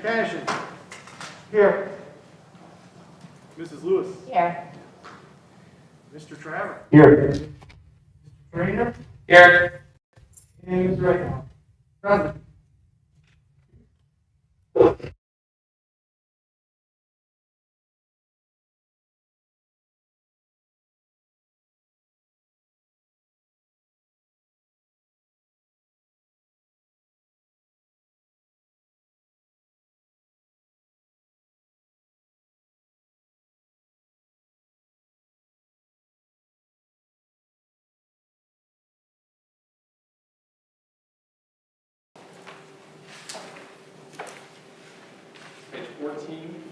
Cashin. Here. Mrs. Lewis. Here. Mr. Traver. Here. Trainer. Here. And Mr. Wright. Present. Page 14,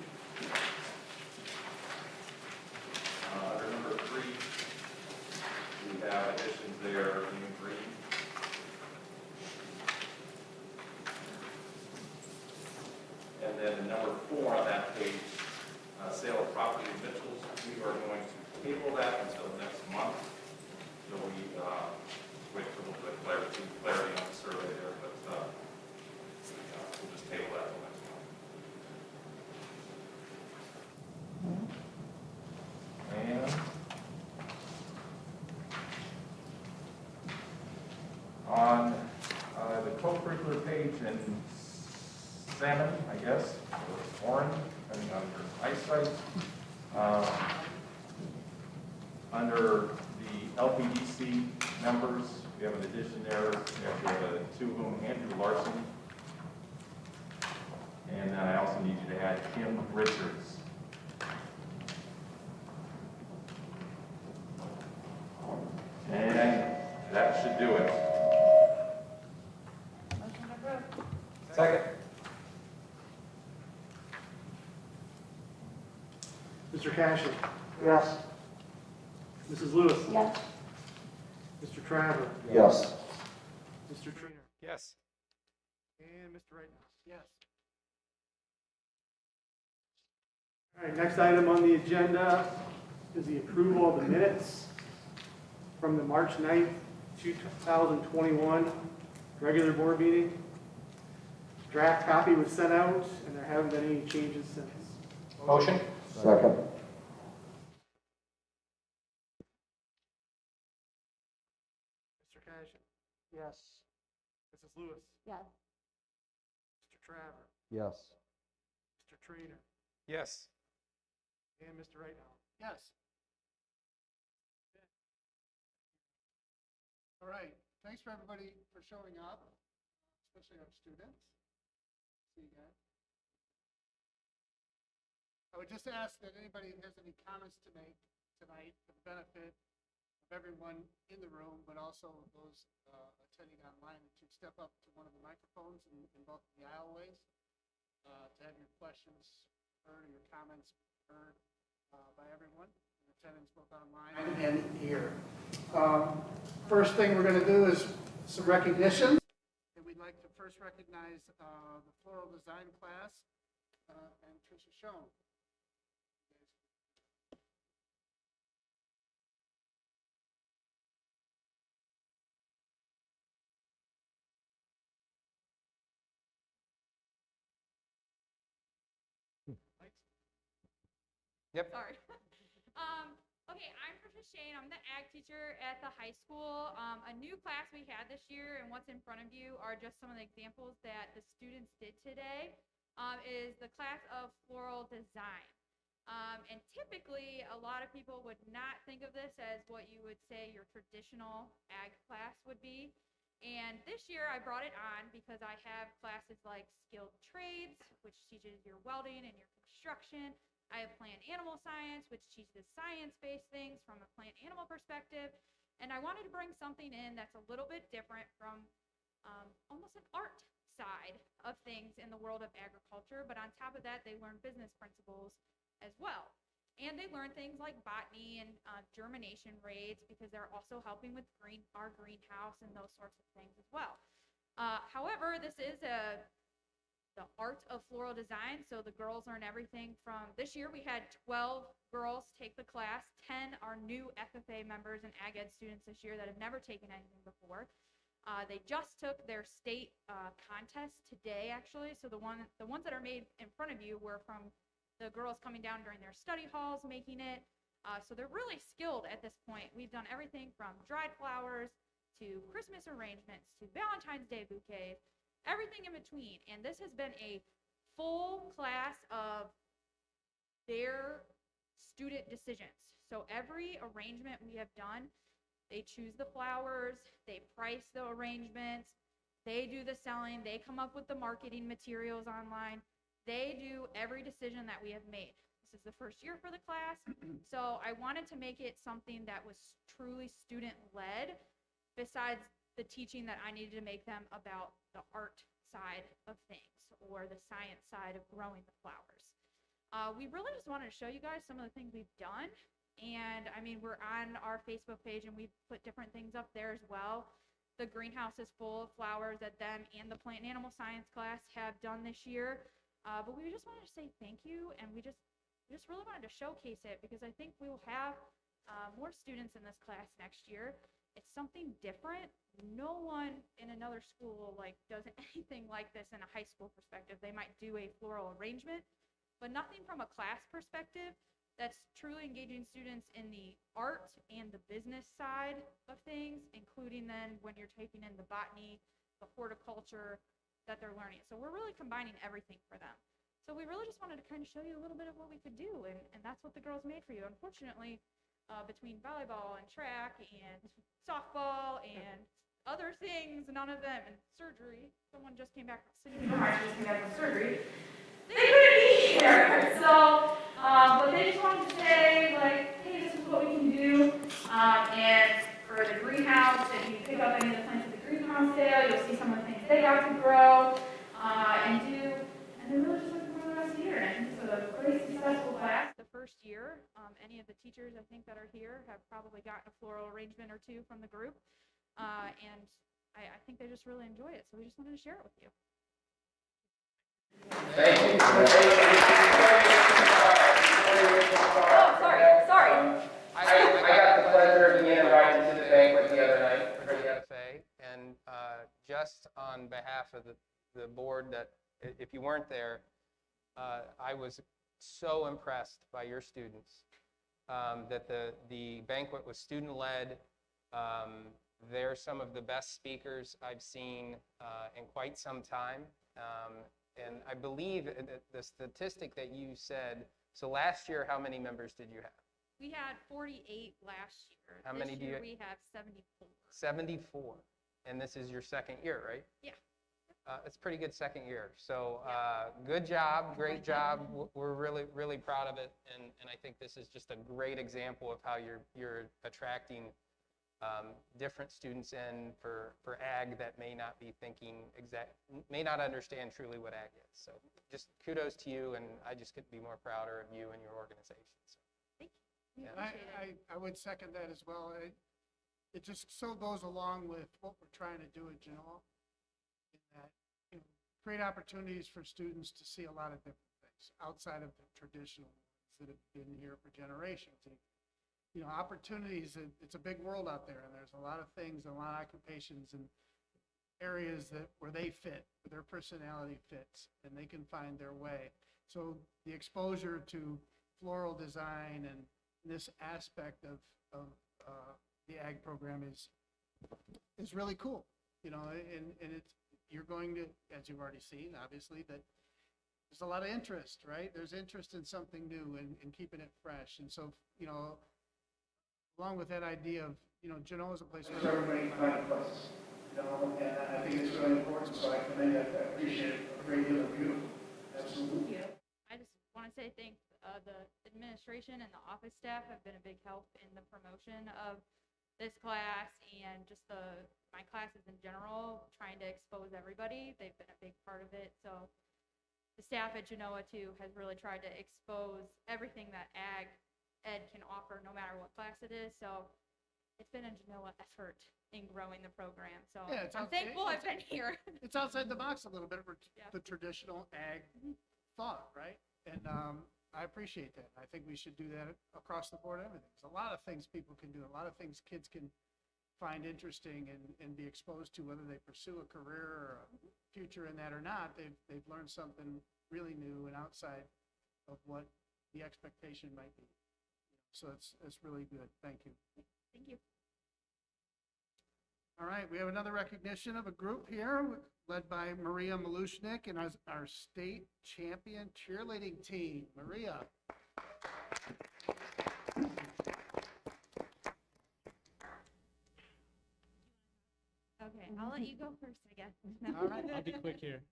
under number 3, we have additions there in green. And then in number 4 on that page, sale of property in Mitchell's, we are going to table that until next month. So we wait for a little bit of clarity on the survey there, but we'll just table that until next month. And on the co-curricular page in salmon, I guess, or orange, depending on your eyesight, under the LPDC members, we have an addition there. We have two of them, Andrew Larson. And then I also need you to add Kim Richards. And that should do it. Motion approved. Second. Mr. Cashin. Yes. Mrs. Lewis. Yes. Mr. Traver. Yes. Mr. Trainer. Yes. And Mr. Wright. Yes. All right, next item on the agenda is the approval of the minutes from the March 9th, 2021 regular board meeting. Draft copy was sent out, and there haven't been any changes since. Motion. Second. Mr. Cashin. Yes. Mrs. Lewis. Yes. Mr. Traver. Yes. Mr. Trainer. Yes. And Mr. Wright. Yes. All right, thanks for everybody for showing up, especially our students. See you guys. I would just ask that anybody has any comments to make tonight for the benefit of everyone in the room, but also those attending online, to step up to one of the microphones in both the aisleways to have your questions heard or your comments heard by everyone in attendance, both online and here. First thing we're going to do is some recognition. And we'd like to first recognize the floral design class and Tricia Schoen. Yep. Sorry. Okay, I'm Tricia Shane. I'm the ag teacher at the high school. A new class we had this year, and what's in front of you are just some of the examples that the students did today, is the class of floral design. And typically, a lot of people would not think of this as what you would say your traditional ag class would be. And this year I brought it on because I have classes like skilled trades, which teaches your welding and your construction. I have plant animal science, which teaches science-based things from a plant animal perspective. And I wanted to bring something in that's a little bit different from almost an art side of things in the world of agriculture. But on top of that, they learn business principles as well. And they learn things like botany and germination rates, because they're also helping with our greenhouse and those sorts of things as well. However, this is the art of floral design. So the girls learn everything from, this year we had 12 girls take the class. 10 are new FFA members and ag ed students this year that have never taken anything before. They just took their state contest today, actually. So the ones that are made in front of you were from the girls coming down during their study halls making it. So they're really skilled at this point. We've done everything from dried flowers to Christmas arrangements to Valentine's Day bouquets, everything in between. And this has been a full class of their student decisions. So every arrangement we have done, they choose the flowers, they price the arrangements, they do the selling, they come up with the marketing materials online, they do every decision that we have made. This is the first year for the class, so I wanted to make it something that was truly student-led, besides the teaching that I needed to make them about the art side of things or the science side of growing the flowers. We really just wanted to show you guys some of the things we've done. And I mean, we're on our Facebook page and we've put different things up there as well. The greenhouse is full of flowers that them and the plant and animal science class have done this year. But we just wanted to say thank you, and we just really wanted to showcase it because I think we will have more students in this class next year. It's something different. No one in another school does anything like this in a high school perspective. They might do a floral arrangement, but nothing from a class perspective that's truly engaging students in the art and the business side of things, including then when you're taking in the botany, the horticulture that they're learning. So we're really combining everything for them. So we really just wanted to kind of show you a little bit of what we could do, and that's what the girls made for you. Unfortunately, between volleyball and track and softball and other things, none of them, and surgery, someone just came back from surgery, they couldn't be here. So, but they just wanted to say, hey, this is what we can do. And for the greenhouse, if you pick up any of the plants at the greenhouse sale, you'll see some of the things they got to grow and do. And they're really just looking for the rest of the year. And I think it's a great, successful class. The first year, any of the teachers, I think, that are here have probably gotten a floral arrangement or two from the group. And I think they just really enjoy it. So we just wanted to share it with you. Thank you. Oh, sorry. I got the pleasure of being invited to the banquet the other night for the FA, and just on behalf of the board, that if you weren't there, I was so impressed by your students, that the banquet was student-led. They're some of the best speakers I've seen in quite some time. And I believe the statistic that you said, so last year, how many members did you have? We had 48 last year. How many do you have? We have 74. 74. And this is your second year, right? Yeah. It's a pretty good second year. So good job, great job. We're really, really proud of it. And I think this is just a great example of how you're attracting different students in for ag that may not be thinking may not understand truly what ag is. So just kudos to you, and I just couldn't be more prouder of you and your organization. So. Thank you. Yeah. I would second that as well. It just so goes along with what we're trying to do at Genoa, in that create opportunities for students to see a lot of different things outside of the traditional ones that have been here for generations. Opportunities, it's a big world out there, and there's a lot of things, a lot of occupations and areas where they fit, where their personality fits, and they can find their way. So the exposure to floral design and this aspect of the ag program is really cool, and you're going to, as you've already seen, obviously, that there's a lot of interest, right? There's interest in something new and keeping it fresh. And so, along with that idea of, Genoa is a place where everybody can find a place, and I think it's really important, so I commend that. I appreciate it a great deal of you. Absolutely. Thank you. I just want to say thanks. The administration and the office staff have been a big help in the promotion of this class and just my classes in general, trying to expose everybody. They've been a big part of it. So the staff at Genoa, too, has really tried to expose everything that ag ed can offer, no matter what class it is. So it's been a Genoa effort in growing the program. So Yeah, I'm thankful I've been here. It's outside the box a little bit for Yeah. the traditional ag thought, right? And I appreciate that. I think we should do that across the board. Everything. There's a lot of things people can do. A lot of things kids can find interesting and be exposed to, whether they pursue a career or a future in that or not, they've learned something really new and outside of what the expectation might be. So it's really good. Thank you. Thank you. All right, we have another recognition of a group here led by Maria Malushnik and our state champion cheerleading team. Maria. Okay, I'll let you go first, I guess. All right. I'll be quick here.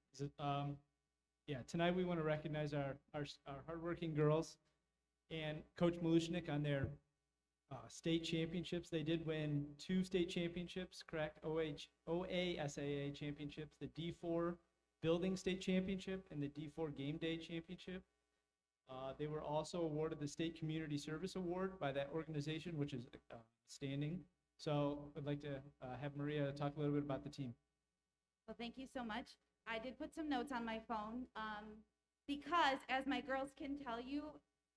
Yeah, tonight we want to recognize our hardworking girls and Coach Malushnik on their state championships. They did win 2 state championships, correct? OASAA championships, the D4 Building State Championship and the D4 Game Day Championship. They were also awarded the State Community Service Award by that organization, which is standing. So I'd like to have Maria talk a little bit about the team. Well, thank you so much. I did put some notes on my phone because, as my girls can tell you,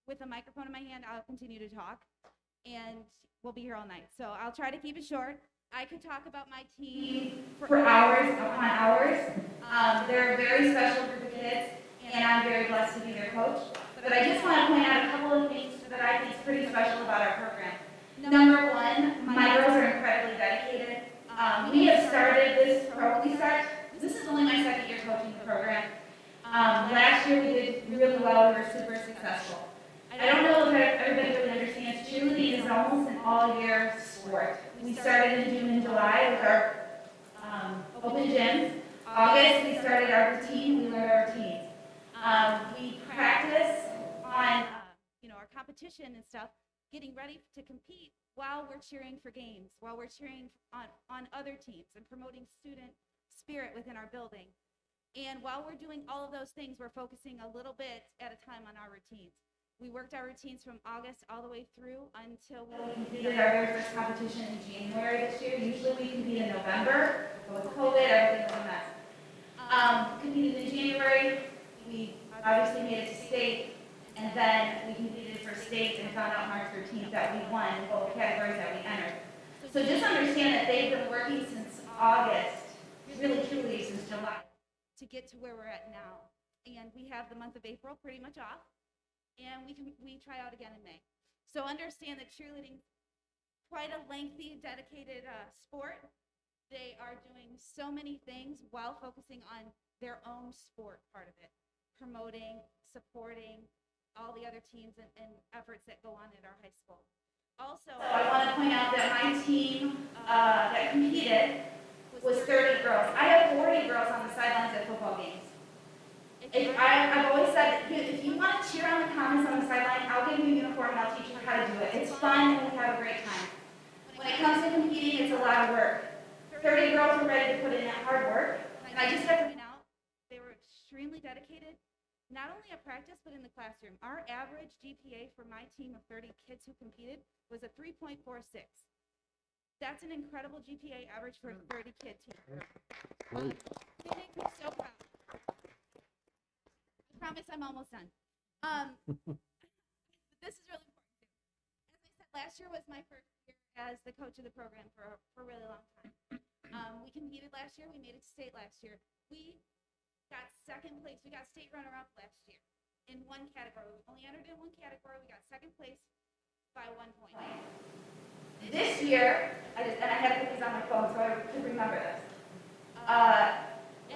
with a microphone in my hand, I'll continue to talk, and we'll be here all night. So I'll try to keep it short. I could talk about my team for hours upon hours. They're a very special group of kids, and I'm very blessed to be their coach. But I just want to point out a couple of things that I think is pretty special about our program. Number one, my girls are incredibly dedicated. We have started this program. This is only my second year coaching the program. Last year we did really well. We were super successful. I don't know if everybody really understands, cheerleading is almost an all-year sport. We started in June and July with our open gyms. August, we started our routine. We learned our routines. We practice on our competition and stuff, getting ready to compete while we're cheering for games, while we're cheering on other teams and promoting student spirit within our building. And while we're doing all of those things, we're focusing a little bit at a time on our routines. We worked our routines from August all the way through until we completed our very first competition in January this year. Usually we compete in November, but with COVID, everything was a mess. Competed in January, we obviously made it to state, and then we competed for state and found out March 13th that we won in both categories that we entered. So just understand that they've been working since August, really truly since July, to get to where we're at now. And we have the month of April pretty much off, and we try out again in May. So understand that cheerleading is quite a lengthy, dedicated sport. They are doing so many things while focusing on their own sport part of it, promoting, supporting all the other teams and efforts that go on at our high school. Also, I want to point out that my team that competed was 30 girls. I have 40 girls on the sidelines at football games. I've always said, if you want to cheer on the Comets on the sideline, I'll give you a uniform and I'll teach you how to do it. It's fun and we have a great time. When it comes to competing, it's a lot of work. 30 girls were ready to put in that hard work, and I just have to point out, they were extremely dedicated, not only at practice, but in the classroom. Our average GPA for my team of 30 kids who competed was a 3.46. That's an incredible GPA average for a 30-kid team. They make me so proud. I promise I'm almost done. This is really important too. As I said, last year was my first year as the coach of the program for a really long time. We competed last year. We made it to state last year. We got second place. We got state runner-up last year in one category. We only entered in one category. We got second place by 1 point. This year, I had to put these on my phone so I could remember this.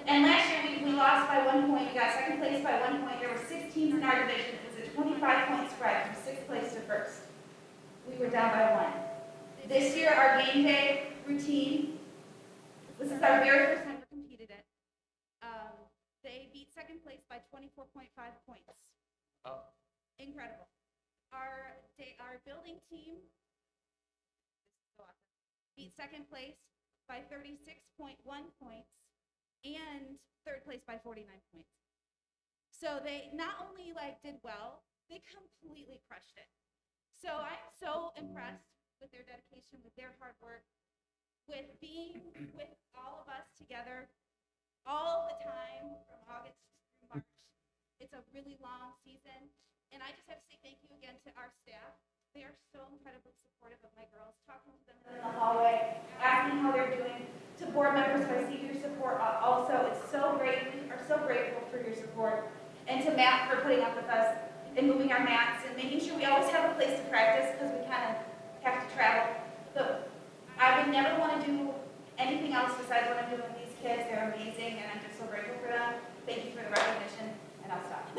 And last year we lost by 1 point. We got second place by 1 point. There were 6 teams in our division. It was a 25-point spread from 6th place to 1st. We were down by 1. This year, our game day routine, this is our very first time we competed it. They beat second place by 24.5 points. Oh. Incredible. Our building team, this is so awesome, beat second place by 36.1 points and third place by 49 points. So they not only did well, they completely crushed it. So I'm so impressed with their dedication, with their hard work, with being with all of us together all the time from August through March. It's a really long season. And I just have to say thank you again to our staff They are so incredibly supportive of my girls, talking to them in the hallway, asking how they're doing. To board members who I see your support also, it's so great. We are so grateful for your support. And to Matt for putting up with us and moving our mats and making sure we always have a place to practice because we kind of have to travel. But I would never want to do anything else besides what I'm doing with these kids. They're amazing and I'm just so grateful for them. Thank you for the recognition and I'll stop.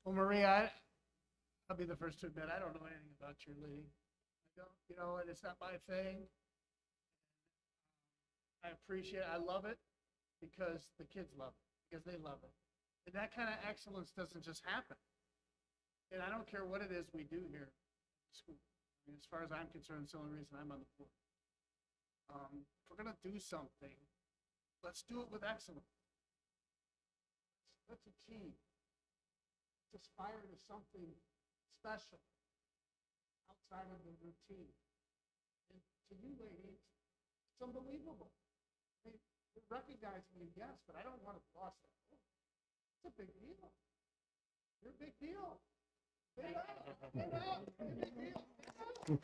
Well, Maria, I'll be the first to admit, I don't know anything about cheerleading. I don't, and it's not my thing. I appreciate it. I love it because the kids love it, because they love it. And that kind of excellence doesn't just happen. And I don't care what it is we do here at school. I mean, as far as I'm concerned, it's the only reason I'm on the board. If we're going to do something, let's do it with excellence. Let's achieve. Let's aspire to something special outside of the routine. And to you ladies, it's unbelievable. I mean, you recognize me, yes, but I don't want to gloss that over. It's a big deal. You're a big deal. Big up, big up, you're a big deal. Big up.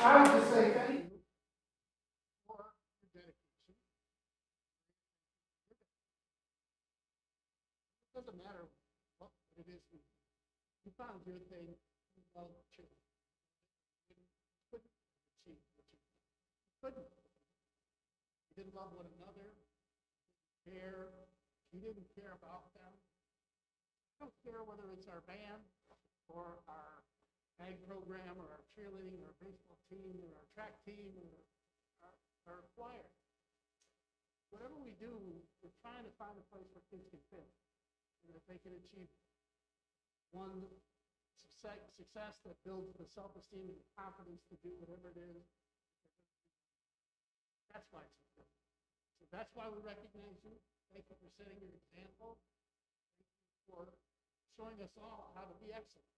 So I would just say thank you for your dedication. It doesn't matter what it is you found your thing, you love cheerleading. You couldn't achieve what you couldn't. You didn't love one another, you didn't care about them. I don't care whether it's our band or our ag program or our cheerleading or our baseball team or our track team or our choir. Whatever we do, we're trying to find a place where kids can fit. And if they can achieve one success that builds the self-esteem and the confidence to do whatever it is, that's why it's important. So that's why we recognize you. Thank you for setting your example. Thank you for showing us all how to be excellent.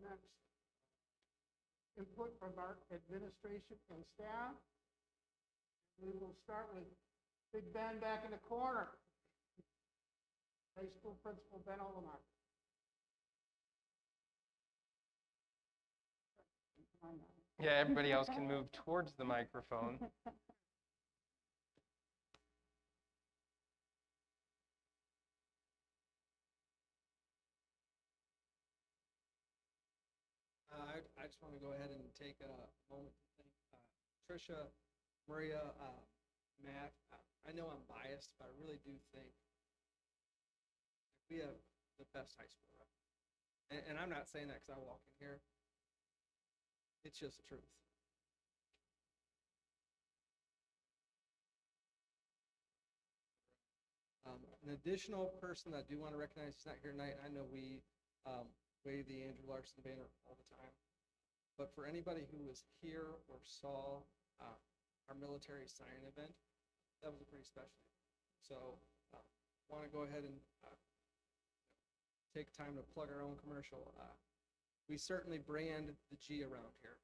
Next, input from our administration and staff. We will start with Big Ben back in the corner. High school principal Ben Olemar. Yeah, everybody else can move towards the microphone. I just want to go ahead and take a moment to thank Tricia, Maria, Matt. I know I'm biased, but I really do think we have the best high school rep. And I'm not saying that because I walk in here. It's just the truth. An additional person that I do want to recognize is not here tonight. I know we wave the Andrew Larson banner all the time. But for anybody who was here or saw our military signing event, that was a pretty special event. So want to go ahead and take time to plug our own commercial. We certainly brand the G around here,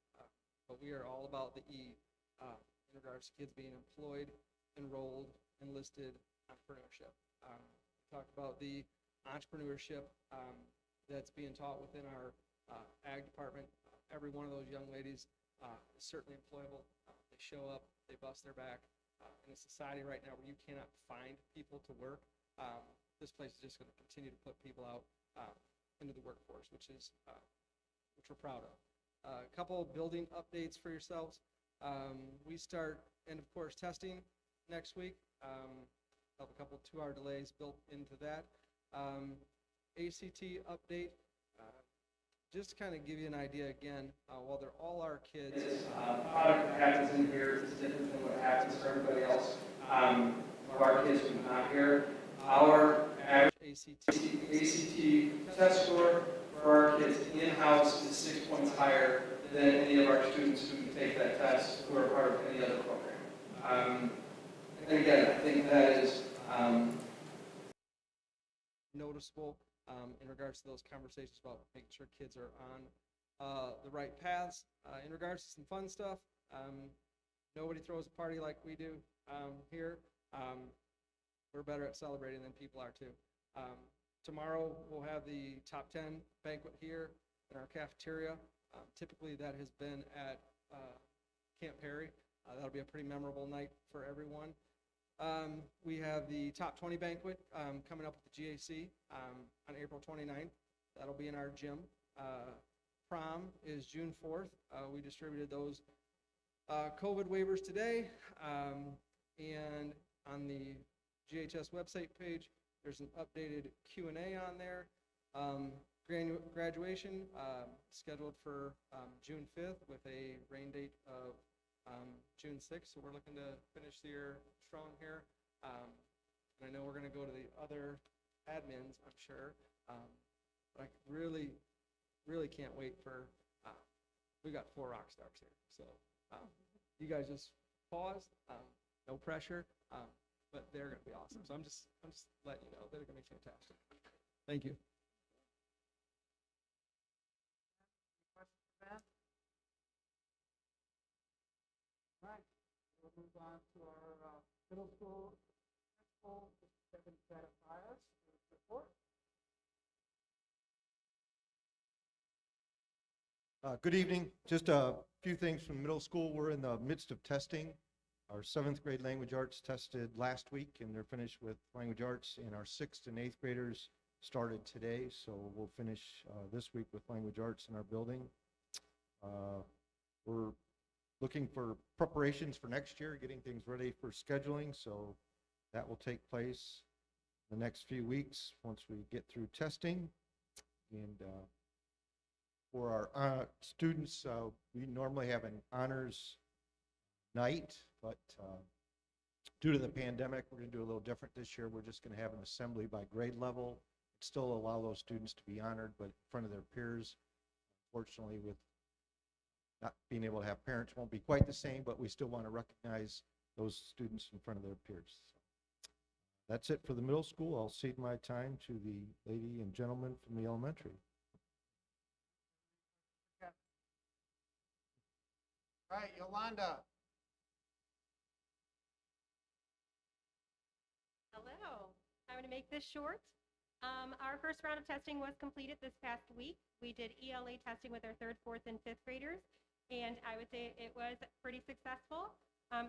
but we are all about the E in regards to kids being employed, enrolled, enlisted, entrepreneurship. Talked about the entrepreneurship that's being taught within our ag department. Every one of those young ladies is certainly employable. They show up, they bust their back. In a society right now where you cannot find people to work, this place is just going to continue to put people out into the workforce, which we're proud of. A couple of building updates for yourselves. We start end of course testing next week. Have a couple 2-hour delays built into that. ACT update. Just to kind of give you an idea again, while they're all our kids, product that happens in here is different than what happens for everybody else. Of our kids who come out here, our average ACT test score for our kids in-house is 6 points higher than any of our students who take take that test who are part of any other program. And again, I think that is noticeable in regards to those conversations about making sure kids are on the right paths. In regards to some fun stuff, nobody throws a party like we do here. We're better at celebrating than people are too. Tomorrow we'll have the top 10 banquet here in our cafeteria. Typically that has been at Camp Perry. That'll be a pretty memorable night for everyone. We have the top 20 banquet coming up with the GAC on April 29th. That'll be in our gym. Prom is June 4th. We distributed those COVID waivers today. And on the GHS website page, there's an updated Q&A on there. Graduation scheduled for June 5th with a rain date of June 6th. So we're looking to finish the year strong here. And I know we're going to go to the other admins, I'm sure. But I really can't wait for, we got 4 rock stars here. So you guys just pause, no pressure, but they're going to be awesome. So I'm just letting you know they're going to be fantastic. Thank you. All right, we'll move on to our middle school principal, Mr. Kevin Zadifias, report. Good evening. Just a few things from middle school. We're in the midst of testing. Our 7th grade language arts tested last week, and they're finished with language arts, and our 6th and 8th graders started today, so we'll finish this week with language arts in our building. We're looking for preparations for next year, getting things ready for scheduling, so that will take place the next few weeks once we get through testing. And for our students, we normally have an honors night, but due to the pandemic, we're going to do a little different this year. We're just going to have an assembly by grade level. Still allow those students to be honored, but in front of their peers. Unfortunately, with not being able to have parents, won't be quite the same, but we still want to recognize those students in front of their peers. So that's it for the middle school. I'll cede my time to the lady and gentleman from the elementary. All right, Yolanda. Hello. I'm going to make this short. Our first round of testing was completed this past week. We did ELA testing with our 3rd, 4th, and 5th graders, and I would say it was pretty successful.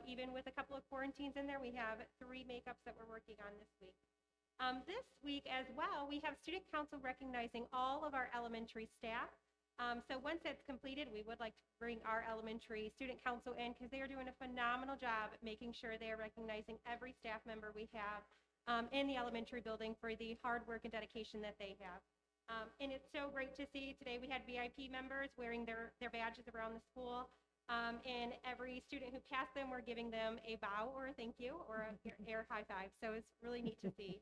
Even with a couple of quarantines in there, we have 3 makeups that we're working on this week. This week as well, we have Student Council recognizing all of our elementary staff. So once that's completed, we would like to bring our elementary Student Council in because they are doing a phenomenal job at making sure they are recognizing every staff member we have in the elementary building for the hard work and dedication that they have. And it's so great to see today we had VIP members wearing their badges around the school. And every student who passed them, we're giving them a bow or a thank you or a air high five. So it's really neat to see.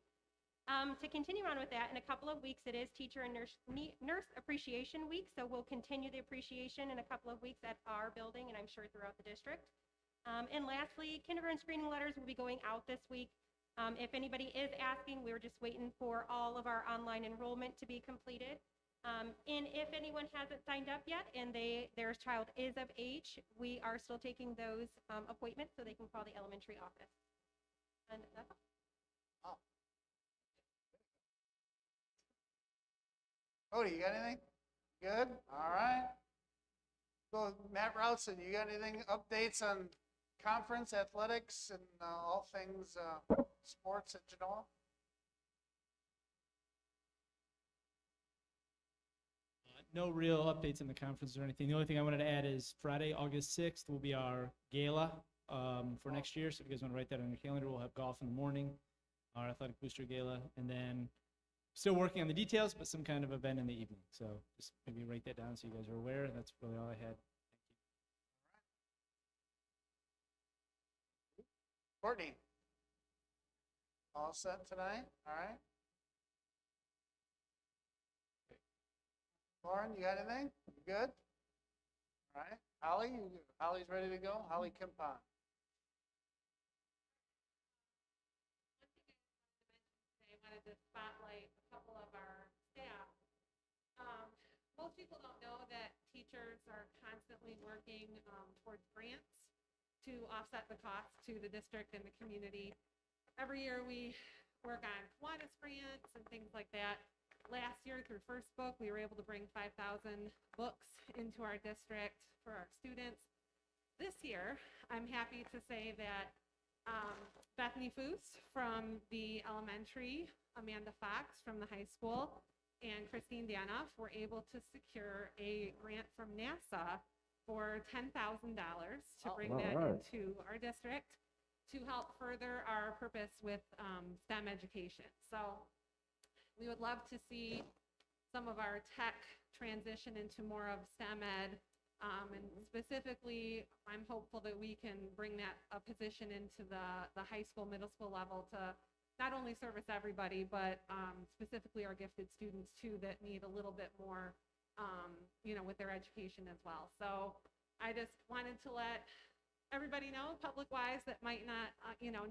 To continue on with that, in a couple of weeks, it is Teacher and Nurse Appreciation Week. So we'll continue the appreciation in a couple of weeks at our building and I'm sure throughout the district. And lastly, kindergarten screening letters will be going out this week. If anybody is asking, we're just waiting for all of our online enrollment to be completed. And if anyone hasn't signed up yet and their child is of age, we are still taking those appointments so they can call the elementary office. And that's all. Cody, you got anything? Good? All right. So Matt Routson, you got anything, updates on conference, athletics, and all things sports at Genoa? No real updates in the conference or anything. The only thing I wanted to add is Friday, August 6th will be our gala for next year. So if you guys want to write that on your calendar, we'll have golf in the morning, our athletic booster gala, and then still working on the details, but some kind of event in the evening. So just maybe write that down so you guys are aware. That's really all I had. Courtney? All set tonight? All right. Lauren, you got anything? You good? All right. Holly's ready to go? Holly Kimpon. I wanted to spotlight a couple of our staff. Most people don't know that teachers are constantly working towards grants to offset the cost to the district and the community. Every year we work on Kiwanis grants and things like that. Last year through First Book, we were able to bring 5,000 books into our district for our students. This year, I'm happy to say that Bethany Foose from the elementary, Amanda Fox from the high school, and Christine Danoff were able to secure a grant from NASA for $10,000 to bring that into our district to help further our purpose with STEM education. So we would love to see some of our tech transition into more of STEM ed. And specifically, I'm hopeful that we can bring that a position into the high school, middle school level to not only service everybody, but specifically our gifted students too that need a little bit more, with their education as well. So I just wanted to let everybody know, public-wise, that might not,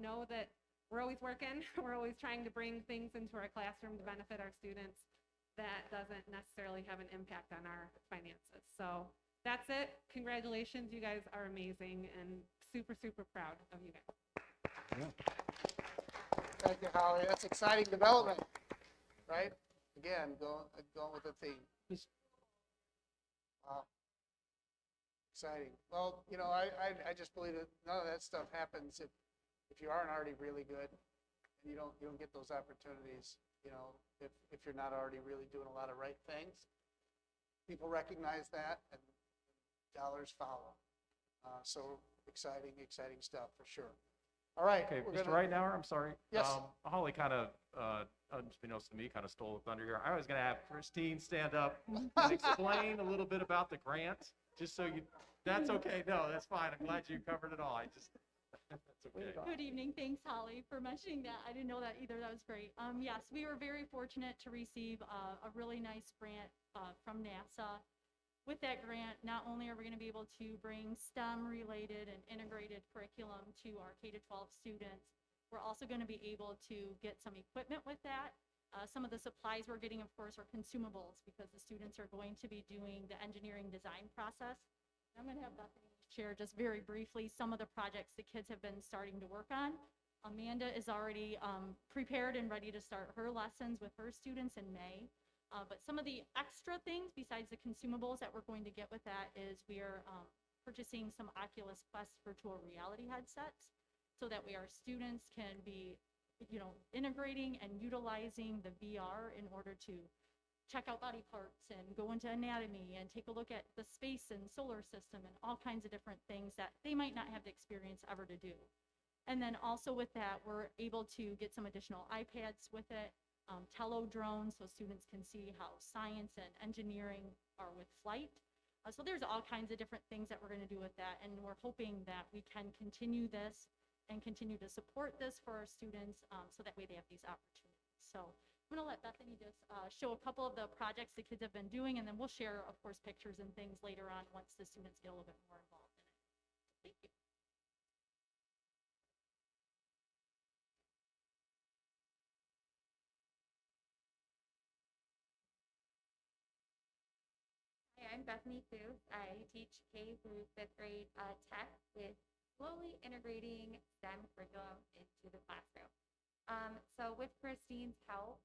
know that we're always working. We're always trying to bring things into our classroom to benefit our students that doesn't necessarily have an impact on our finances. So that's it. Congratulations. You guys are amazing and super, super proud of you guys. Thank you, Holly. That's exciting development, right? Again, going with the theme. Wow. Exciting. Well, I just believe that none of that stuff happens if you aren't already really good and you don't get those opportunities, if you're not already really doing a lot of right things. People recognize that and dollars follow. So exciting stuff for sure. All right. Okay, we're Mr. gonna- Rightower, I'm sorry. Yes. Holly kind of, unbeknownst to me, kind of stole the thunder here. I was going to have Christine stand up and explain a little bit about the grant, just so that's okay. No, that's fine. I'm glad you covered it all. That's okay. Good evening. Thanks, Holly, for mentioning that. I didn't know that either. That was great. Yes, we were very fortunate to receive a really nice grant from NASA. With that grant, not only are we going to be able to bring STEM-related and integrated curriculum to our K-12 students, we're also going to be able to get some equipment with that. Some of the supplies we're getting, of course, are consumables because the students are going to be doing the engineering design process. I'm going to have Bethany share just very briefly some of the projects the kids have been starting to work on. Amanda is already prepared and ready to start her lessons with her students in May. But some of the extra things besides the consumables that we're going to get with that is we are purchasing some Oculus Quest virtual reality headsets so that our students can be, integrating and utilizing the VR in order to check out body parts and go into anatomy and take a look at the space and solar system and all kinds of different things that they might not have the experience ever to do. And then also with that, we're able to get some additional iPads with it, tele drones, so students can see how science and engineering are with flight. So there's all kinds of different things that we're going to do with that, and we're hoping that we can continue this and continue to support this for our students so that way they have these opportunities. So I'm going to let Bethany just show a couple of the projects the kids have been doing, and then we'll share, of course, pictures and things later on once the students get a little bit more involved in it. Thank you. Hi, I'm Bethany Foose. I teach K through 5th grade tech with slowly integrating STEM curriculum into the classroom. So with Christine's help,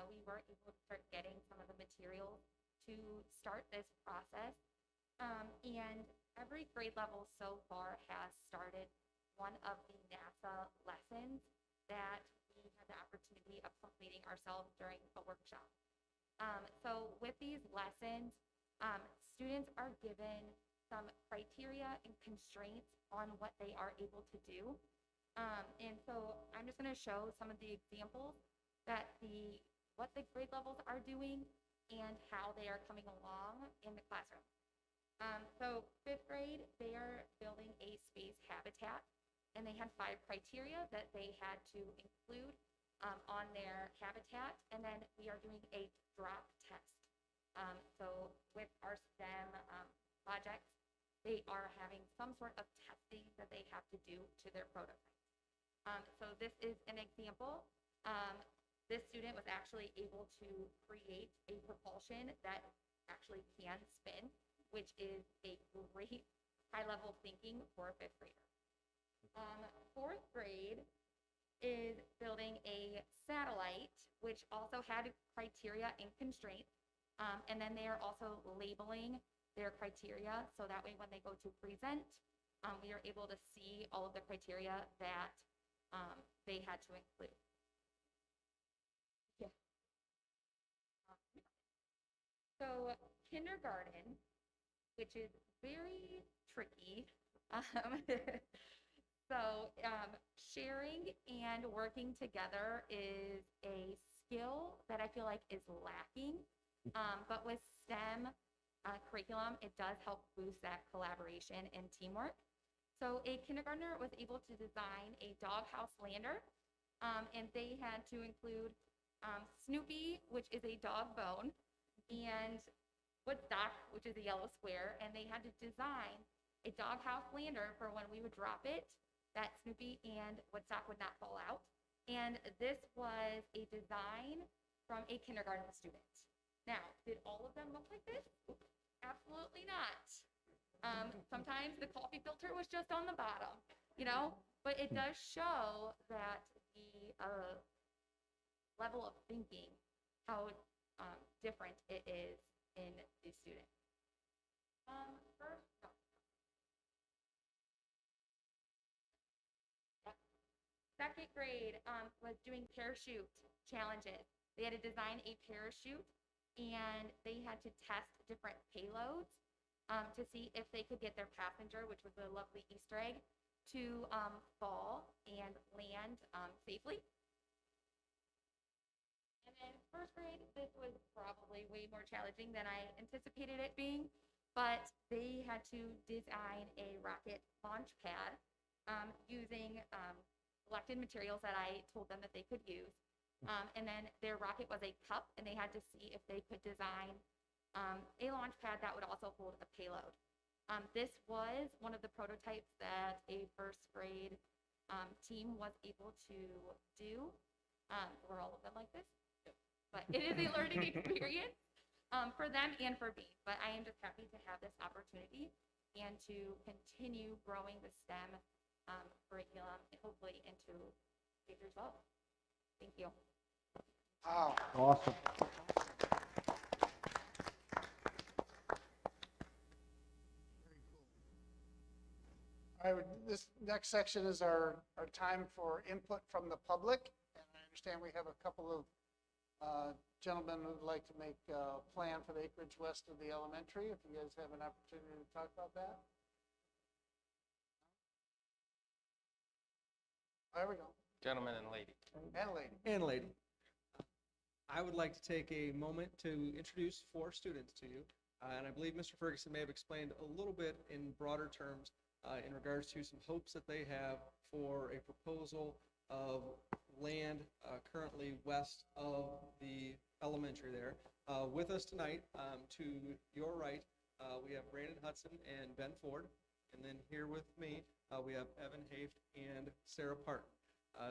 we were able to start getting some of the materials to start this process. And every grade level so far has started one of the NASA lessons that we had the opportunity of completing ourselves during a workshop. So with these lessons, students are given some criteria and constraints on what they are able to do. And so I'm just going to show some of the examples that what the grade levels are doing and how they are coming along in the classroom. So 5th grade, they are building a space habitat, and they had 5 criteria that they had to include on their habitat, and then we are doing a drop test. So with our STEM projects, they are having some sort of testing that they have to do to their prototype. So this is an example. This student was actually able to create a propulsion that actually can spin, which is a great high-level thinking for a fifth grader. Fourth grade is building a satellite, which also had criteria and constraints. And then they are also labeling their criteria, so that way when they go to present, we are able to see all of the criteria that they had to include. Yeah. So kindergarten, which is very tricky. So sharing and working together is a skill that I feel like is lacking. But with STEM curriculum, it does help boost that collaboration and teamwork. So a kindergartner was able to design a doghouse lander, and they had to include Snoopy, which is a dog bone, and Woodstock, which is a yellow square, and they had to design a doghouse lander for when we would drop it, that Snoopy and Woodstock would not fall out. And this was a design from a kindergarten student. Now, did all of them look like this? Absolutely not. Sometimes the coffee filter was just on the bottom, you know, but it does show that the level of thinking, how different it is in the students. Second grade was doing parachute challenges. They had to design a parachute, and they had to test different payloads to see if they could get their passenger, which was a lovely Easter egg, to fall and land safely. And then first grade, this was probably way more challenging than I anticipated it being, but they had to design a rocket launch pad using selected materials that I told them that they could use. And then their rocket was a cup, and they had to see if they could design a launch pad that would also hold a payload. This was one of the prototypes that a first grade team was able to do. Were all of them like this? But it is a learning experience for them and for me. But I am just happy to have this opportunity and to continue growing the STEM curriculum, hopefully into K-12. Thank you. Wow. Awesome. Very cool. All right, this next section is our time for input from the public. And I understand we have a couple of gentlemen who would like to make a plan for the acreage west of the elementary. If you guys have an opportunity to talk about that. There we go. Gentlemen and lady. And lady. And lady. I would like to take a moment to introduce 4 students to you. And I believe Mr. Ferguson may have explained a little bit in broader terms in regards to some hopes that they have for a proposal of land currently west of the elementary there. With us tonight, to your right, we have Brandon Hudson and Ben Ford. And then here with me, we have Evan Haft and Sarah Parton.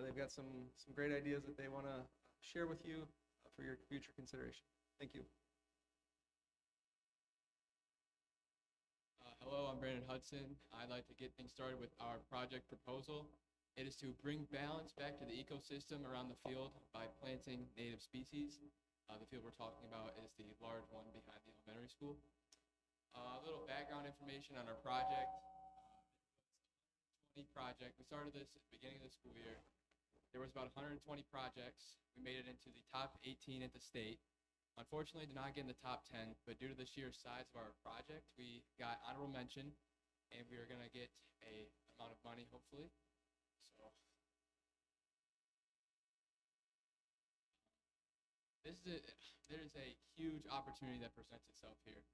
They've got some great ideas that they want to share with you for your future consideration. Thank you. Hello, I'm Brandon Hudson. I'd like to get things started with our project proposal. It is to bring balance back to the ecosystem around the field by planting native species. The field we're talking about is the large one behind the elementary school. A little background information on our project. Project. We started this at the beginning of the school year. There was about 120 projects. We made it into the top 18 at the state. Unfortunately, did not get in the top 10, but due to the sheer size of our project, we got honorable mention, and we are going to get a amount of money, hopefully. So there is a huge opportunity that presents itself here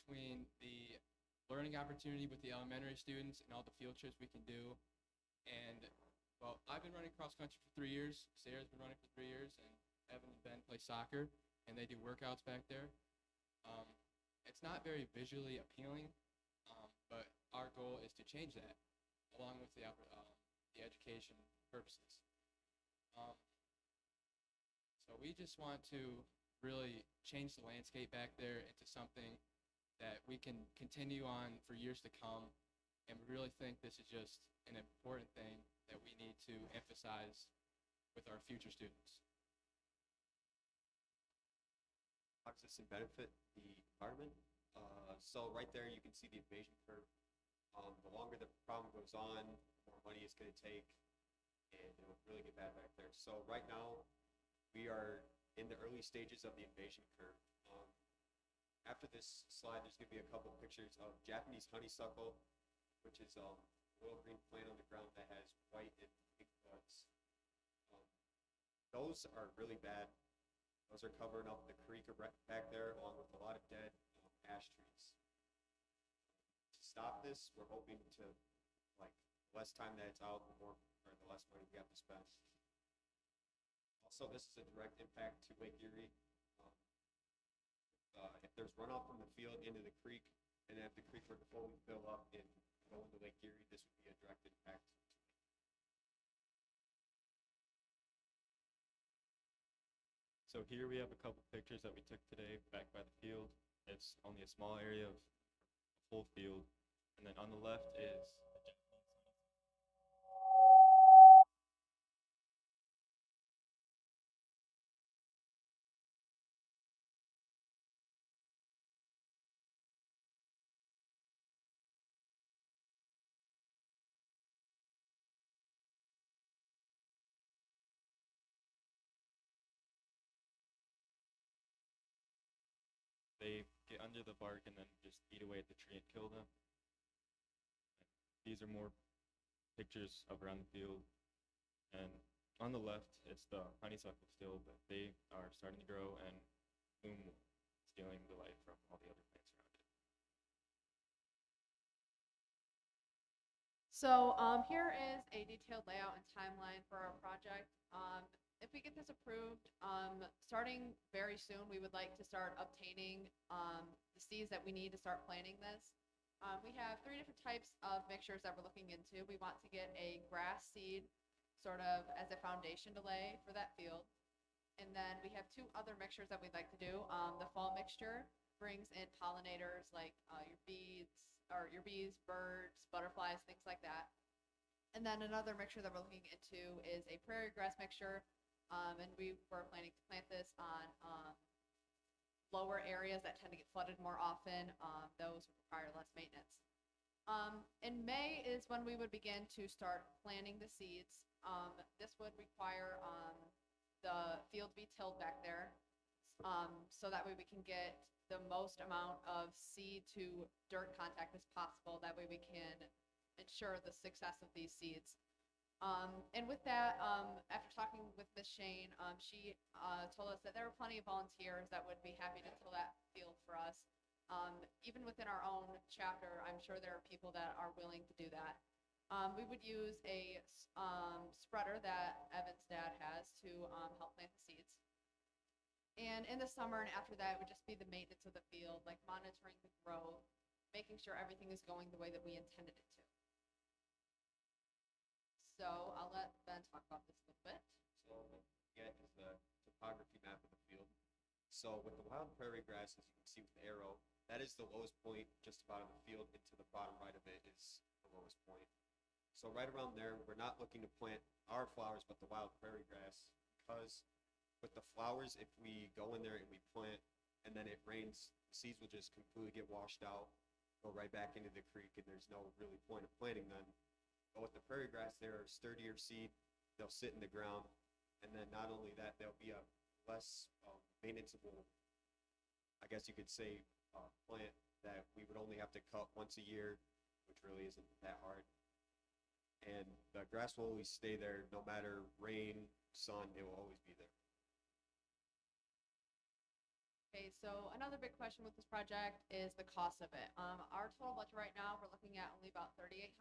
between the learning opportunity with the elementary students and all the field trips we can do. And, well, I've been running cross country for 3 years. Sarah's been running for 3 years, and Evan and Ben play soccer, and they do workouts back there. It's not very visually appealing, but our goal is to change that, along with the education purposes. So we just want to really change the landscape back there into something that we can continue on for years to come. And we really think this is just an important thing that we need to emphasize with our future students. How does this benefit the environment? So right there, you can see the invasion curve. The longer the problem goes on, the more money it's going to take, and it'll really get bad back there. So right now, we are in the early stages of the invasion curve. After this slide, there's going to be a couple pictures of Japanese honeysuckle, which is a little green plant on the ground that has white and pink buds. Those are really bad. Those are covering up the creek back there, along with a lot of dead ash trees. To stop this, we're hoping to, like, less time that it's out, the more, or the less money we have to spend. Also, this is a direct impact to Lake Erie. If there's runoff from the field into the creek, and if the creek were to fully fill up and go into Lake Erie, this would be a direct impact. So here we have a couple pictures that we took today back by the field. It's only a small area of a full field. And then on the left is the Japanese honeysuckle. They get under the bark and then just eat away at the tree and kill them. These are more pictures of around the field. And on the left, it's the honeysuckle still, but they are starting to grow and bloom, stealing the light from all the other plants around it. So here is a detailed layout and timeline for our project. If we get this approved, starting very soon, we would like to start obtaining the seeds that we need to start planting this. We have 3 different types of mixtures that we're looking into. We want to get a grass seed sort of as a foundation to lay for that field. And then we have 2 other mixtures that we'd like to do. The fall mixture brings in pollinators like your bees, birds, butterflies, things like that. And then another mixture that we're looking into is a prairie grass mixture. And we were planning to plant this on lower areas that tend to get flooded more often. Those require less maintenance. In May is when we would begin to start planting the seeds. This would require the field to be tilled back there, so that way we can get the most amount of seed to dirt contact as possible. That way we can ensure the success of these seeds. And with that, after talking with Ms. Shane, she told us that there were plenty of volunteers that would be happy to till that field for us. Even within our own chapter, I'm sure there are people that are willing to do that. We would use a spreader that Evan's dad has to help plant the seeds. And in the summer and after that, it would just be the maintenance of the field, like monitoring the growth, making sure everything is going the way that we intended it to. So I'll let Ben talk about this a little bit. So what we get is the topography map of the field. So with the wild prairie grass, as you can see with the arrow, that is the lowest point just about of the field, and to the bottom right of it is the lowest point. So right around there, we're not looking to plant our flowers, but the wild prairie grass, because with the flowers, if we go in there and we plant and then it rains, the seeds will just completely get washed out, go right back into the creek, and there's no really point of planting them. But with the prairie grass, they're a sturdier seed. They'll sit in the ground. And then not only that, they'll be a less maintenanceable, I guess you could say, plant that we would only have to cut once a year, which really isn't that hard. And the grass will always stay there no matter rain, sun, it will always be there. Okay, so another big question with this project is the cost of it. Our total budget right now, we're looking at only about $3,800.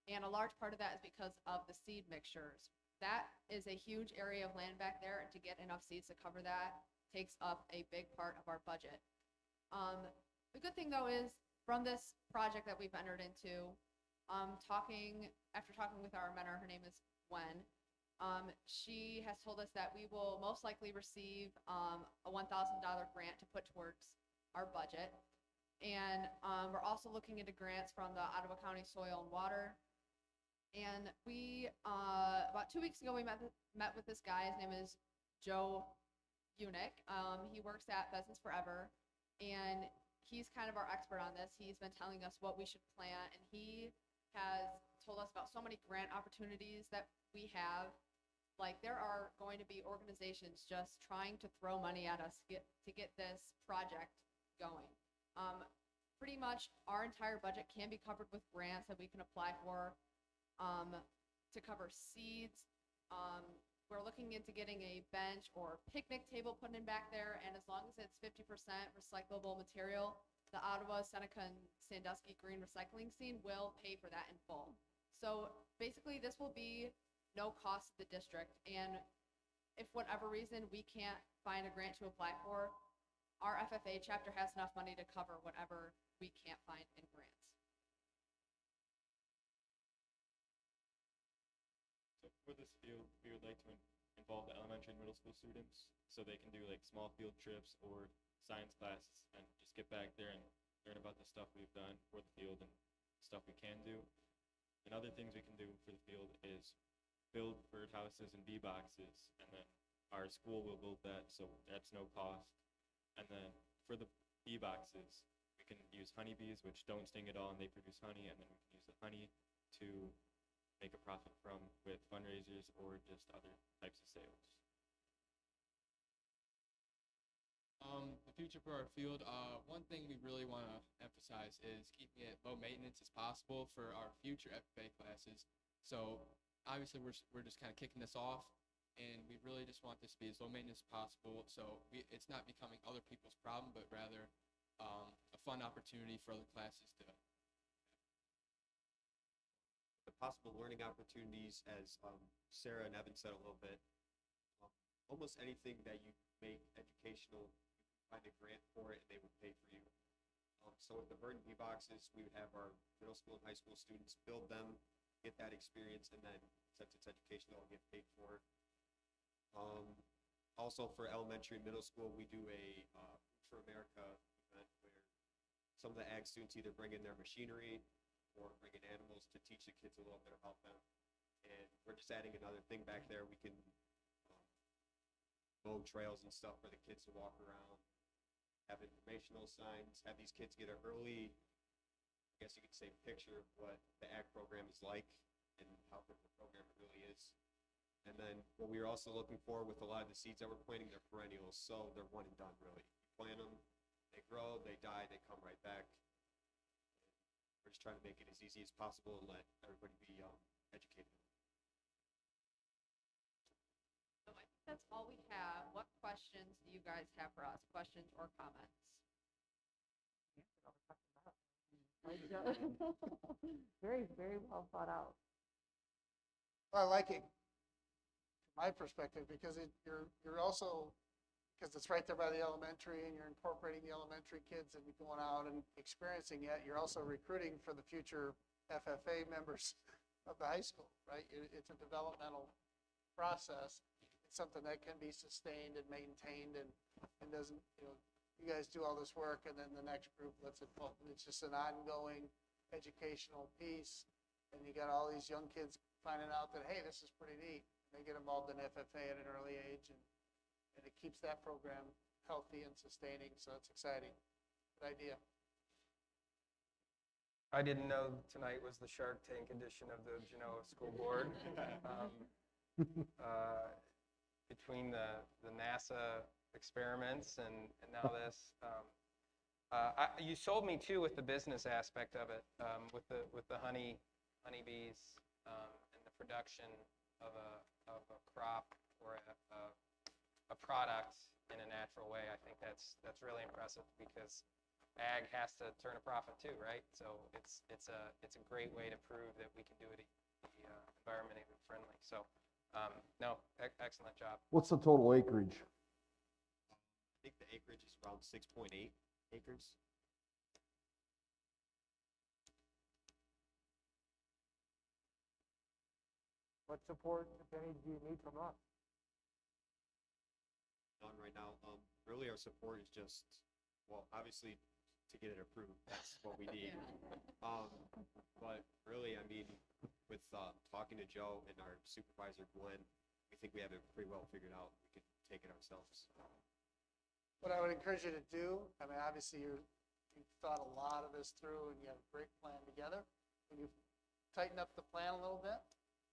And a large part of that is because of the seed mixtures. That is a huge area of land back there, and to get enough seeds to cover that takes up a big part of our budget. The good thing though is from this project that we've entered into, after talking with our mentor, her name is Gwen, she has told us that we will most likely receive a $1,000 grant to put towards our budget. And we're also looking into grants from the Ottawa County Soil and Water. And we, about 2 weeks ago, we met with this guy. His name is Joe Unick. He works at Pheasants Forever, and he's kind of our expert on this. He's been telling us what we should plant, and he has told us about so many grant opportunities that we have. Like, there are going to be organizations just trying to throw money at us to get this project going. Pretty much our entire budget can be covered with grants that we can apply for, to cover seeds. We're looking into getting a bench or picnic table put in back there, and as long as it's 50% recyclable material, the Ottawa, Seneca, and Sandusky Green Recycling Scene will pay for that in full. So basically, this will be no cost to the district, and if whatever reason we can't find a grant to apply for, our FFA chapter has enough money to cover whatever we can't find in grants. So for this field, we would like to involve the elementary and middle school students so they can do like small field trips or science classes and just get back there and learn about the stuff we've done for the field and stuff we can do. And other things we can do for the field is build birdhouses and bee boxes, and then our school will build that, so that's no cost. And then for the bee boxes, we can use honeybees, which don't sting at all, and they produce honey, and then we can use the honey to make a profit from with fundraisers or just other types of sales. The future for our field, one thing we really want to emphasize is keeping it low maintenance as possible for our future FFA classes. So obviously we're just kind of kicking this off, and we really just want this to be as low maintenance as possible. So it's not becoming other people's problem, but rather a fun opportunity for other classes to. The possible learning opportunities, as Sarah and Evan said a little bit, almost anything that you make educational, you can find a grant for it and they would pay for you. So with the bird and bee boxes, we would have our middle school and high school students build them, get that experience, and then since it's educational, get paid for it. Also for elementary and middle school, we do a Food for America event where some of the ag students either bring in their machinery or bring in animals to teach the kids a little bit about them. And we're just adding another thing back there. We can mow trails and stuff for the kids to walk around, have informational signs, have these kids get an early, I guess you could say, picture of what the ag program is like and how good the program really is. And then what we are also looking for with a lot of the seeds that we're planting, they're perennials, so they're one and done really. You plant them, they grow, they die, they come right back. We're just trying to make it as easy as possible and let everybody be educated. So I think that's all we have. What questions do you guys have for us? Questions or comments? Very, very well thought out. I like it from my perspective because you're also, because it's right there by the elementary and you're incorporating the elementary kids and you're going out and experiencing it. You're also recruiting for the future FFA members of the high school, right? It's a developmental process. It's something that can be sustained and maintained and doesn't, you guys do all this work and then the next group lets it fall. It's just an ongoing educational piece. And you got all these young kids finding out that, hey, this is pretty neat. They get involved in FFA at an early age and it keeps that program healthy and sustaining. So it's exciting. Good idea. I didn't know tonight was the Shark Tank edition of the Genoa School Board. Between the NASA experiments and now this, you sold me too with the business aspect of it, with the honeybees and the production of a crop or a product in a natural way. I think that's really impressive because ag has to turn a profit too, right? So it's a great way to prove that we can do it environmentally friendly. So no, excellent job. What's the total acreage? I think the acreage is around 6.8 acres. What support, if any, do you need from us? None right now. Really our support is just, well, obviously to get it approved, that's what we need. But really, I mean, with talking to Joe and our supervisor Glenn, we think we have it pretty well figured out. We could take it ourselves. What I would encourage you to do, I mean, obviously you've thought a lot of this through and you have a great plan together. When you tighten up the plan a little bit,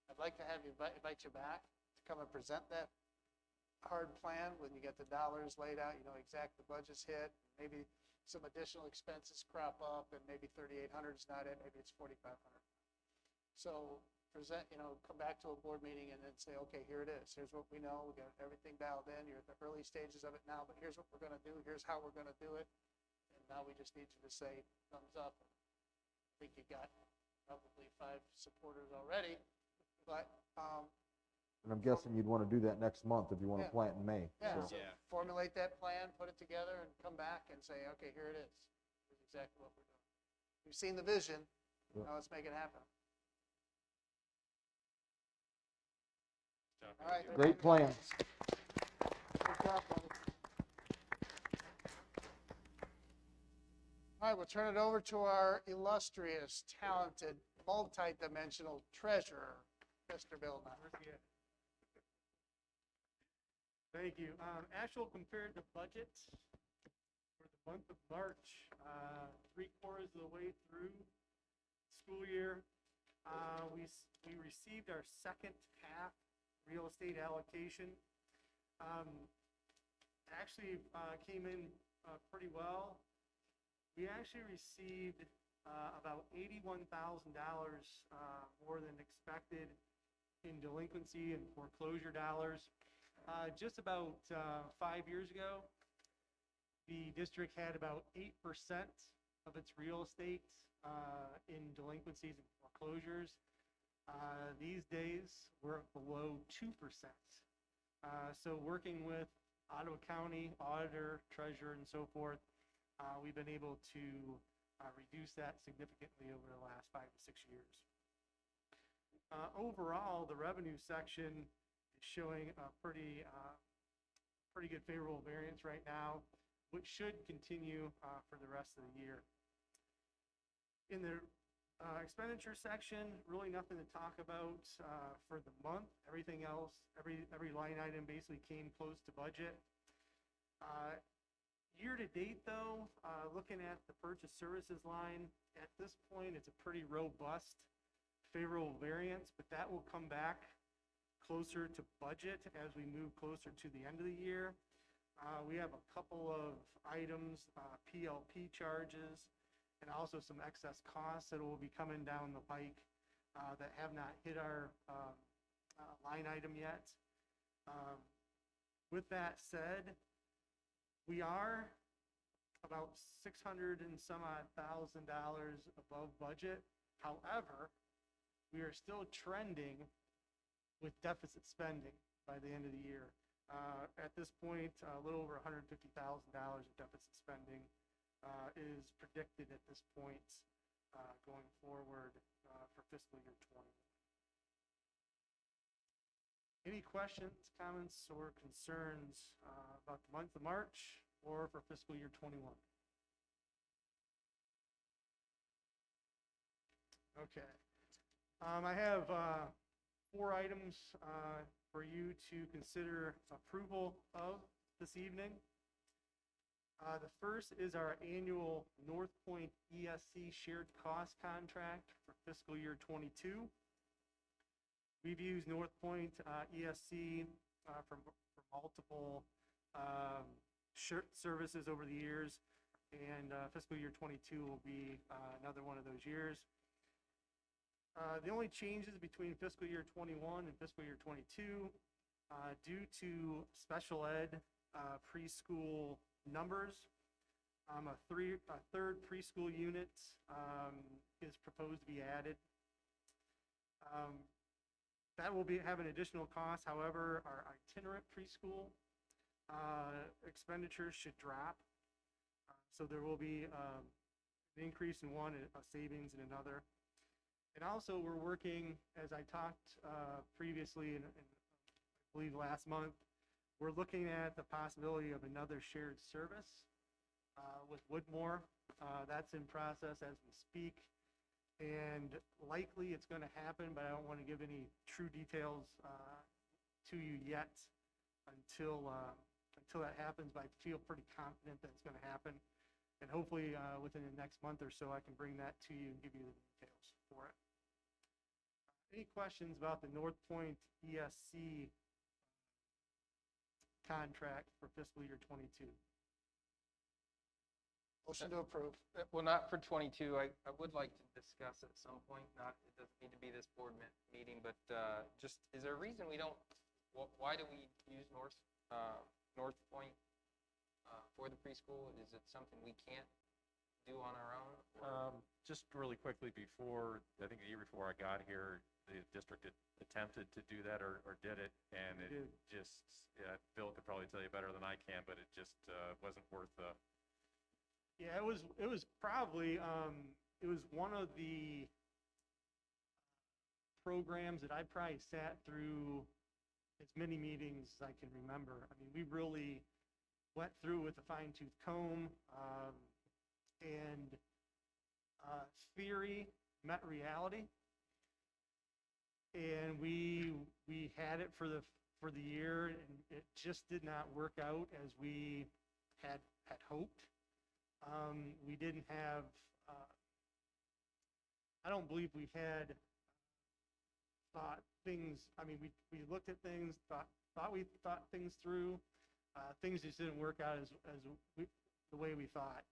I'd like to have you invite you back to come and present that hard plan when you get the dollars laid out, you know exact the budget's hit, maybe some additional expenses crop up and maybe 3,800 is not it, maybe it's 4,500. So present, come back to a board meeting and then say, okay, here it is. Here's what we know. We got everything dialed in. You're at the early stages of it now, but here's what we're going to do. Here's how we're going to do it. And now we just need you to say thumbs up. I think you got probably 5 supporters already, but And I'm guessing you'd want to do that next month if you want to Yeah. plant in May. yeah, So- so formulate that plan, put it together, and come back and say, okay, here it is. Here's exactly what we're doing. You've seen the vision. Yeah. Now let's make it happen. Good job, All right. thank you. Great plan. Good job, buddy. All right, we'll turn it over to our illustrious, talented, multi-dimensional treasurer, Mr. Bill Nye. Thank you. Actual compared to budget for the month of March, 3/4 of the way through school year, we received our second half real estate allocation. Actually came in pretty well. We actually received about $81,000 more than expected in delinquency and foreclosure dollars. Just about 5 years ago, the district had about 8% of its real estate in delinquencies and foreclosures. These days, we're below 2%. So working with Ottawa County auditor, treasurer, and so forth, we've been able to reduce that significantly over the last 5 to 6 years. Overall, the revenue section is showing a pretty good favorable variance right now, which should continue for the rest of the year. In the expenditure section, really nothing to talk about for the month. Everything else, every line item basically came close to budget. Year to date, though, looking at the purchase services line, at this point, it's a pretty robust favorable variance, but that will come back closer to budget as we move closer to the end of the year. We have a couple of items, PLP charges, and also some excess costs that will be coming down the pike that have not hit our line item yet. With that said, we are about $600 and some odd thousand above budget. However, we are still trending with deficit spending by the end of the year. At this point, a little over $150,000 of deficit spending is predicted at this point going forward for fiscal year 20. Any questions, comments, or concerns about the month of March or for fiscal year 21? Okay. I have 4 items for you to consider approval of this evening. The first is our annual Northpoint ESC shared cost contract for fiscal year 22. We've used Northpoint ESC for multiple services over the years, and fiscal year 22 will be another one of those years. The only changes between fiscal year 21 and fiscal year 22, due to special ed preschool numbers, a third preschool unit is proposed to be added. That will have an additional cost. However, our itinerant preschool expenditures should drop. So there will be an increase in one, a savings in another. And also, we're working, as I talked previously, and I believe last month, we're looking at the possibility of another shared service with Woodmore. That's in process as we speak. And likely it's going to happen, but I don't want to give any true details to you yet until that happens. But I feel pretty confident that it's going to happen. And hopefully within the next month or so, I can bring that to you and give you the details for it. Any questions about the Northpoint ESC contract for fiscal year '22? Motion to approve. Well, not for 22. I would like to discuss at some point, it doesn't need to be this board meeting, but just, is there a reason we don't, why do we use Northpoint for the preschool? Is it something we can't do on our own? Just really quickly before, I think the year before I got here, the district attempted to do that or did it, and it just, Phil could probably tell you better than I can, but it just wasn't worth the. Yeah, it was probably, it was one of the programs that I probably sat through as many meetings as I can remember. I mean, we really went through with a fine-tooth comb, and theory met reality. And we had it for the year, and it just did not work out as we had hoped. We didn't have, I don't believe we had thought things, I mean, we looked at things, thought we thought things through. Things just didn't work out the way we thought.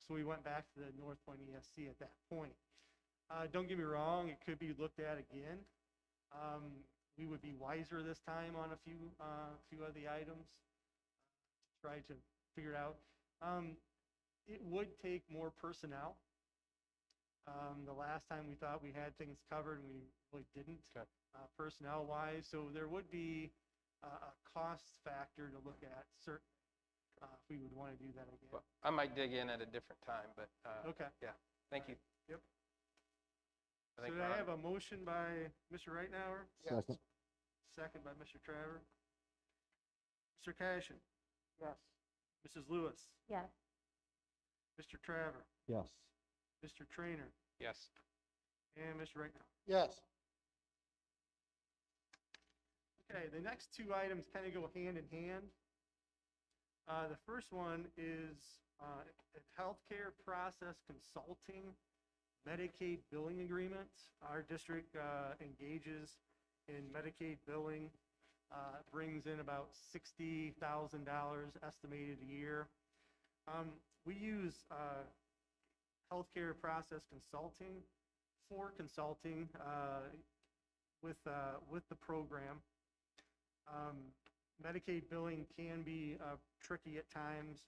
So we went back to the Northpoint ESC at that point. Don't get me wrong, it could be looked at again. We would be wiser this time on a few of the items. Try to figure it out. It would take more personnel. The last time we thought we had things covered, and we really didn't, personnel-wise. So there would be a cost factor to look at, certainly, if we would want to do that again. Well, I might dig in at a different time, but Okay. yeah, thank you. Yep. I think So I Ron- have a motion by Mr. Reitnauer, Second. second by Mr. Traver. Mr. Cashin. Yes. Mrs. Lewis. Yes. Mr. Traver. Yes. Mr. Trainer. Yes. And Mr. Reitnauer. Yes. Okay, the next two items kind of go hand in hand. The first one is healthcare process consulting, Medicaid billing agreements. Our district engages in Medicaid billing, brings in about $60,000 estimated a year. We use healthcare process consulting for consulting with the program. Medicaid billing can be tricky at times,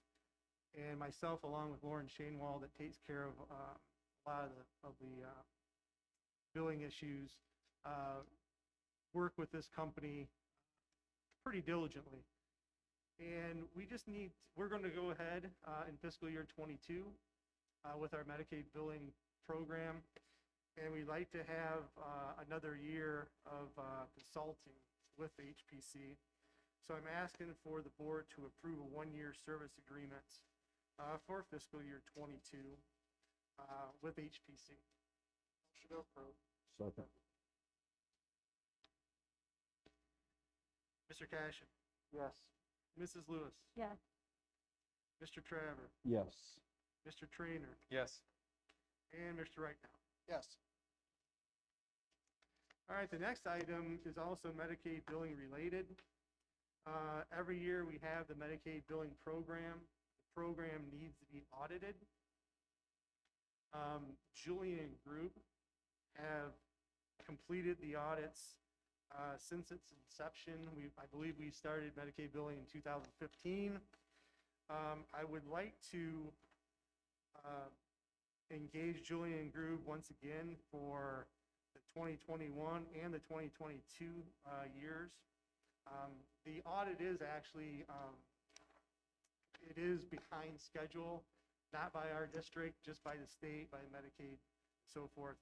and myself, along with Lauren Shainwald, that takes care of a lot of the billing issues, work with this company pretty diligently. And we're going to go ahead in fiscal year '22 with our Medicaid billing program, and we'd like to have another year of consulting with HPC. So I'm asking for the board to approve a one-year service agreement for fiscal year '22 with HPC. Motion to approve. Second. Mr. Cashin. Yes. Mrs. Lewis. Yes. Mr. Traver. Yes. Mr. Trainer. Yes. And Mr. Reitnauer. Yes. All right, the next item is also Medicaid billing related. Every year we have the Medicaid billing program. The program needs to be audited. Julian Group have completed the audits since its inception. I believe we started Medicaid billing in 2015. I would like to engage Julian Group once again for the 2021 and the 2022 years. The audit is actually, it is behind schedule, not by our district, just by the state, by Medicaid, so forth.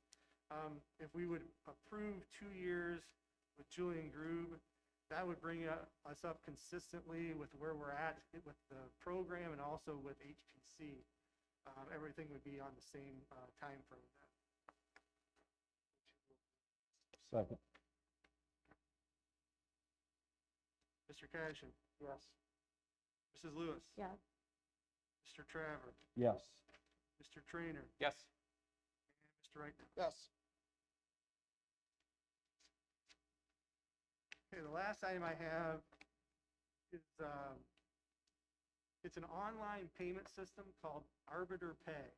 If we would approve 2 years with Julian Grube, that would bring us up consistently with where we're at with the program and also with HPC. Everything would be on the same time frame then. Second. Mr. Cashin? Yes. Mrs. Lewis? Yes. Mr. Travers? Yes. Mr. Trainer? Yes. And Mr. Wright? Yes. Okay, the last item I have is, it's an online payment system called Arbiter Pay.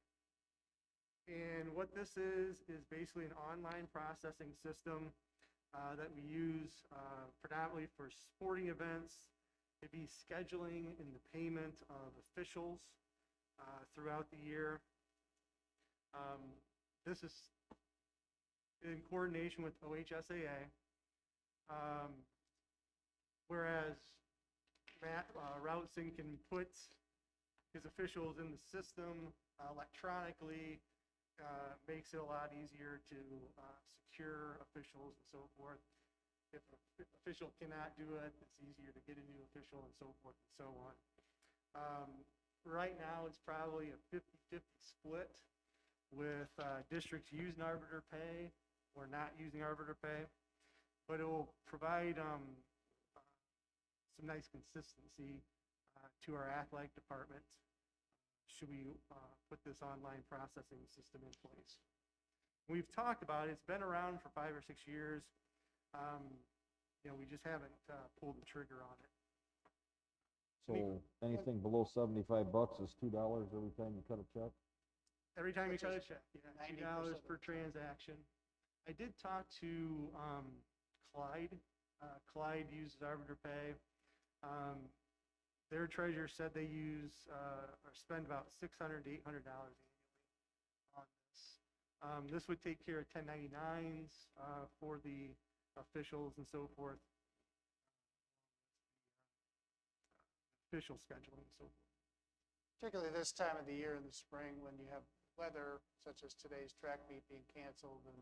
And what this is basically an online processing system that we use predominantly for sporting events. It'd be scheduling and the payment of officials throughout the year. This is in coordination with OHSAA. Whereas Matt Routson can put his officials in the system electronically, makes it a lot easier to secure officials and so forth. If an official cannot do it, it's easier to get a new official and so forth and so on. Right now, it's probably a 50-50 split with districts using Arbiter Pay or not using Arbiter Pay, but it will provide some nice consistency to our athletic department should we put this online processing system in place. We've talked about it. It's been around for 5 or 6 years. We just haven't pulled the trigger on it. So anything below $75 is $2 every time you cut a check? Every time you Which cut a is check, yeah, 90% $2 of per the time. transaction. I did talk to Clyde. Clyde uses Arbiter Pay. Their treasurer said they use or spend about $600 to $800 annually on this. This would take care of 1099s for the officials and so forth. Official scheduling and so forth. Particularly this time of the year in the spring when you have weather such as today's track meet being canceled and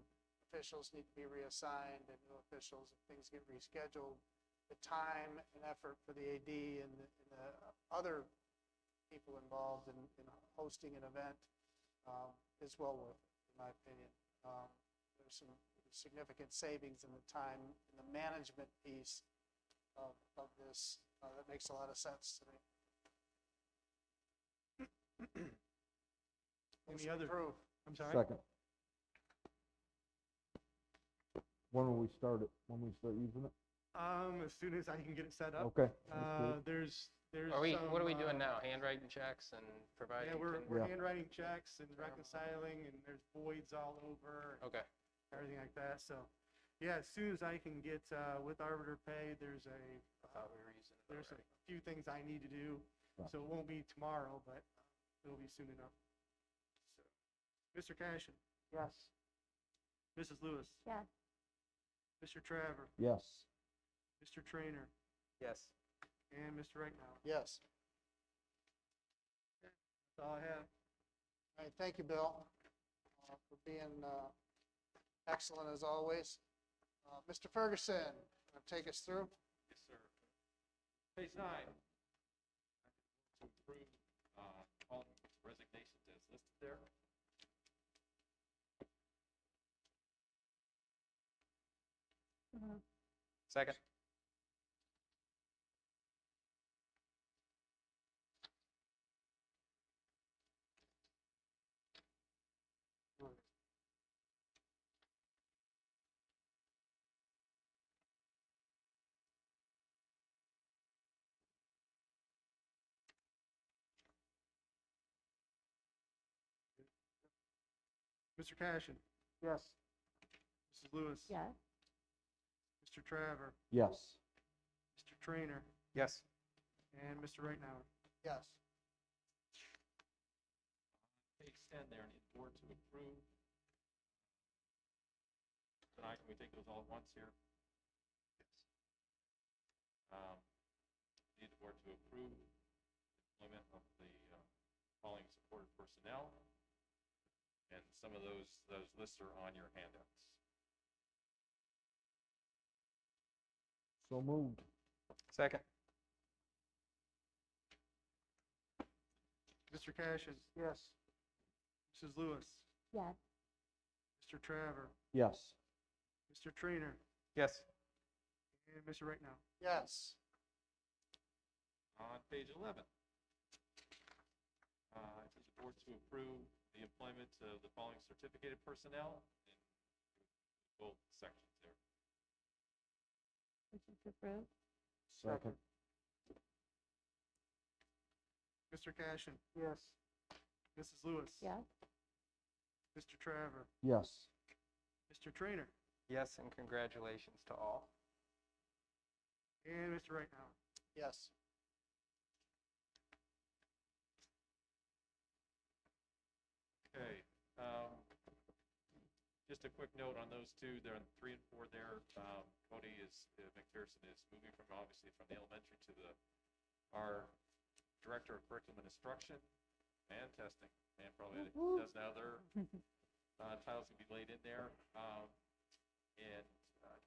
officials need to be reassigned and new officials, if things get rescheduled, the time and effort for the AD and the other people involved in hosting an event is well worth it, in my opinion. There's some significant savings in the time and the management piece of this that makes a lot of sense to me. Any other? Approve. I'm sorry? Second. When will we start it? When we start using it? As soon as I can get it set up. Okay. There's What are we some, doing now? Handwriting checks and providing? Yeah, we're Yeah. handwriting checks and reconciling, and there's voids all over. And Okay. everything like that. So, yeah, as soon as I can get with Arbiter Pay, there's I thought we were using it there's a already. few things I need to do. Gotcha. So it won't be tomorrow, but it'll be soon enough. So, Mr. Cashin? Yes. Mrs. Lewis? Yes. Mr. Travers? Yes. Mr. Trainer? Yes. And Mr. Reitnauer? Yes. That's all I have. All right, thank you, Bill, for being excellent as always. Mr. Ferguson, take us through. Yes, sir. Page 9. To approve all resignations as listed there. Second. Mr. Cashin? Yes. Mrs. Lewis? Yes. Mr. Travers? Yes. Mr. Trainer? Yes. And Mr. Reitnauer? Yes. Page 10 there, need the board to approve. Tonight, can we take those all at once here? Yes. Need the board to approve employment of the following supported personnel. And some of those lists are on your handouts. So moved. Second. Mr. Cashin? Yes. Mrs. Lewis? Yes. Mr. Traver? Yes. Mr. Trainer? Yes. And Mr. Right Now? Yes. On page 11, I need the board to approve the employment of the following certificated personnel in both sections there. Motion to approve? Second. Mr. Cashin? Yes. Mrs. Lewis? Yes. Mr. Traver? Yes. Mr. Trainer? Yes, and congratulations to all. And Mr. Right Now? Yes. Okay, just a quick note on those two, they're on 3 and 4 there. Cody McPherson is moving obviously from the elementary to our Director of Curriculum and Instruction and Testing, and probably does now their titles can be laid in there. And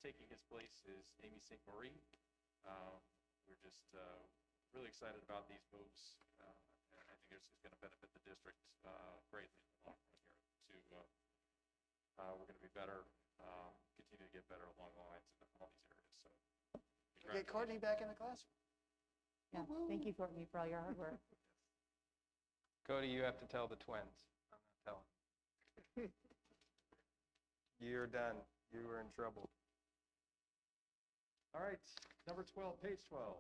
taking his place is Amy St. Marie. We're just really excited about these moves. And I think it's going to benefit the district greatly in the long run here. We're going to be better, continue to get better along the lines in all these areas. So, Get Courtney back in the classroom. Yeah. Thank you, Courtney, for all your hard work. Cody, you have to tell the twins. I'm not telling. You're done. You were in trouble. All right, number 12, page 12.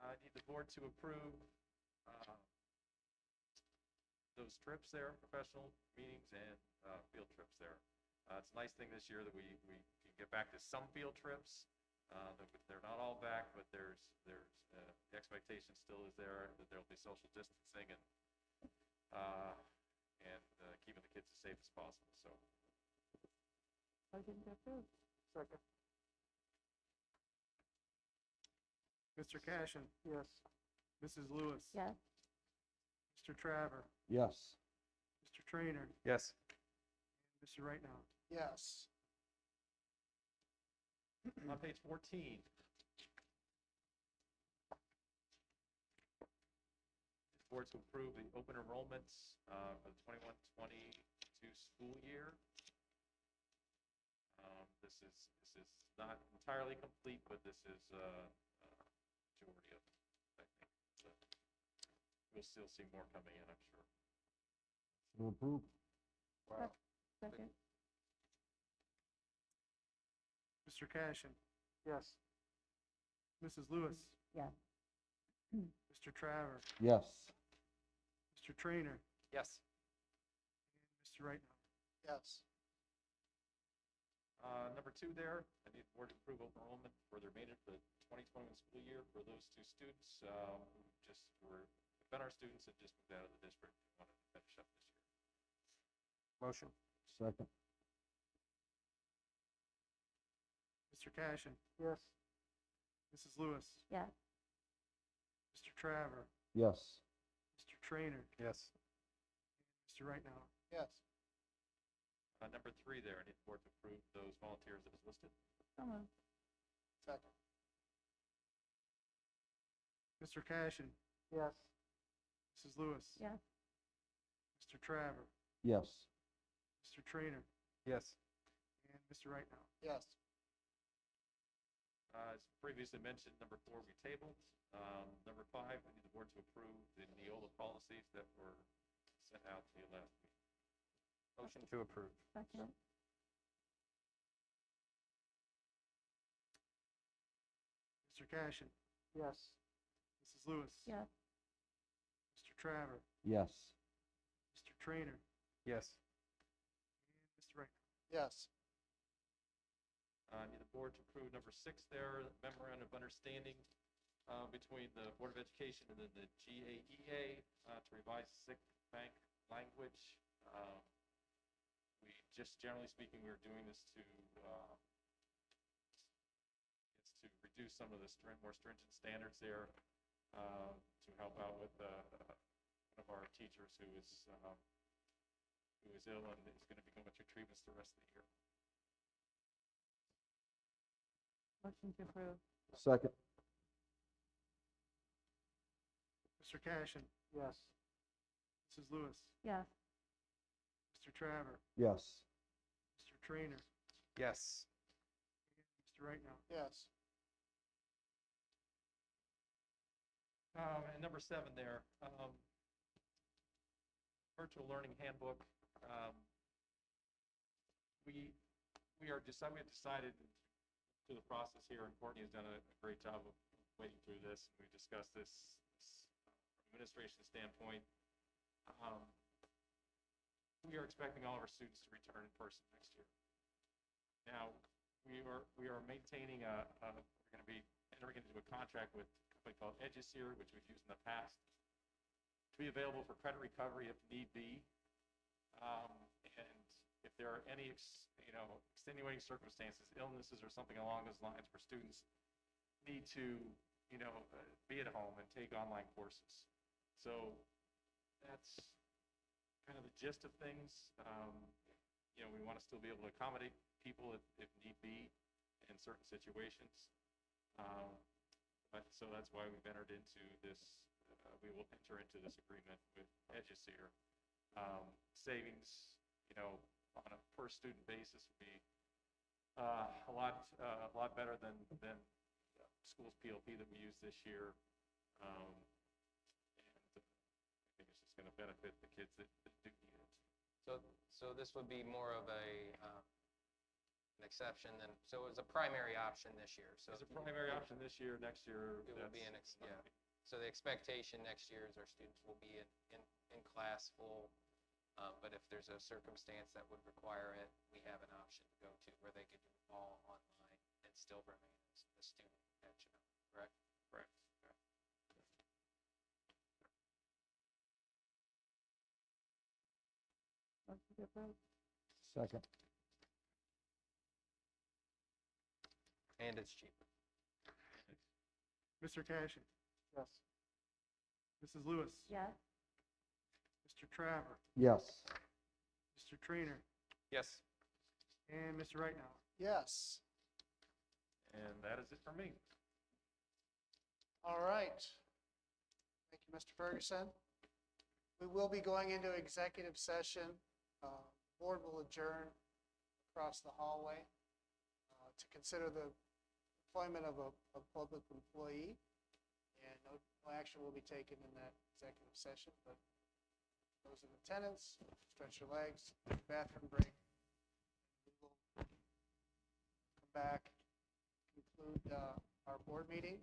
I need the board to approve those trips there, professional meetings and field trips there. It's a nice thing this year that we can get back to some field trips. They're not all back, but there's the expectation still is there that there'll be social distancing and keeping the kids as safe as possible. So. Motion to approve? Second. Mr. Cashin? Yes. Mrs. Lewis? Yes. Mr. Traver? Yes. Mr. Trainer? Yes. Mr. Right Now? Yes. On page 14. Board to approve the open enrollments for the 21-22 school year. This is not entirely complete, but this is majority of it, I think. So we'll still see more coming in, I'm sure. So approved. Wow. Second? Mr. Cashin? Yes. Mrs. Lewis? Yes. Mr. Traver? Yes. Mr. Trainer? Yes. And Mr. Right Now? Yes. Number 2 there, I need the board to approve open enrollment for the remainder of the 2021 school year for those 2 students who just have been our students and just moved out of the district and wanted to finish up this year. Motion. Second. Mr. Cashin? Yes. Mrs. Lewis? Yes. Mr. Traver? Yes. Mr. Trainer? Yes. Mr. Right Now? Yes. Number 3 there, I need the board to approve those volunteers that is listed. So moved. Second. Mr. Cashin? Yes. Mrs. Lewis? Yes. Mr. Traver? Yes. Mr. Trainer? Yes. And Mr. Right Now? Yes. As previously mentioned, number 4 we tabled. Number 5, I need the board to approve the Neola policies that were sent out to you last week. Motion to approve. Second? Mr. Cashin? Yes. Mrs. Lewis? Yes. Mr. Traver? Yes. Mr. Trainer? Yes. And Mr. Right Now? Yes. I need the board to approve number 6 there, memorandum of understanding between the Board of Education and then the GAEA to revise sick bank language. Generally speaking, we're doing this to reduce some of the more stringent standards there to help out with one of our teachers who is ill and is going to be going through treatments the rest of the year. Motion to approve. Second. Mr. Cashin? Yes. Mrs. Lewis? Yes. Mr. Traver? Yes. Mr. Trainer? Yes. Mr. Rightnow? Yes. And number 7 there, virtual learning handbook. We have decided through the process here, and Courtney has done a great job of wading through this. We discussed this from an administration standpoint. We are expecting all of our students to return in person next year. Now, we are maintaining we're going to be entering into a contract with a company called Edges here, which we've used in the past, to be available for credit recovery if need be. And if there are any extenuating circumstances, illnesses or something along those lines where students need to be at home and take online courses. So that's kind of the gist of things. We want to still be able to accommodate people if need be in certain situations. So that's why we've entered into this, we will enter into this agreement with Edges here. Savings, on a per student basis would be a lot better than school's PLP that we use this year. And I think it's just going to benefit the kids that do need it. So this would be more of an exception than, so it was a primary option this year. So It's a primary option this year. Next year, it will be yeah. So the expectation next year is our students will be in class full, but if there's a circumstance that would require it, we have an option to go to where they could do it all online and still remain a student at Genoa, correct? Correct. Motion to approve. Second. And it's cheaper. Mr. Cashin? Yes. Mrs. Lewis? Yes. Mr. Traver? Yes. Mr. Trainer? Yes. And Mr. Rightnow? Yes. And that is it for me. All right. Thank you, Mr. Ferguson. We will be going into executive session. Board will adjourn across the hallway to consider the employment of a public employee. And no action will be taken in that executive session, but those in attendance, stretch your legs, bathroom break. We will come back, conclude our board meeting,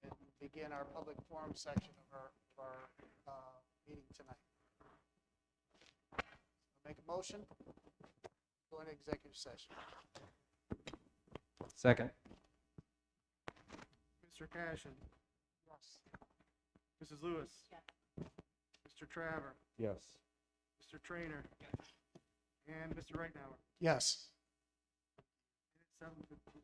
and begin our public forum section of our meeting tonight. I'll make a motion, go into executive session. Second. Mr. Cashin? Yes. Mrs. Lewis? Yes. Mr. Traver? Yes. Mr. Trainer? And Mr. Rightnow? Yes. It's 7:15.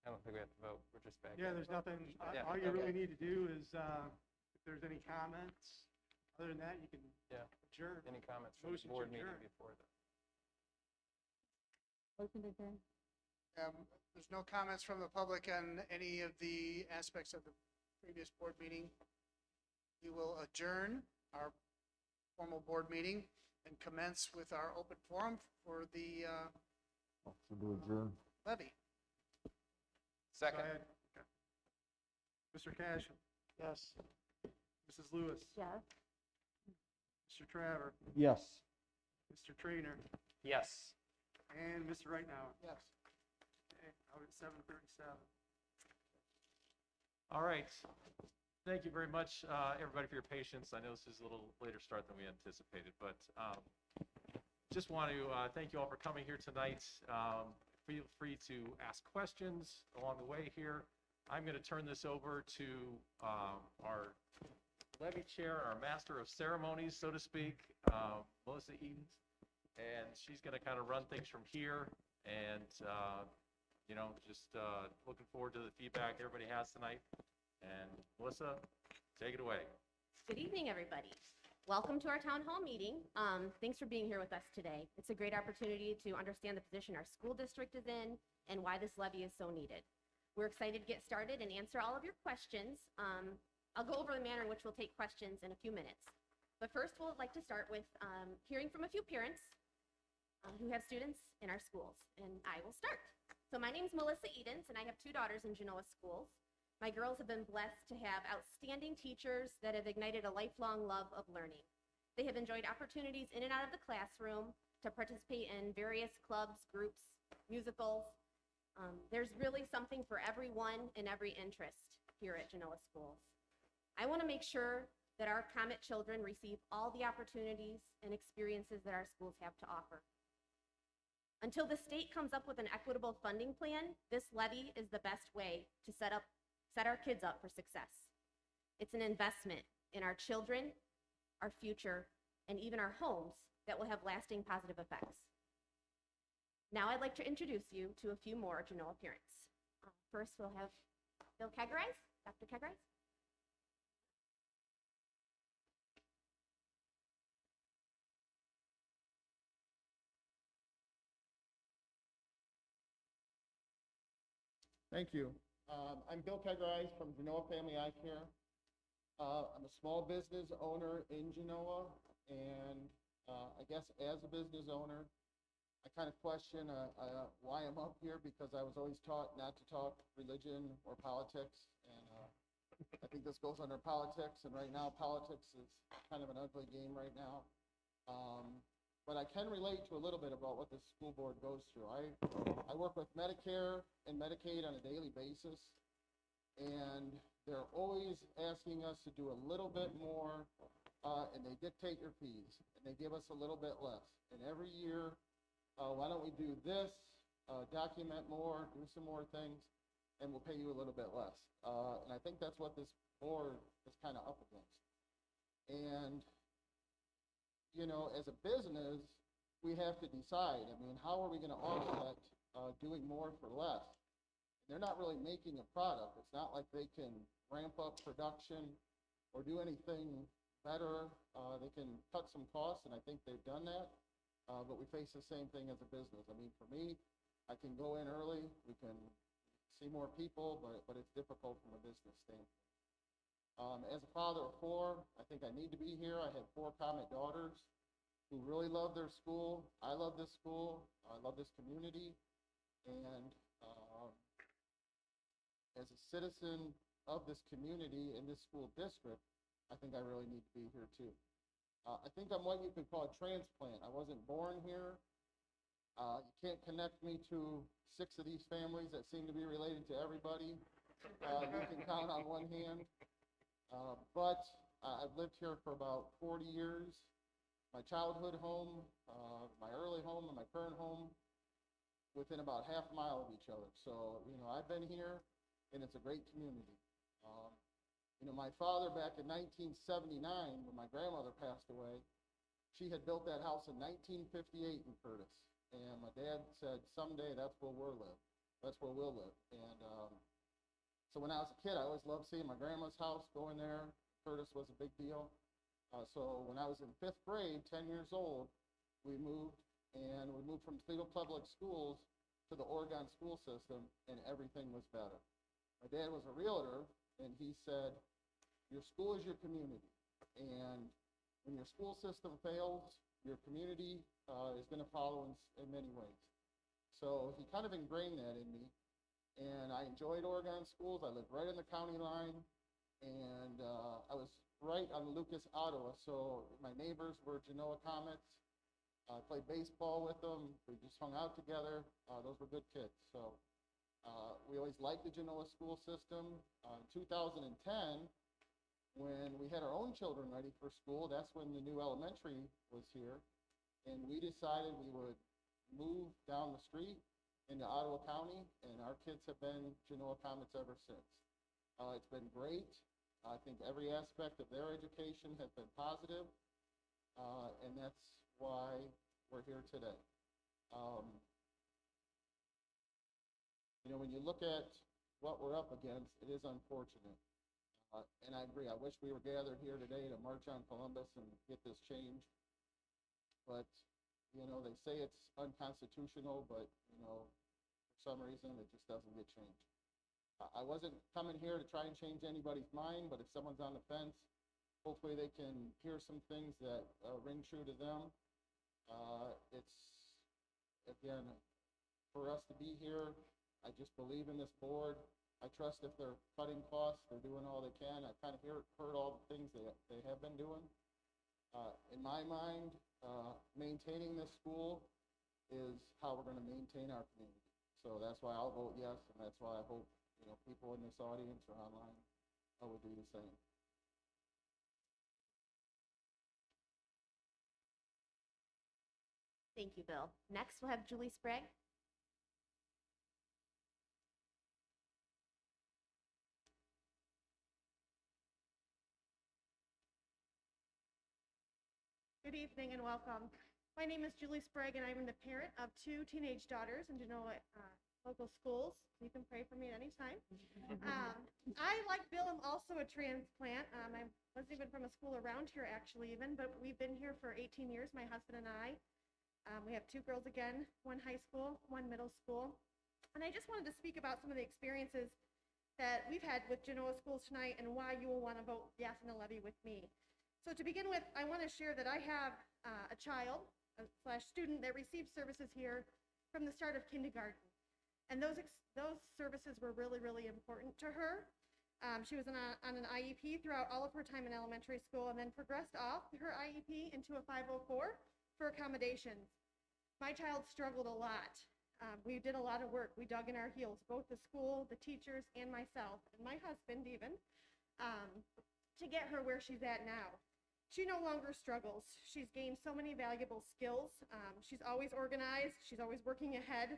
I don't think we have to vote, we're just back. Yeah, in. there's nothing, Yeah, all you really okay. need to do is, if there's any comments, other than that, you can Yeah. adjourn. Any comments from the Motion to board meeting adjourn. before the? Motion to adjourn. There's no comments from the public on any of the aspects of the previous board meeting. We will adjourn our formal board meeting and commence with our open forum for the levy. Second. Go ahead. Okay. Mr. Cash? Yes. Mrs. Lewis? Yes. Mr. Traver? Yes. Mr. Trainer? Yes. And Mr. Rightnow? Yes. Okay, out at 7:37. All right. Thank you very much, everybody, for your patience. I know this is a little later start than we anticipated, but just want to thank you all for coming here tonight. Feel free to ask questions along the way here. I'm going to turn this over to our levy chair, our master of ceremonies, so to speak, Melissa Edens, and she's going to kind of run things from here. And just looking forward to the feedback everybody has tonight. And Melissa, take it away. Good evening, everybody. Welcome to our town hall meeting. Thanks for being here with us today. It's a great opportunity to understand the position our school district is in and why this levy is so needed. We're excited to get started and answer all of your questions. I'll go over the manner in which we'll take questions in a few minutes. But first, we'll like to start with hearing from a few parents who have students in our schools, and I will start. So my name is Melissa Edens, and I have 2 daughters in Genoa schools. My girls have been blessed to have outstanding teachers that have ignited a lifelong love of learning. They have enjoyed opportunities in and out of the classroom to participate in various clubs, groups, musicals. There's really something for everyone in every interest here at Genoa schools. I want to make sure that our Comet children receive all the opportunities and experiences that our schools have to offer. Until the state comes up with an equitable funding plan, this levy is the best way to set our kids up for success. It's an investment in our children, our future, and even our homes that will have lasting positive effects. Now I'd like to introduce you to a few more Genoa parents. First, we'll have Bill Kegarise, Dr. Kegarise. Thank you. I'm Bill Kegarise from Genoa Family Eye Care. I'm a small business owner in Genoa, and I guess as a business owner, I kind of question why I'm up here, because I was always taught not to talk religion or politics, and I think this goes under politics, and right now politics is kind of an ugly game right now. But I can relate to a little bit about what the school board goes through. I work with Medicare and Medicaid on a daily basis, and they're always asking us to do a little bit more, and they dictate your fees, and they give us a little bit less. And every year, why don't we do this, document more, do some more things, and we'll pay you a little bit less. And I think that's what this board is kind of up against. And as a business, we have to decide, how are we going to offset doing more for less? They're not really making a product. It's not like they can ramp up production or do anything better. They can cut some costs, and I think they've done that. But we face the same thing as a business. For me, I can go in early, we can see more people, but it's difficult from a business standpoint. As a father of 4, I think I need to be here. I have 4 Comet daughters who really love their school. I love this school. I love this community. And as a citizen of this community in this school district, I think I really need to be here too. I think I'm what you could call a transplant. I wasn't born here. You can't connect me to 6 of these families that seem to be related to everybody. You can count on one hand. But I've lived here for about 40 years. My childhood home, my early home, and my current home within about half a mile of each other. So, I've been here, and it's a great community. My father back in 1979, when my grandmother passed away, she had built that house in 1958 in Curtis. And my dad said, someday that's where we'll live. That's where we'll live. And so when I was a kid, I always loved seeing my grandma's house, going there. Curtis was a big deal. So when I was in 5th grade, 10 years old, we moved from Toledo Public Schools to the Oregon school system, and everything was better. My dad was a realtor, and he said, your school is your community. And when your school system fails, your community is going to follow in many ways. So he kind of ingrained that in me. And I enjoyed Oregon schools. I lived right in the county line. And I was right on Lucas, Ottawa. So my neighbors were Genoa Comets. I played baseball with them. We just hung out together. Those were good kids. So we always liked the Genoa school system. In 2010, when we had our own children ready for school, that's when the new elementary was here. And we decided we would move down the street into Ottawa County, and our kids have been Genoa Comets ever since. It's been great. I think every aspect of their education has been positive, and that's why we're here today. You know, when you look at what we're up against, it is unfortunate. And I agree, I wish we were gathered here today to march on Columbus and get this changed. But, you know, they say it's unconstitutional, but, you know, for some reason, it just doesn't get changed. I wasn't coming here to try and change anybody's mind, but if someone's on the fence, hopefully they can hear some things that ring true to them. It's, again, for us to be here, I just believe in this board. I trust if they're cutting costs, they're doing all they can. I kind of heard all the things they have been doing. In my mind, maintaining this school is how we're going to maintain our community. So that's why I'll vote yes, and that's why I hope, you know, people in this audience or online will do the same. Thank you, Bill. Next, we'll have Julie Sprague. Good evening and welcome. My name is Julie Sprague, and I'm the parent of 2 teenage daughters in Genoa local schools. You can pray for me at any time. I, like Bill, am also a transplant. I wasn't even from a school around here, actually, but we've been here for 18 years, my husband and I. We have 2 girls again, 1 high school, 1 middle school. And I just wanted to speak about some of the experiences that we've had with Genoa schools tonight and why you will want to vote yes in the levy with me. So to begin with, I want to share that I have a child / student that received services here from the start of kindergarten. And those services were really, really important to her. She was on an IEP throughout all of her time in elementary school and then progressed off her IEP into a 504 for accommodations. My child struggled a lot. We did a lot of work. We dug in our heels, both the school, the teachers, and myself, and my husband even, to get her where she's at now. She no longer struggles. She's gained so many valuable skills. She's always organized. She's always working ahead.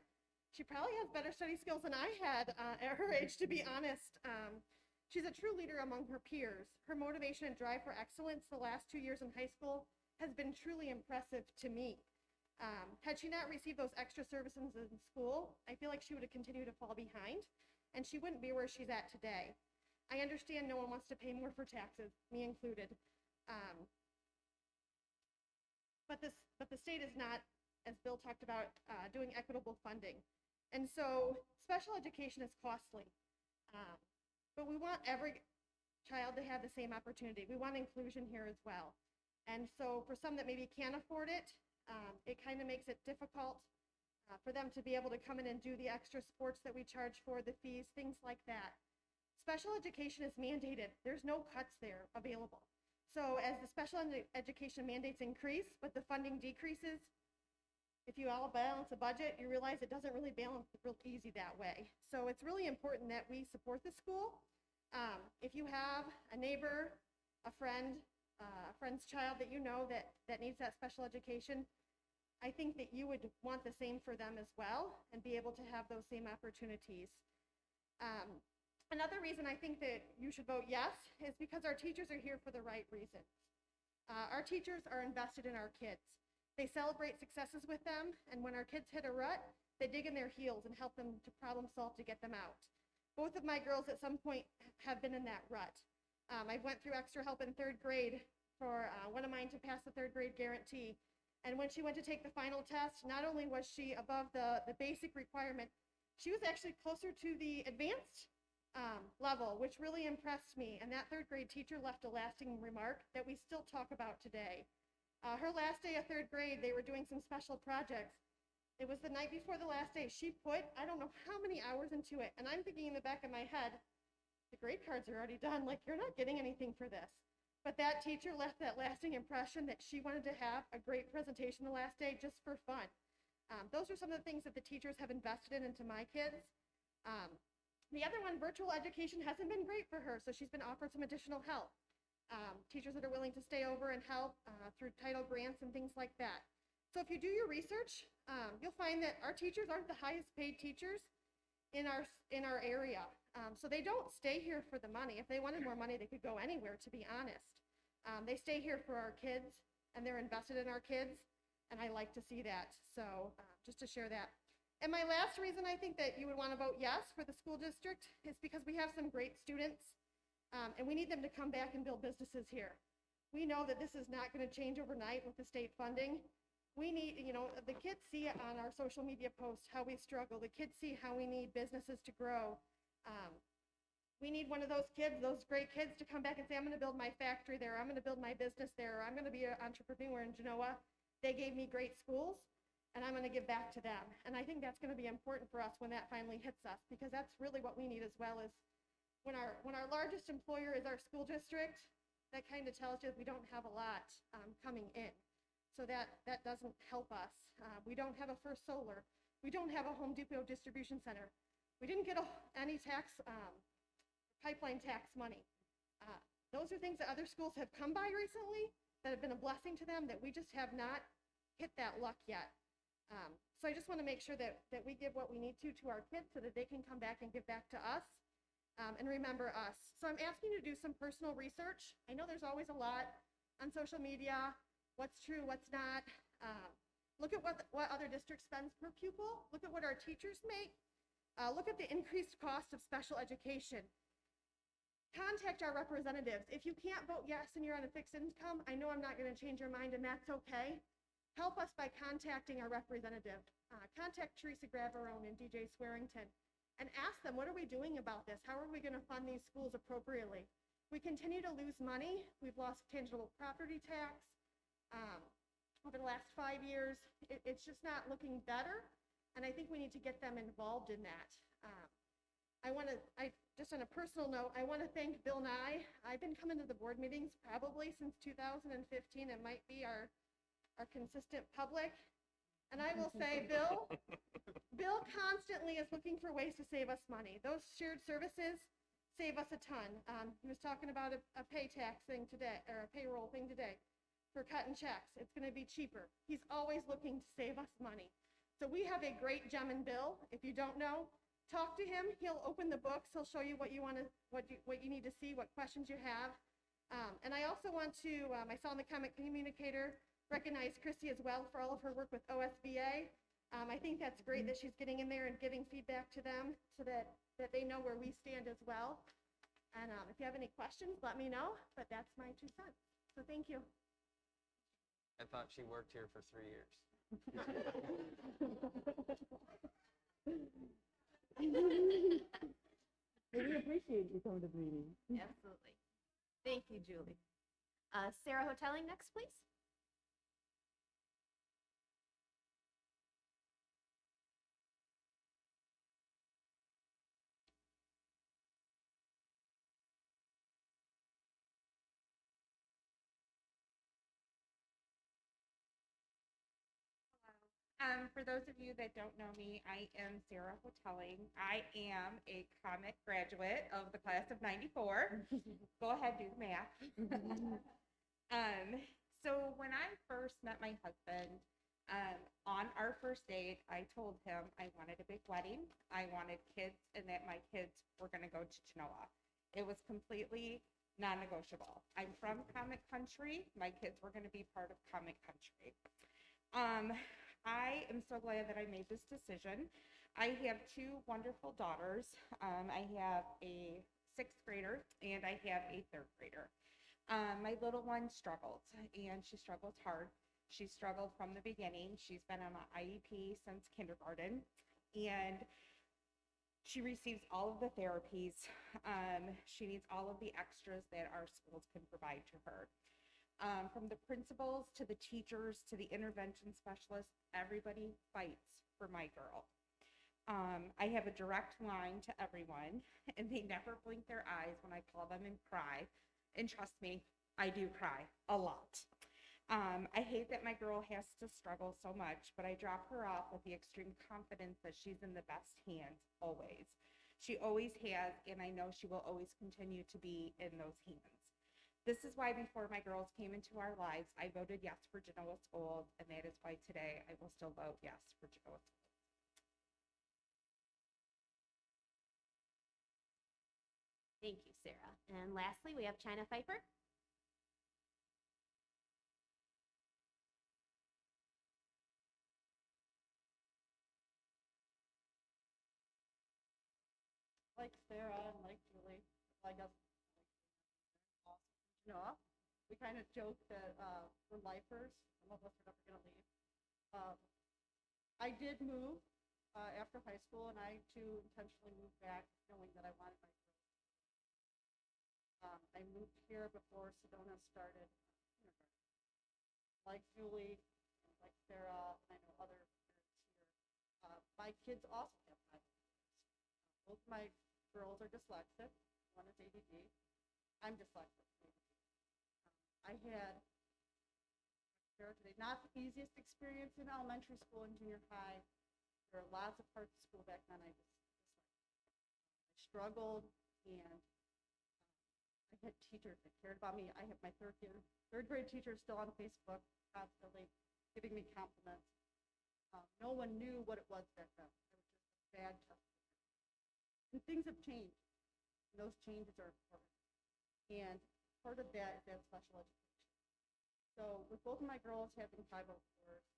She probably has better study skills than I had at her age, to be honest. She's a true leader among her peers. Her motivation and drive for excellence the last 2 years in high school has been truly impressive to me. Had she not received those extra services in school, I feel like she would have continued to fall behind, and she wouldn't be where she's at today. I understand no one wants to pay more for taxes, me included. But the state is not, as Bill talked about, doing equitable funding. And so special education is costly. But we want every child to have the same opportunity. We want inclusion here as well. And so for some that maybe can't afford it, it kind of makes it difficult for them to be able to come in and do the extra sports that we charge for, the fees, things like that. Special education is mandated. There's no cuts there available. So as the special education mandates increase, but the funding decreases, if you all balance a budget, you realize it doesn't really balance real easy that way. So it's really important that we support the school. If you have a neighbor, a friend's child that you know that needs that special education, I think that you would want the same for them as well and be able to have those same opportunities. Another reason I think that you should vote yes is because our teachers are here for the right reasons. Our teachers are invested in our kids. They celebrate successes with them, and when our kids hit a rut, that dig in their heels and help them to problem solve to get them out. Both of my girls at some point have been in that rut. I went through extra help in 3rd grade for one of mine to pass the 3rd grade guarantee. And when she went to take the final test, not only was she above the basic requirement, she was actually closer to the advanced level, which really impressed me. And that 3rd grade teacher left a lasting remark that we still talk about today. Her last day of 3rd grade, they were doing some special projects. It was the night before the last day. She put, I don't know how many hours into it. And I'm thinking in the back of my head, the grade cards are already done. Like, you're not getting anything for this. But that teacher left that lasting impression that she wanted to have a great presentation the last day just for fun. Those are some of the things that the teachers have invested into my kids. The other one, virtual education, hasn't been great for her, so she's been offered some additional help. Teachers that are willing to stay over and help through title grants and things like that. So if you do your research, you'll find that our teachers aren't the highest paid teachers in our area. So they don't stay here for the money. If they wanted more money, they could go anywhere, to be honest. They stay here for our kids, and they're invested in our kids, and I like to see that. So just to share that. And my last reason I think that you would want to vote yes for the school district is because we have some great students, and we need them to come back and build businesses here. We know that this is not going to change overnight with the state funding. We need, the kids see it on our social media posts how we struggle. The kids see how we need businesses to grow. We need one of those kids, those great kids, to come back and say, I'm going to build my factory there, I'm going to build my business there, or I'm going to be an entrepreneur in Genoa. They gave me great schools, and I'm going to give back to them. And I think that's going to be important for us when that finally hits us, because that's really what we need as well. As when our largest employer is our school district, that kind of tells you we don't have a lot coming in. So that doesn't help us. We don't have a First Solar. We don't have a Home Depot distribution center. We didn't get any pipeline tax money. Those are things that other schools have come by recently that have been a blessing to them that we just have not hit that luck yet. So I just want to make sure that we give what we need to our kids so that they can come back and give back to us and remember us. So I'm asking you to do some personal research. I know there's always a lot on social media. What's true, what's not. Look at what other districts spend per pupil. Look at what our teachers make. Look at the increased cost of special education. Contact our representatives. If you can't vote yes and you're on a fixed income, I know I'm not going to change your mind, and that's okay. Help us by contacting our representative. Contact Teresa Graverone and DJ Swearington and ask them, what are we doing about this? How are we going to fund these schools appropriately? We continue to lose money. We've lost tangible property tax. Over the last 5 years, it's just not looking better, and I think we need to get them involved in that. Just on a personal note, I want to thank Bill Nye. I've been coming to the board meetings probably since 2015. It might be our consistent public, and I will say, Bill constantly is looking for ways to save us money. Those shared services save us a ton. He was talking about a pay tax thing today, or a payroll thing today. For cutting checks, it's going to be cheaper. He's always looking to save us money. So we have a great gem in Bill. If you don't know, talk to him. He'll open the books. He'll show you what you need to see, what questions you have. And I also want to, I saw in the comment communicator, recognize Christy as well for all of her work with OSBA. I think that's great that she's getting in there and giving feedback to them so that they know where we stand as well. And if you have any questions, let me know. But that's my 2 cents. So thank you. I thought she worked here for 3 years. We appreciate you coming to the meeting. Absolutely. Thank you, Julie. Sarah Hoteling next, please. For those of you that don't know me, I am Sarah Hoteling. I am a comic graduate of the class of 94. Go ahead, do the math. So when I first met my husband, on our first date, I told him I wanted a big wedding, I wanted kids, and that my kids were going to go to Genoa. It was completely non-negotiable. I'm from comic country. My kids were going to be part of comic country. I am so glad that I made this decision. I have two wonderful daughters. I have a sixth grader and I have a third grader. My little one struggled, and she struggles hard. She struggled from the beginning. She's been on an IEP since kindergarten, and she receives all of the therapies. She needs all of the extras that our schools can provide to her. From the principals to the teachers to the intervention specialists, everybody fights for my girl. I have a direct line to everyone, and they never blink their eyes when I call them and cry. And trust me, I do cry a lot. I hate that my girl has to struggle so much, but I drop her off with the extreme confidence that she's in the best hands always. She always has, and I know she will always continue to be in those hands. This is why before my girls came into our lives, I voted yes for Genoa Schools, and that is why today I will still vote yes for Genoa Schools. Thank you, Sarah. And lastly, we have China Pfeiffer. Like Sarah and like Julie, I guess, awesome. Genoa. We kind of joke that we're lifers. Some of us are never going to leave. I did move after high school, and I too intentionally moved back, knowing that I wanted my girls. I moved here before Sedona started kindergarten. Like Julie, like Sarah, and I know other parents here. My kids also have high schools. Both my girls are dyslexic. One is ADD. I'm dyslexic. I had today not the easiest experience in elementary school and junior high. There are lots of parts of school back then I struggled, and I had teachers that cared about me. I have my third grade teacher still on Facebook, constantly giving me compliments. No one knew what it was back then. It was just a bad test. And things have changed. And those changes are important. And part of that is that special education. So with both of my girls having 504s,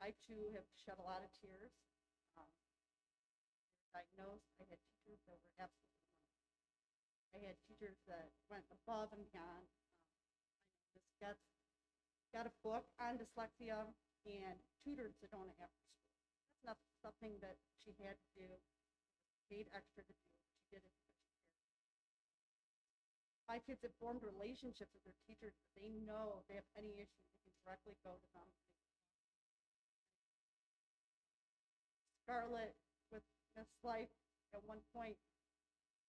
I too have shed a lot of tears. Diagnosed, I had teachers that were absolutely wonderful. I had teachers that went above and beyond. This got a book on dyslexia and tutored Sedona after school. That's not something that she had to do. Paid extra to do. She did it because she cared. My kids have formed relationships with their teachers that they know if they have any issues, they can directly go to them. Scarlett, with Miss Life, at one point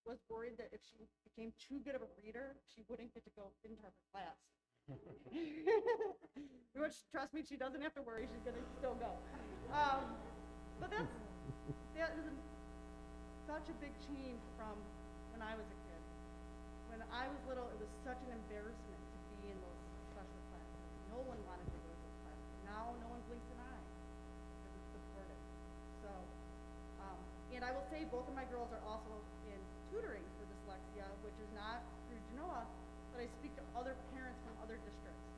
was worried that if she became too good of a reader, she wouldn't get to go into her class. Which, trust me, she doesn't have to worry. She's going to still go. But that is such a big change from when I was a kid. When I was little, it was such an embarrassment to be in those special classes. No one wanted to go to those classes. Now, no one blinks an eye because it's supported. So, and I will say both of my girls are also in tutoring for dyslexia, which is not through Genoa, but I speak to other parents from other districts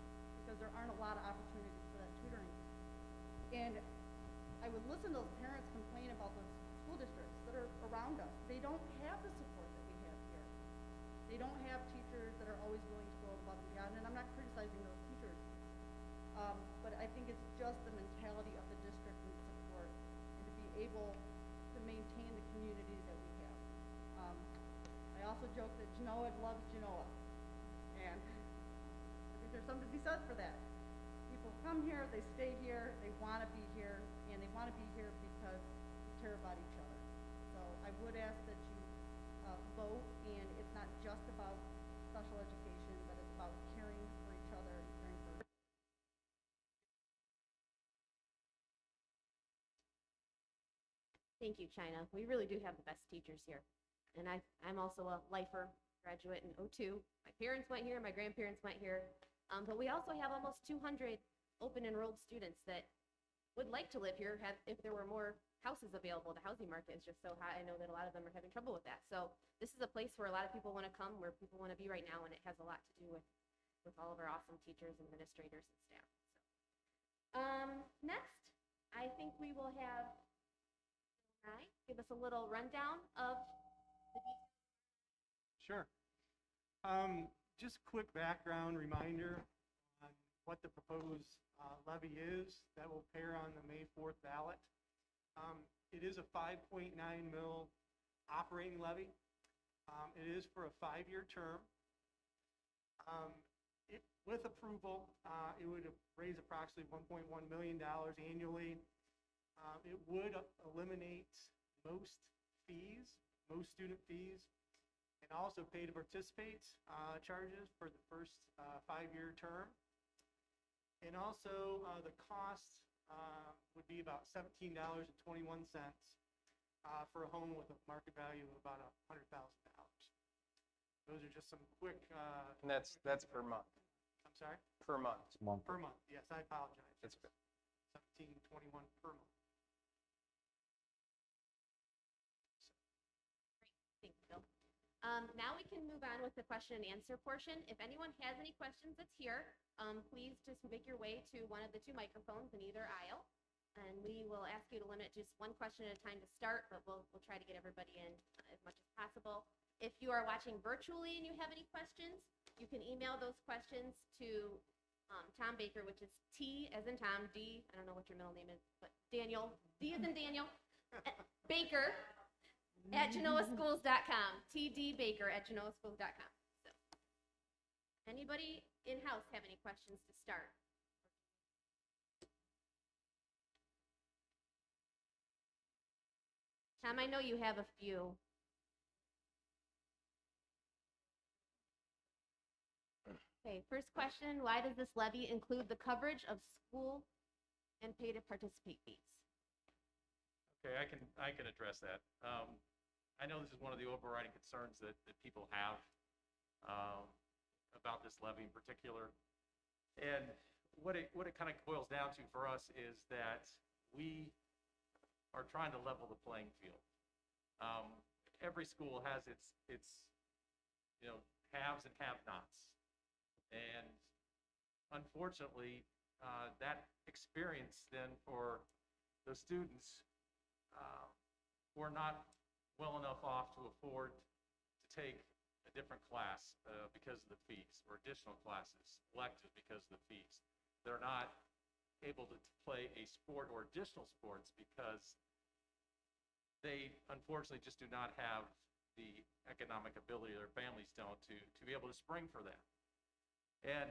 because there aren't a lot of opportunities for that tutoring. And I would listen to those parents complain about those school districts that are around us. They don't have the support that we have here. They don't have teachers that are always willing to go above and beyond, and I'm not criticizing those teachers. But I think it's just the mentality of the district and support, and to be able to maintain the communities that we have. I also joke that Genoa loves Genoa, and I think there's something to be said for that. People come here, they stay here, they want to be here, and they want to be here because we care about each other. So I would ask that you vote, and it's not just about special education, but it's about caring for each other and caring for. Thank you, China. We really do have the best teachers here. And I'm also a lifer, graduate in '02. My parents went here, my grandparents went here. But we also have almost 200 open enrolled students that would like to live here if there were more houses available. The housing market is just so high. I know that a lot of them are having trouble with that. So this is a place where a lot of people want to come, where people want to be right now, and it has a lot to do with all of our awesome teachers, administrators, and staff. Next, I think we will have Nye give us a little rundown of the details. Sure. Just a quick background reminder on what the proposed levy is that will pair on the May 4th ballot. It is a 5.9 mil operating levy. It is for a 5-year term. With approval, it would raise approximately $1.1 million annually. It would eliminate most fees, most student fees, and also pay to participate charges for the first 5-year term. And also the cost would be about $17.21 for a home with a market value of about $100,000. Those are just some quick. And that's per month. I'm sorry? Per month. Per month, yes, I apologize. That's good. $17.21 per month. Thanks, Bill. Now we can move on with the question and answer portion. If anyone has any questions that's here, please just make your way to one of the 2 microphones in either aisle. And we will ask you to limit just one question at a time to start, but we'll try to get everybody in as much as possible. If you are watching virtually and you have any questions, you can email those questions to Tom Baker, which is T as in Tom, D, I don't know what your middle name is, but Daniel, D as in Daniel, Baker at genoaschools.com, tdbaker@genoaschools.com. So, anybody in-house have any questions to start? Tom, I know you have a few. Okay, first question, why does this levy include the coverage of school and pay to participate fees? Okay, I can address that. I know this is one of the overriding concerns that people have about this levy in particular. And what it kind of boils down to for us is that we are trying to level the playing field. Every school has its haves and have-nots. And unfortunately, that experience then for the students who are not well enough off to afford to take a different class because of the fees, or additional classes elected because of the fees. They're not able to play a sport or additional sports because they unfortunately just do not have the economic ability, their families don't, to be able to spring for that. And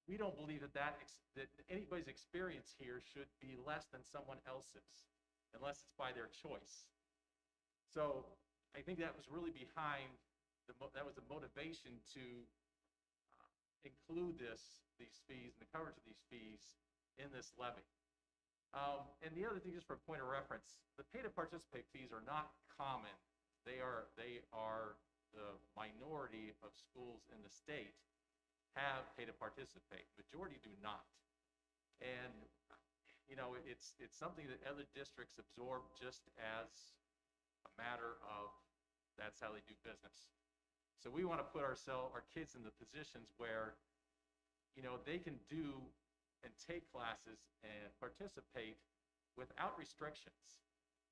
we don't believe that anybody's experience here should be less than someone else's, unless it's by their choice. So I think that was really behind, that was the motivation to include these fees and the coverage of these fees in this levy. And the other thing, just for a point of reference, the pay to participate fees are not common. They are the minority of schools in the state have pay to participate. Majority do not. And it's something that other districts absorb just as a matter of that's how they do business. So we want to put our kids in the positions where they can do and take classes and participate without restrictions.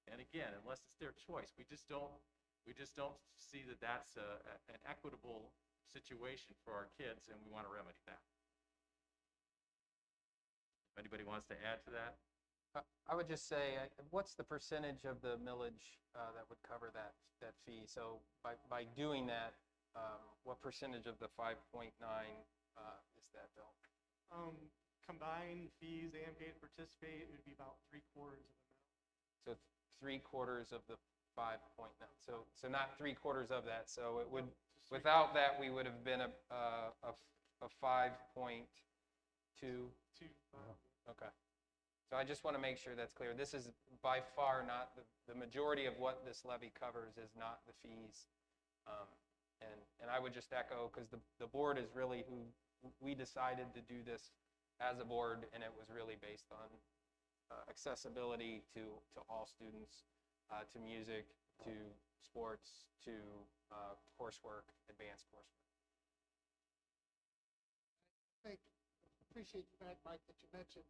And again, unless it's their choice, we just don't see that that's an equitable situation for our kids, and we want to remedy that. If anybody wants to add to that? I would just say, what's the percentage of the millage that would cover that fee? So by doing that, what percentage of the 5.9 is that, Bill? Combined fees and pay to participate, it would be about 3/4 of the amount. So 3/4 of the 5.9. So not 3/4 of that. So it would, without that, we would have been a 5.2. Okay. So I just want to make sure that's clear. This is by far not the majority of what this levy covers is not the fees. And I would just echo, because the board is really who we decided to do this as a board, and it was really based on accessibility to all students, to music, to sports, to coursework, advanced coursework. I appreciate the fact, Mike, that you mentioned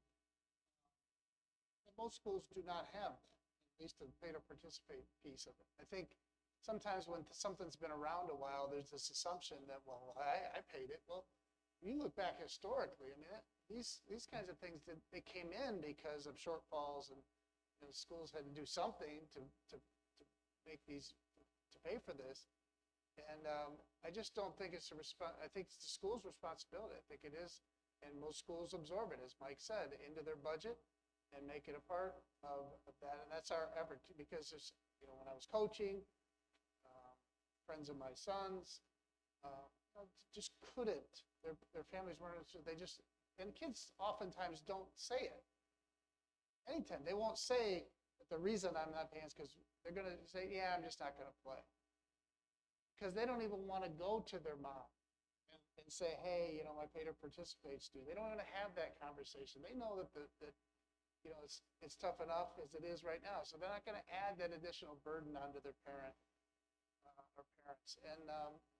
most schools do not have that, at least the pay to participate piece of it. I think sometimes when something's been around a while, there's this assumption that, well, I paid it. Well, you look back historically, I mean, these kinds of things, they came in because of shortfalls, and schools had to do something to make these, to pay for this. And I just don't think it's I think it's the school's responsibility. I think it is, and most schools absorb it, as Mike said, into their budget and make it a part of that. And that's our effort too, because there's, when I was coaching, friends of my sons, just couldn't. Their families weren't. And kids oftentimes don't say it. Anytime they won't say that the reason I'm not paying is because they're going to say, yeah, I'm just not going to play. Because they don't even want to go to their mom and say, hey, my pay to participate due. They don't want to have that conversation. They know that it's tough enough as it is right now. So they're not going to add that additional burden onto their parents. And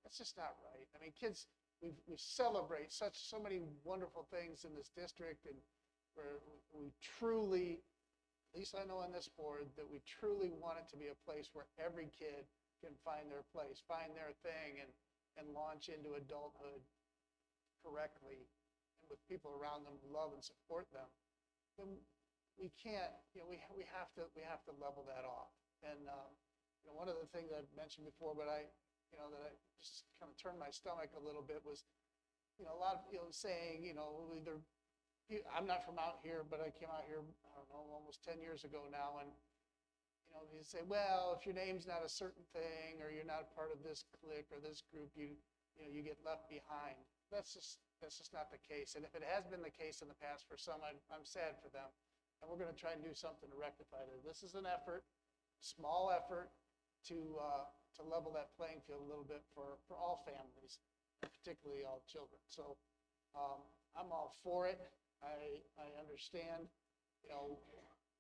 that's just not right. I mean, kids, we celebrate so many wonderful things in this district, and where we truly, at least I know on this board, that we truly want it to be a place where every kid can find their place, find their thing, and launch into adulthood correctly, and with people around them who love and support them. Then we can't, we have to level that off. And one of the things I've mentioned before, but that I just kind of turned my stomach a little bit was, a lot of saying, either I'm not from out here, but I came out here, I don't know, almost 10 years ago now, and you say, well, if your name's not a certain thing, or you're not a part of this clique or this group, you get left behind. That's just not the case. And if it has been the case in the past for some, I'm sad for them. And we're going to try and do something to rectify that. This is an effort, small effort, to level that playing field a little bit for all families, and particularly all children. So I'm all for it. I understand,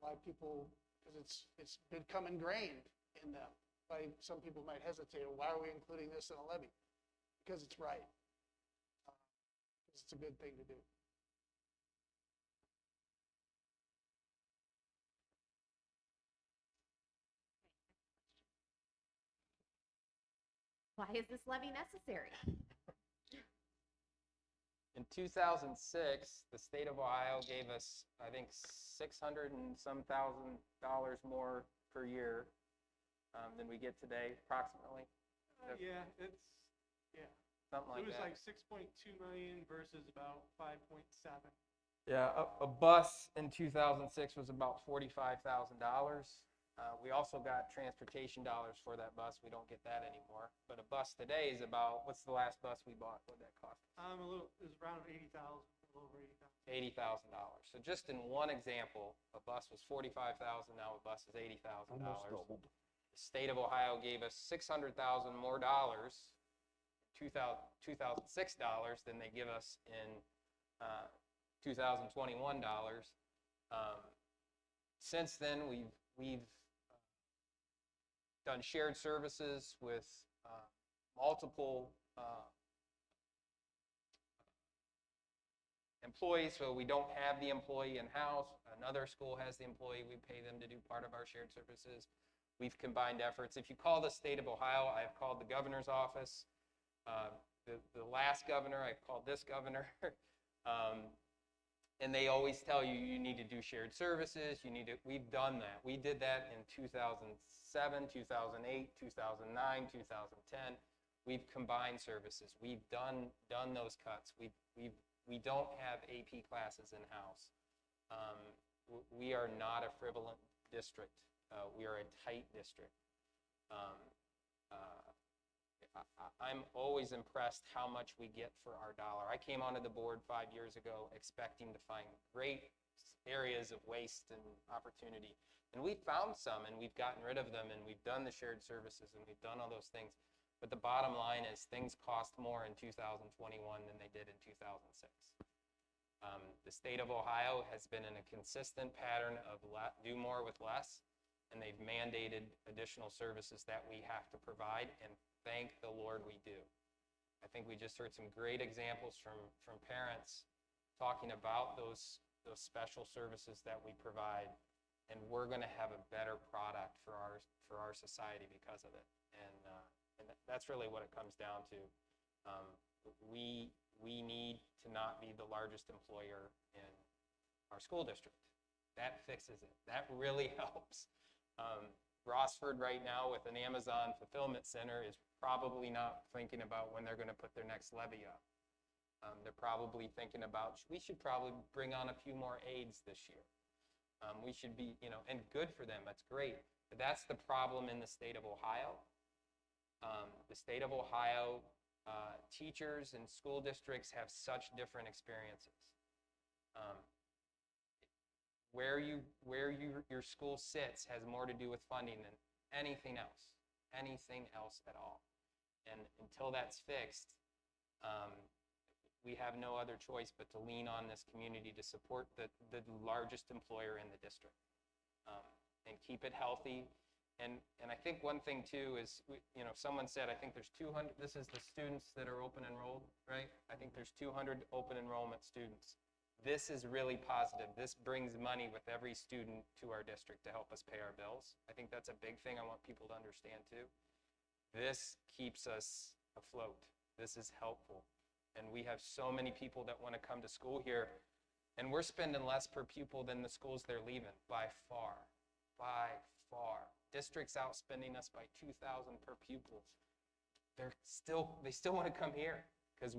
why people, because it's become ingrained in them. Why some people might hesitate, or why are we including this in a levy? Because it's right. Because it's a good thing to do. Why is this levy necessary? In 2006, the state of Ohio gave us, I think, $600,000 and some more per year than we get today, approximately. Yeah, Something like it was that. like 6.2 million versus about 5.7. Yeah, a bus in 2006 was about $45,000. We also got transportation dollars for that bus. We don't get that anymore. But a bus today is about, what's the last bus we bought? What did that cost? It was around 80,000, a little over 80,000. $80,000. So just in one example, a bus was $45,000. Now a bus is $80,000. Almost doubled. The state of Ohio gave us $600,000 more dollars, 2006 dollars, than they give us in 2021 dollars. Since then, we've done shared services with multiple employees, so we don't have the employee in-house. Another school has the employee. We pay them to do part of our shared services. We've combined efforts. If you call the state of Ohio, I've called the governor's office. The last governor, I've called this governor. And they always tell you, you need to do shared services. We've done that. We did that in 2007, 2008, 2009, 2010. We've combined services. We've done those cuts. We don't have AP classes in-house. We are not a frivolous district. We are a tight district. I'm always impressed how much we get for our dollar. I came onto the board 5 years ago expecting to find great areas of waste and opportunity. And we found some, and we've gotten rid of them, and we've done the shared services, and we've done all those things. But the bottom line is things cost more in 2021 than they did in 2006. The state of Ohio has been in a consistent pattern of do more with less, and they've mandated additional services that we have to provide, and thank the Lord we do. I think we just heard some great examples from parents talking about those special services that we provide and we're going to have a better product for our society because of it. And that's really what it comes down to. We need to not be the largest employer in our school district. That fixes it. That really helps. Rossford right now with an Amazon fulfillment center is probably not thinking about when they're going to put their next levy up. They're probably thinking about, we should probably bring on a few more aides this year. We should be, and good for them, that's great. But that's the problem in the state of Ohio. The state of Ohio, teachers and school districts have such different experiences. Where your school sits has more to do with funding than anything else at all. And until that's fixed, we have no other choice but to lean on this community to support the largest employer in the district, and keep it healthy. And I think one thing too is, someone said, I think there's 200, this is the students that are open enrolled, right? I think there's 200 open enrollment students. This is really positive. This brings money with every student to our district to help us pay our bills. I think that's a big thing I want people to understand too. This keeps us afloat. This is helpful. And we have so many people that want to come to school here, and we're spending less per pupil than the schools they're leaving, by far. Districts outspending us by $2,000 per pupil. They still want to come here because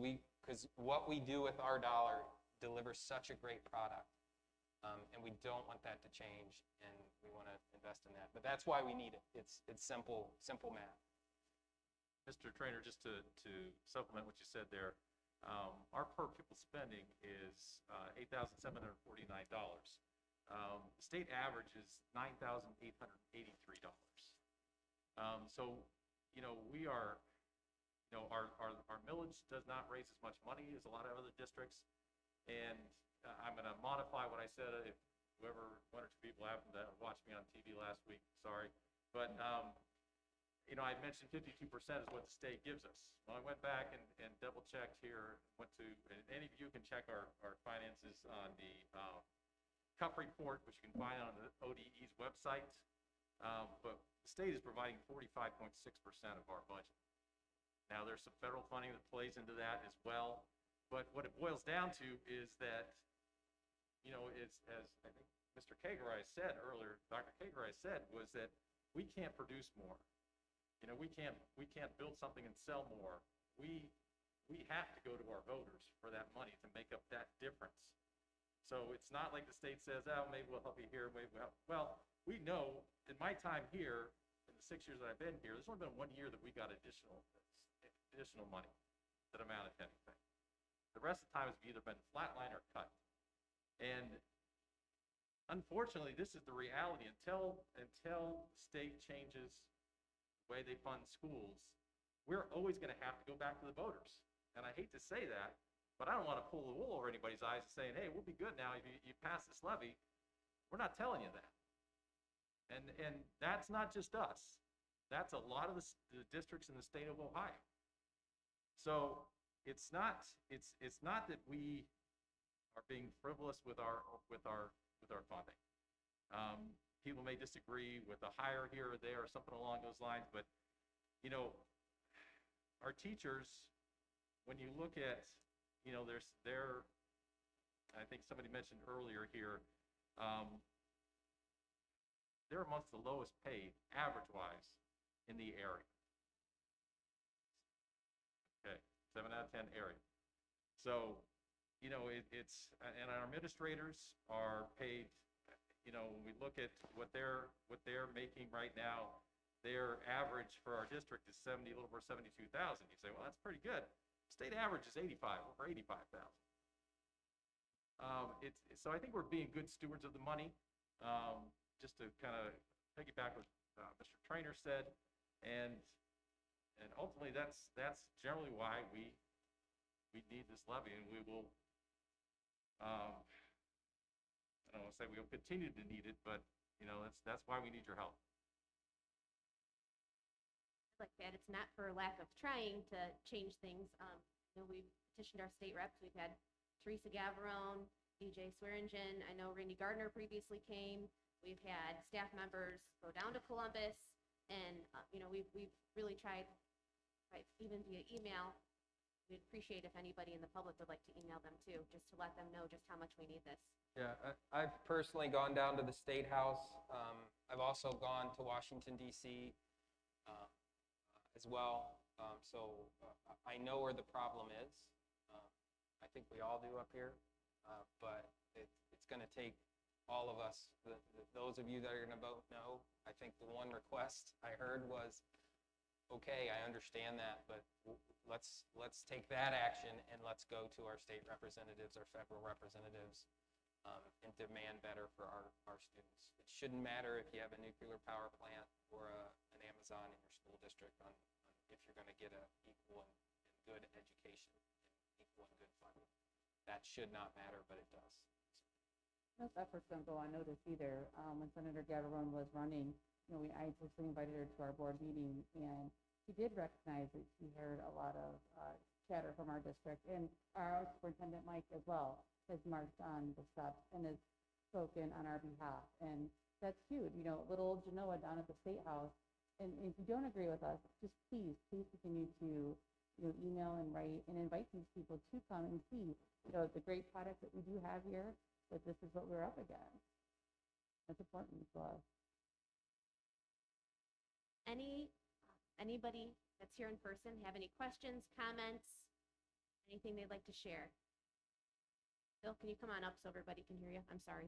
what we do with our dollar delivers such a great product, and we don't want that to change, and we want to invest in that. But that's why we need it. It's simple math. Mr. Trainer, just to supplement what you said there, our per pupil spending is $8,749. The state average is $9,883. So, we are, our millage does not raise as much money as a lot of other districts. And I'm going to modify what I said. If whoever, one or two people happened to watch me on TV last week, sorry. But, I mentioned 52% is what the state gives us. Well, I went back and double checked here, and any of you can check our finances on the CUP report, which you can find on the ODE's website. But the state is providing 45.6% of our budget. Now, there's some federal funding that plays into that as well. But what it boils down to is that, as I think Mr. Kagerai said earlier, Dr. Kagerai said, was that we can't produce more. We can't build something and sell more. We have to go to our voters for that money to make up that difference. So it's not like the state says, oh, maybe we'll help you here, maybe we'll help. Well, we know in my time here, in the 6 years that I've been here, there's only been 1 year that we got additional money that amounted to anything. The rest of the time it's either been flatline or cut. And unfortunately, this is the reality. Until the state changes the way they fund schools, we're always going to have to go back to the voters. And I hate to say that, but I don't want to pull the wool over anybody's eyes and saying, hey, we'll be good now if you pass this levy. We're not telling you that. And that's not just us. That's a lot of the districts in the state of Ohio. So it's not that we are being frivolous with our funding. People may disagree with a hire here or there or something along those lines, but our teachers, when you look at, I think somebody mentioned earlier here, they're amongst the lowest paid, average-wise, in the area. Okay, 7 out of 10 area. So, and our administrators are paid, when we look at what they're making right now, their average for our district is a little over 72,000. You say, well, that's pretty good. State average is over 85,000. So I think we're being good stewards of the money. Just to kind of piggyback what Mr. Trainer said, and ultimately that's generally why we need this levy, and we will. I don't want to say we will continue to need it, but that's why we need your help. Like that, it's not for lack of trying to change things. We've petitioned our state reps. We've had Teresa Gavarone, DJ Swearingen. I know Randy Gardner previously came. We've had staff members go down to Columbus, and, we've really tried, right, even via email. We'd appreciate if anybody in the public would like to email them too, just to let them know just how much we need this. Yeah, I've personally gone down to the State House. I've also gone to Washington DC as well. I know where the problem is. I think we all do up here, but it's going to take all of us. Those of you that are going to vote no, I think the one request I heard was, okay, I understand that, but let's take that action and let's go to our state representatives, our federal representatives, and demand better for our students. It shouldn't matter if you have a nuclear power plant or an Amazon in your school district on if you're going to get an equal and good education, and equal and good funding. That should not matter, but it does. Those efforts don't go unnoticed either. When Senator Gavarone was running, I personally invited her to our board meeting, and she did recognize that she heard a lot of chatter from our district, and our superintendent Mike as well has marched on the steps and has spoken on our behalf, and that's huge. Little old Genoa down at the State House, and if you don't agree with us, just please continue to email and write and invite these people to come and see the great product that we do have here, but this is what we're up against. That's important to us. Anybody that's here in person have any questions, comments, anything they'd like to share? Bill, can you come on up so everybody can hear you? I'm sorry.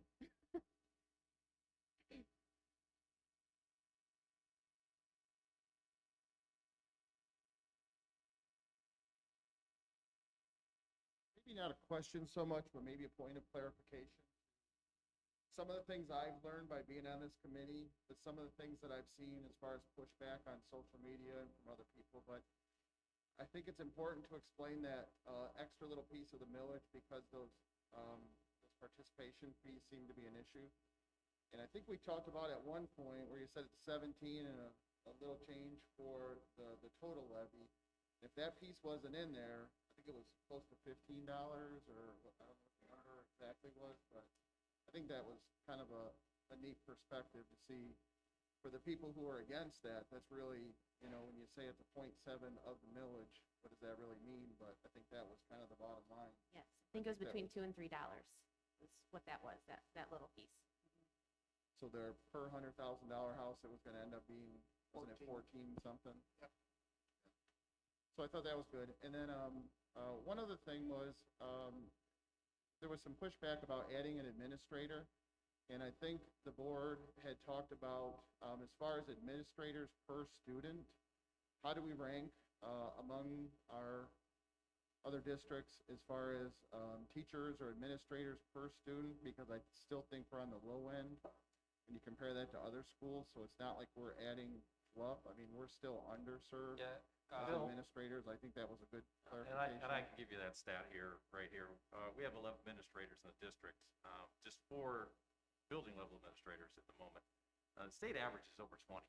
Maybe not a question so much, but maybe a point of clarification. Some of the things I've learned by being on this committee, but some of the things that I've seen as far as pushback on social media and from other people, but I think it's important to explain that extra little piece of the millage because those participation fees seem to be an issue. And I think we talked about at one point where you said it's 17 and a little change for the total levy. If that piece wasn't in there, I think it was close to $15 or I don't know what the number exactly was, but I think that was kind of a neat perspective to see for the people who are against that. That's really, when you say it's a 0.7 of the millage, what does that really mean? But I think that was kind of the bottom line. Yes, I think it was between $2 and $3 is what that was, that little piece. So their per $100,000 house, it was going to end up being, wasn't it 14 something? Yep. So I thought that was good. And then one other thing was there was some pushback about adding an administrator. And I think the board had talked about as far as administrators per student, how do we rank among our other districts as far as teachers or administrators per student? Because I still think we're on the low end when you compare that to other schools. So it's not like we're adding fluff. I mean, we're still underserved. Yeah. As Bill? administrators, I think that was a good clarification. And I can give you that stat here, right here. We have 11 administrators in the district, just 4 building level administrators at the moment. The state average is over 20.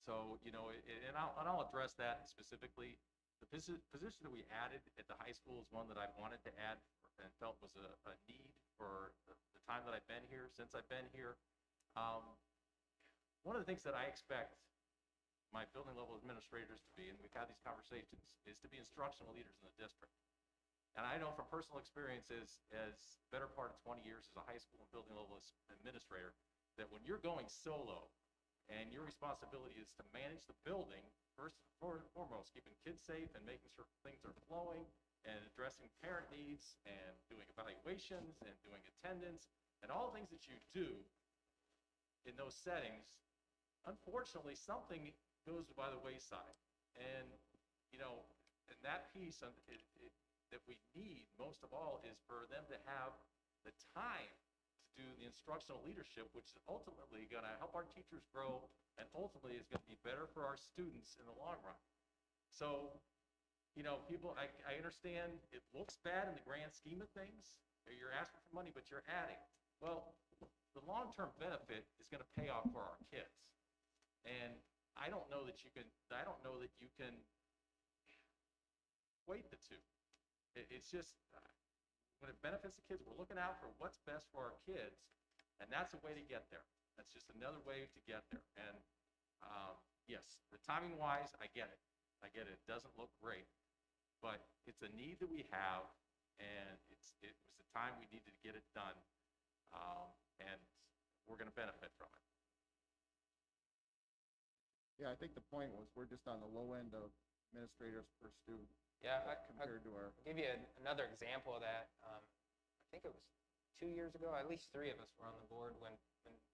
So, and I'll address that specifically. The position that we added at the high school is one that I wanted to add and felt was a need for the time that I've been here, since I've been here. One of the things that I expect my building level administrators to be, and we've had these conversations, is to be instructional leaders in the district. And I know from personal experiences, as better part of 20 years as a high school and building level administrator, that when you're going solo and your responsibility is to manage the building, first and foremost, keeping kids safe and making sure things are flowing and addressing parent needs and doing evaluations and doing attendance and all the things that you do in those settings, unfortunately, something goes by the wayside. And, and that piece that we need most of all is for them to have the time to do the instructional leadership, which is ultimately going to help our teachers grow and ultimately is going to be better for our students in the long run. So, people, I understand it looks bad in the grand scheme of things. You're asking for money, but you're adding. Well, the long-term benefit is going to pay off for our kids. And I don't know that you can equate the two. It's just, when it benefits the kids, we're looking out for what's best for our kids, and that's a way to get there. That's just another way to get there. And yes, the timing wise, I get it. I get it. It doesn't look great, but it's a need that we have, and it was the time we needed to get it done, and we're going to benefit from it. Yeah, I think the point was we're just on the low end of administrators per student. Yeah, compared to our. I'll give you another example of that. I think it was 2 years ago, at least 3 of us were on the board when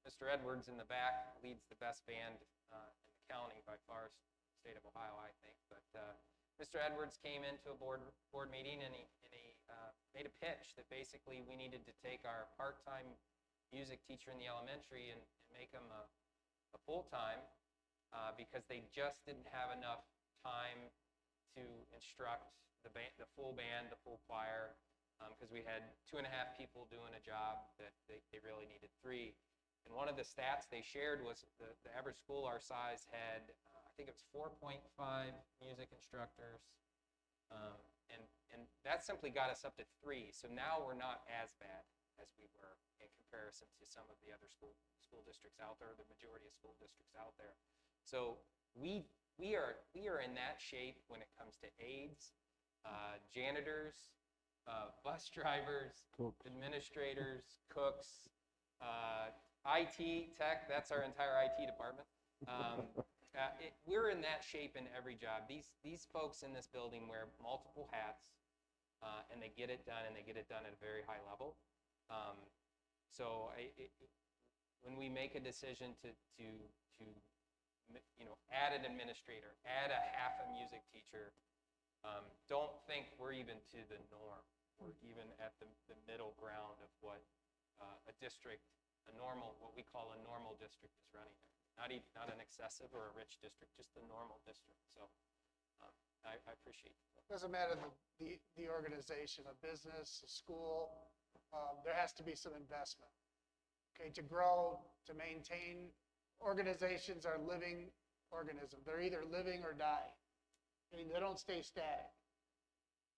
Mr. Edwards in the back leads the best band in the county by far, state of Ohio, I think. But Mr. Edwards came into a board meeting and he made a pitch that basically we needed to take our part-time music teacher in the elementary and make him a full-time because they just didn't have enough time to instruct the full band, the full choir, because we had 2.5 people doing a job that they really needed 3. And one of the stats they shared was the average school our size had, I think it was 4.5 music instructors, and that simply got us up to 3. So now we're not as bad as we were in comparison to some of the other school districts out there, the majority of school districts out there. So we are in that shape when it comes to aides, janitors, bus drivers, administrators, cooks, IT, tech, that's our entire IT department. We're in that shape in every job. These folks in this building wear multiple hats, and they get it done, and they get it done at a very high level. So when we make a decision to add an administrator, add a half a music teacher, don't think we're even to the norm. We're even at the middle ground of what a district, what we call a normal district is running. Not an excessive or a rich district, just a normal district. So I appreciate it. Doesn't matter the organization, a business, a school, there has to be some investment. Okay, to grow, to maintain, organizations are living organisms. They're either living or dying. I mean, they don't stay static.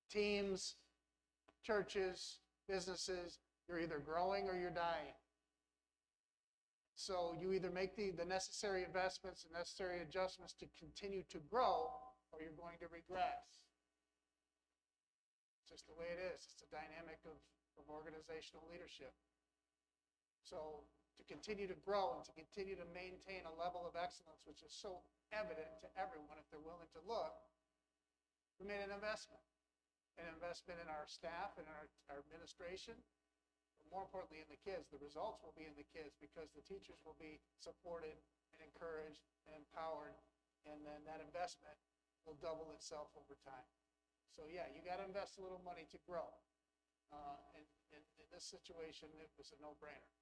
Teams, churches, businesses, you're either growing or you're dying. So you either make the necessary investments and necessary adjustments to continue to grow, or you're going to regress. It's just the way it is. It's the dynamic of organizational leadership. So to continue to grow and to continue to maintain a level of excellence, which is so evident to everyone if they're willing to look, we made an investment in our staff and our administration, but more importantly in the kids. The results will be in the kids because the teachers will be supported and encouraged and empowered, and then that investment will double itself over time. So yeah, you got to invest a little money to grow. And in this situation, it was a no-brainer.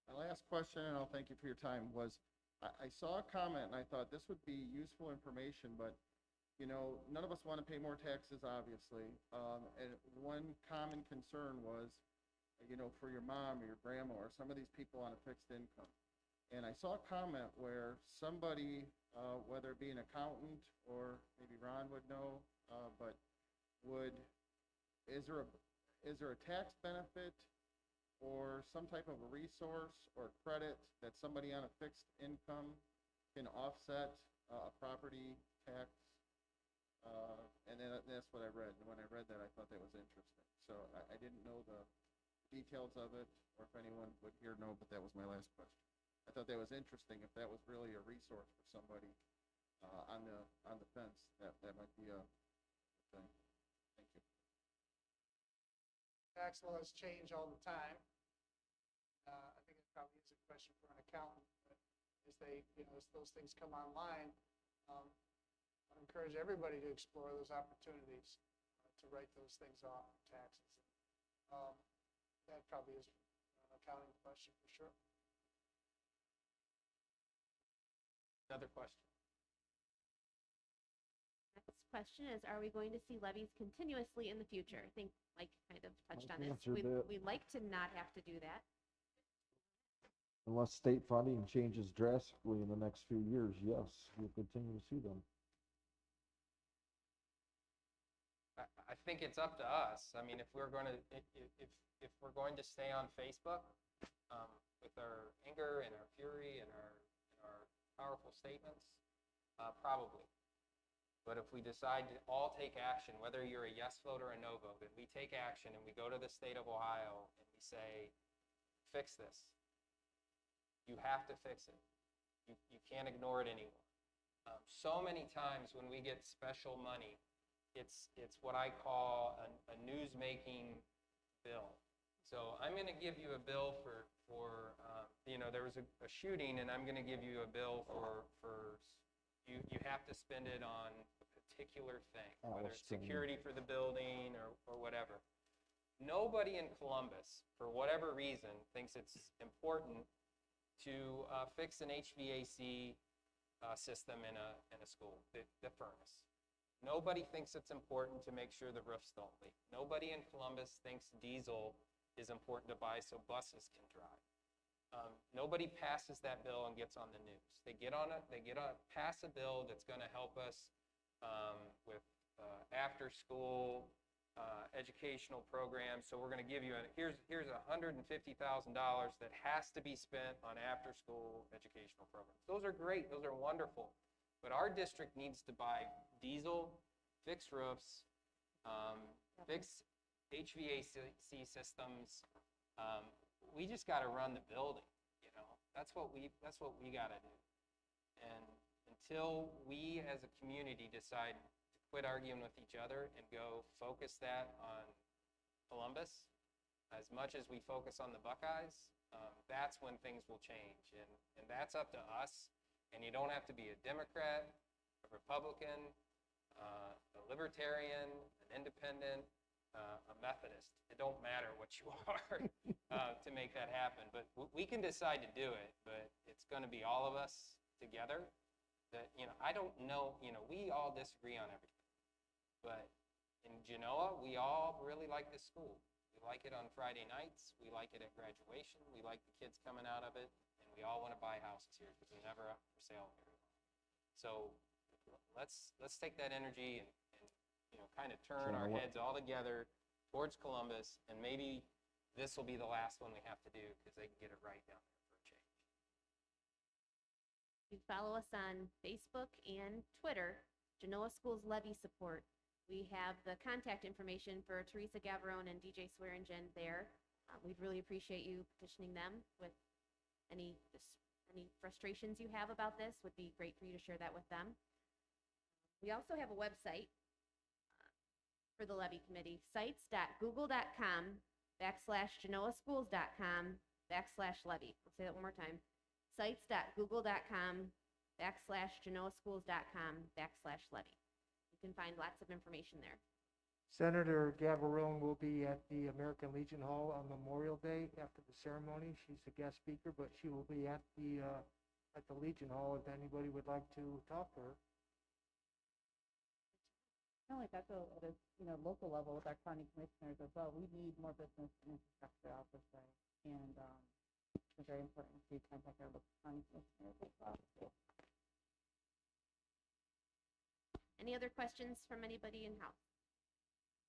My last question, and I'll thank you for your time, was I saw a comment and I thought this would be useful information, but none of us want to pay more taxes, obviously. And one common concern was, for your mom or your grandma or some of these people on a fixed income. And I saw a comment where somebody, whether it be an accountant or maybe Ron would know, but is there a tax benefit or some type of a resource or credit that somebody on a fixed income can offset a property tax? And then that's what I read. And when I read that, I thought that was interesting. So I didn't know the details of it or if anyone would here know, but that was my last question. I thought that was interesting. If that was really a resource for somebody on the fence, that might be a thing. Thank you. Tax laws change all the time. I think it probably is a question for an accountant, but as those things come online, I encourage everybody to explore those opportunities to write those things off in taxes. That probably is an accounting question for sure. Another question. Next question is, are we going to see levies continuously in the future? I think Mike kind of touched on this. answered that. We'd like to not have to do that. Unless state funding changes drastically in the next few years, yes, you'll continue to see them. I think it's up to us. I mean, if we're going to, if we're going to stay on Facebook with our anger and our fury and our powerful statements, probably. But if we decide to all take action, whether you're a yes vote or a no vote, and we take action and we go to the state of Ohio and we say, fix this. You have to fix it. You can't ignore it anymore. So many times when we get special money, it's what I call a news-making bill. So I'm going to give you a bill for there was a shooting, and I'm going to give you a bill for you have to spend it on a particular thing, whether it's security for the building or whatever. Nobody in Columbus, for whatever reason, thinks it's important to fix an HVAC system in a school, the furnace. Nobody thinks it's important to make sure the roofs don't leak. Nobody in Columbus thinks diesel is important to buy so buses can drive. Nobody passes that bill and gets on the news. They pass a bill that's going to help us with after school educational programs. So we're going to give you here's $150,000 that has to be spent on after school educational programs. Those are great. Those are wonderful. But our district needs to buy diesel, fix roofs, fix HVAC systems. We just got to run the building. That's what we got to do. And until we as a community decide to quit arguing with each other and go focus that on Columbus, as much as we focus on the Buckeyes, that's when things will change. And that's up to us. And you don't have to be a Democrat, a Republican, a Libertarian, an Independent, a Methodist. It don't matter what you are to make that happen. But we can decide to do it, but it's going to be all of us together. That I don't know, we all disagree on everything. But in Genoa, we all really like this school. We like it on Friday nights. We like it at graduation. We like the kids coming out of it. We all want to buy houses here because they're never up for sale very long. So let's take that energy and kind of turn our heads all together towards Columbus, and maybe this will be the last one we have to do because they can get it right down there for a change. You follow us on Facebook and Twitter, Genoa Schools Levy Support. We have the contact information for Teresa Gavarone and DJ Swearingen there. We'd really appreciate you petitioning them with any frustrations you have about this. Would be great for you to share that with them. We also have a website for the Levy Committee, sites.google.com/genoaschools.com/levy. I'll say that one more time. sites.google.com/genoaschools.com/levy. You can find lots of information there. Senator Gavarone will be at the American Legion Hall on Memorial Day after the ceremony. She's a guest speaker, but she will be at the Legion Hall if anybody would like to talk to her. Not only that, though, at a local level with our county commissioners as well, we need more business and infrastructure out this way, and it's very important to contact our local county commissioners as well. Any other questions from anybody in house?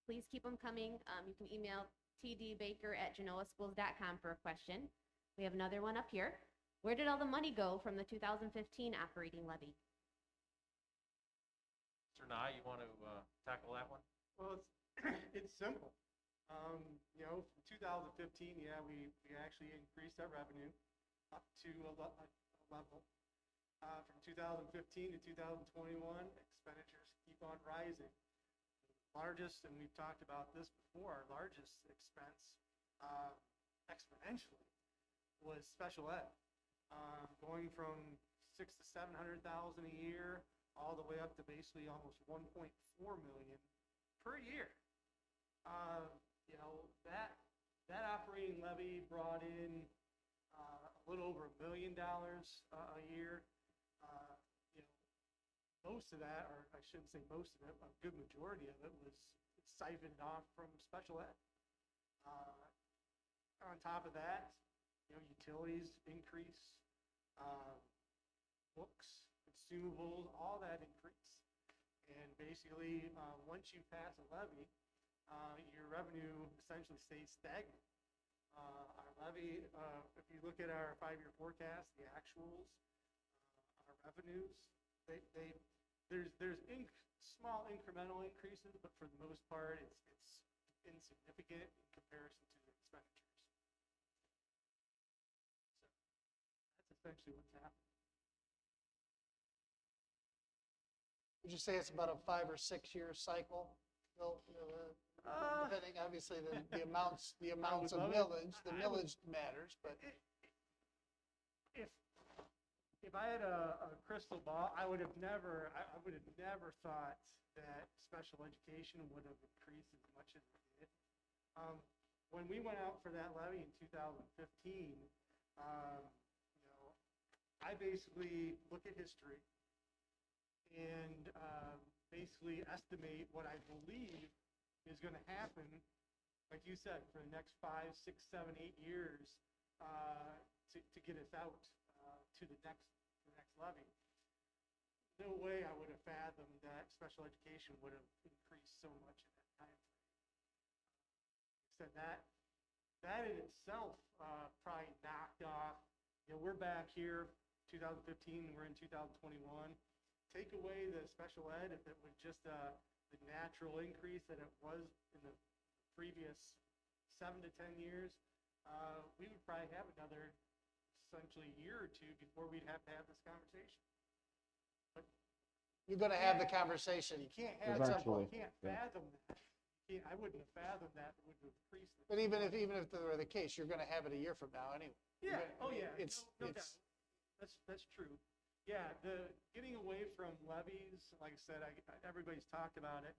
Please keep them coming. You can email tdbaker@genoaschools.com for a question. We have another one up here. Where did all the money go from the 2015 operating levy? Mr. Nye, you want to tackle that one? Well, it's simple. From 2015, we actually increased our revenue up to a level. From 2015 to 2021, expenditures keep on rising. Largest, and we've talked about this before, our largest expense exponentially was special ed, going from $600,000 to $700,000 a year, all the way up to basically almost $1.4 million per year. That operating levy brought in a little over $1 million a year. Most of that, or I shouldn't say most of it, a good majority of it was siphoned off from special ed. On top of that, utilities increase, books, consumables, all that increase. And basically, once you pass a levy, your revenue essentially stays stagnant. Our levy, if you look at our 5-year forecast, the actuals, our revenues, there's small incremental increases, but for the most part, it's insignificant in comparison to the expenditures. So that's essentially what's happening. Would you say it's about a 5 or 6 year cycle? Bill? Depending, obviously, the amounts of millage, the millage matters, but. If I had a crystal ball, I would have never thought that special education would have increased as much as it did. When we went out for that levy in 2015, I basically look at history and basically estimate what I believe is going to happen, like you said, for the next 5, 6, 7, 8 years to get us out to the next levy. No way I would have fathomed that special education would have increased so much in that time frame. Said that in itself probably knocked off. We're back here, 2015, and we're in 2021. Take away the special ed, if it was just the natural increase that it was in the previous 7 to 10 years, we would probably have another essentially year or two before we'd have to have this conversation. But you're going to have the conversation. You can't have Eventually, something. You can't fathom that. I wouldn't have fathomed that it would have increased. But even if that were the case, you're going to have it a year from now anyway. Yeah. Oh yeah. It's no doubt. That's true. Yeah. The getting away from levies, like I said, everybody's talked about it.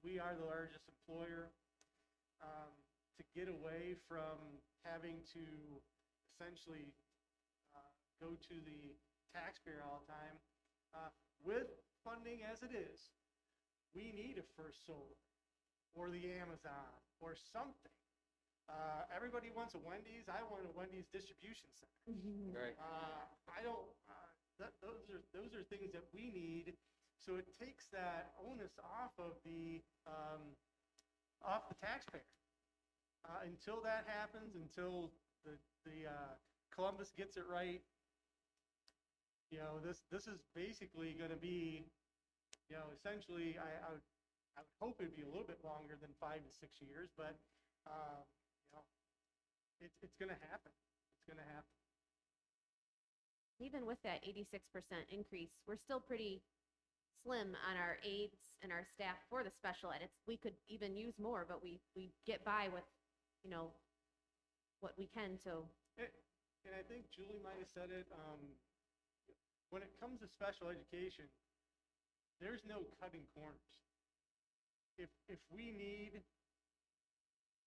We are the largest employer. To get away from having to essentially go to the taxpayer all the time, with funding as it is, we need a First Solar or the Amazon or something. Everybody wants a Wendy's. I want a Wendy's distribution center. Right. I don't. Those are things that we need. So it takes that onus off of the taxpayer. Until that happens, until the Columbus gets it right, this is basically going to be, essentially, I would hope it'd be a little bit longer than 5 to 6 years, but it's going to happen. It's going to happen. Even with that 86% increase, we're still pretty slim on our aides and our staff for the special ed. We could even use more, but we get by with, what we can. So. And I think Julie might have said it. When it comes to special education, there's no cutting corners. If we need,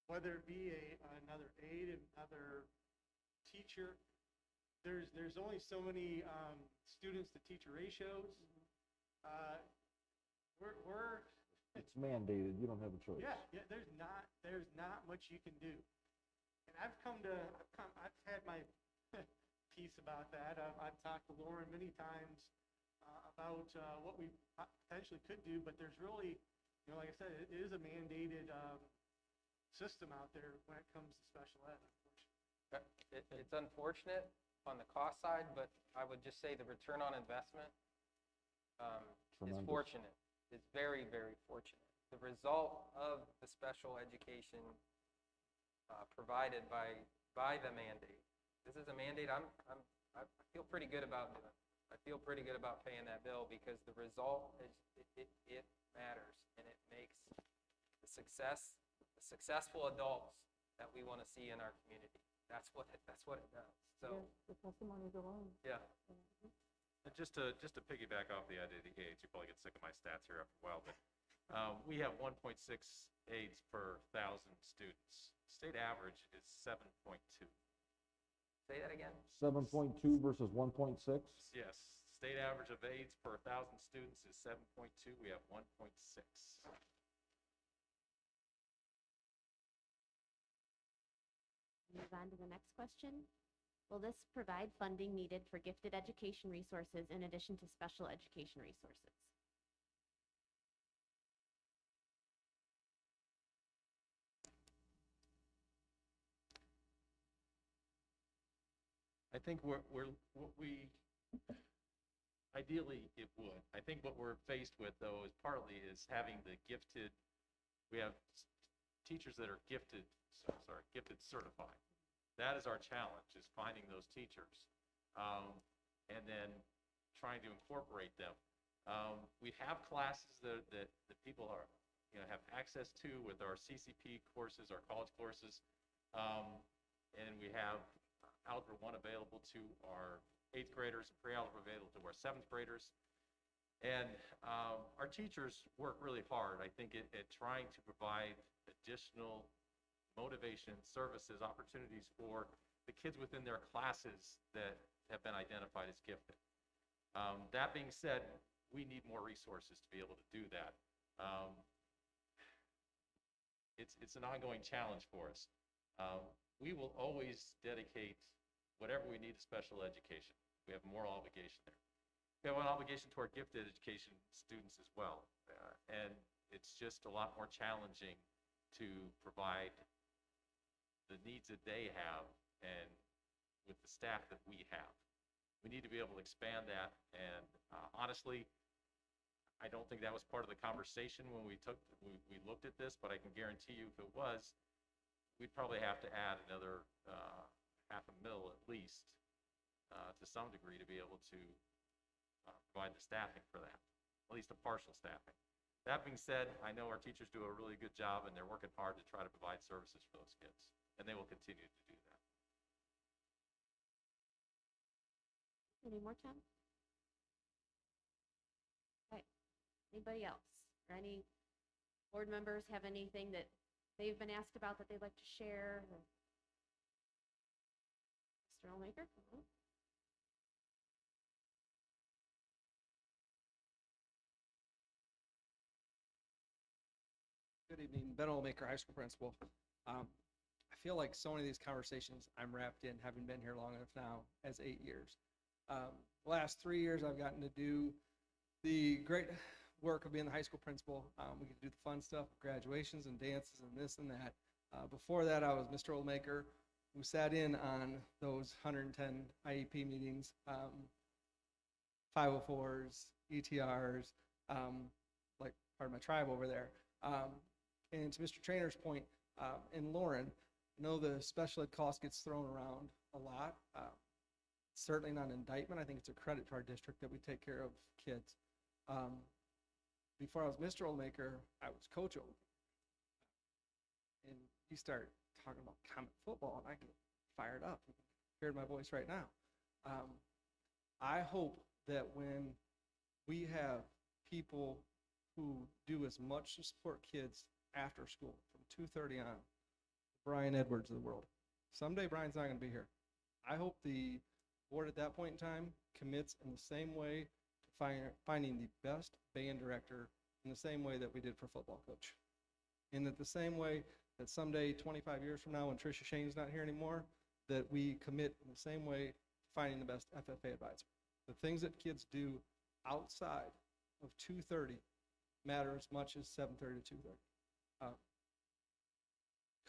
whether it be another aide, another teacher, there's only so many students to teacher ratios. It's mandated. You don't have a choice. Yeah. There's not much you can do. And I've had my piece about that. I've talked to Lauren many times about what we potentially could do, but there's really, like I said, it is a mandated system out there when it comes to special ed, unfortunately. It's unfortunate on the cost side, but I would just say the return on investment is fortunate. It's very, very fortunate. The result of the special education provided by the mandate. This is a mandate I feel pretty good about doing. I feel pretty good about paying that bill because the result is it matters, and it makes the successful adults that we want to see in our community. That's what it does. So the testimonies alone. yeah. And just to piggyback off the idea of the aides, you probably get sick of my stats here after a while, but we have 1.6 aides per 1,000 students. State average is 7.2. Say that again. 7.2 versus 1.6? Yes, state average of aides per 1,000 students is 7.2. We have 1.6. Move on to the next question. Will this provide funding needed for gifted education resources in addition to special education resources? I think what we, ideally it would. I think what we're faced with though is partly is having the gifted, we have teachers that are gifted certified. That is our challenge, is finding those teachers. And then trying to incorporate them. We have classes that people are, have access to with our CCP courses, our college courses. And we have Algebra 1 available to our 8th graders, and pre-algebra available to our 7th graders. And our teachers work really hard, I think, at trying to provide additional motivation, services, opportunities for the kids within their classes that have been identified as gifted. That being said, we need more resources to be able to do that. It's an ongoing challenge for us. We will always dedicate whatever we need to special education. We have moral obligation there. We have an obligation to our gifted education students as well. And it's just a lot more challenging to provide the needs that they have and with the staff that we have. We need to be able to expand that. And honestly, I don't think that was part of the conversation when we looked at this, but I can guarantee you if it was, we'd probably have to add another $500,000 at least to some degree to be able to provide the staffing for that, at least a partial staffing. That being said, I know our teachers do a really good job and they're working hard to try to provide services for those kids, and they will continue to do that. Any more, Tim? Okay. Anybody else? Or any board members have anything that they've been asked about that they'd like to share? Mr. Olmaker? Good evening, Ben Olmaker, high school principal. I feel like so many of these conversations I'm wrapped in, having been here long enough now as 8 years. Last 3 years, I've gotten to do the great work of being the high school principal. We get to do the fun stuff, graduations and dances and this and that. Before that, I was Mr. Olmaker, who sat in on those 110 IEP meetings, 504s, ETRs, like part of my tribe over there. And to Mr. Trainer's point, and Lauren, I know the special ed cost gets thrown around a lot. Certainly not an indictment. I think it's a credit to our district that we take care of kids. Before I was Mr. Olmaker, I was Coach Olmaker. And you start talking about Comet football, and I get fired up. You can hear my voice right now. I hope that when we have people who do as much to support kids after school from 2:30 on, Brian Edwards of the world. Someday Brian's not going to be here. I hope the board at that point in time commits in the same way to finding the best band director in the same way that we did for football coach. And that the same way that someday, 25 years from now, when Tricia Shane's not here anymore, that we commit in the same way to finding the best FFA advisor. The things that kids do outside of 2:30 matter as much as 7:30 to 2:30.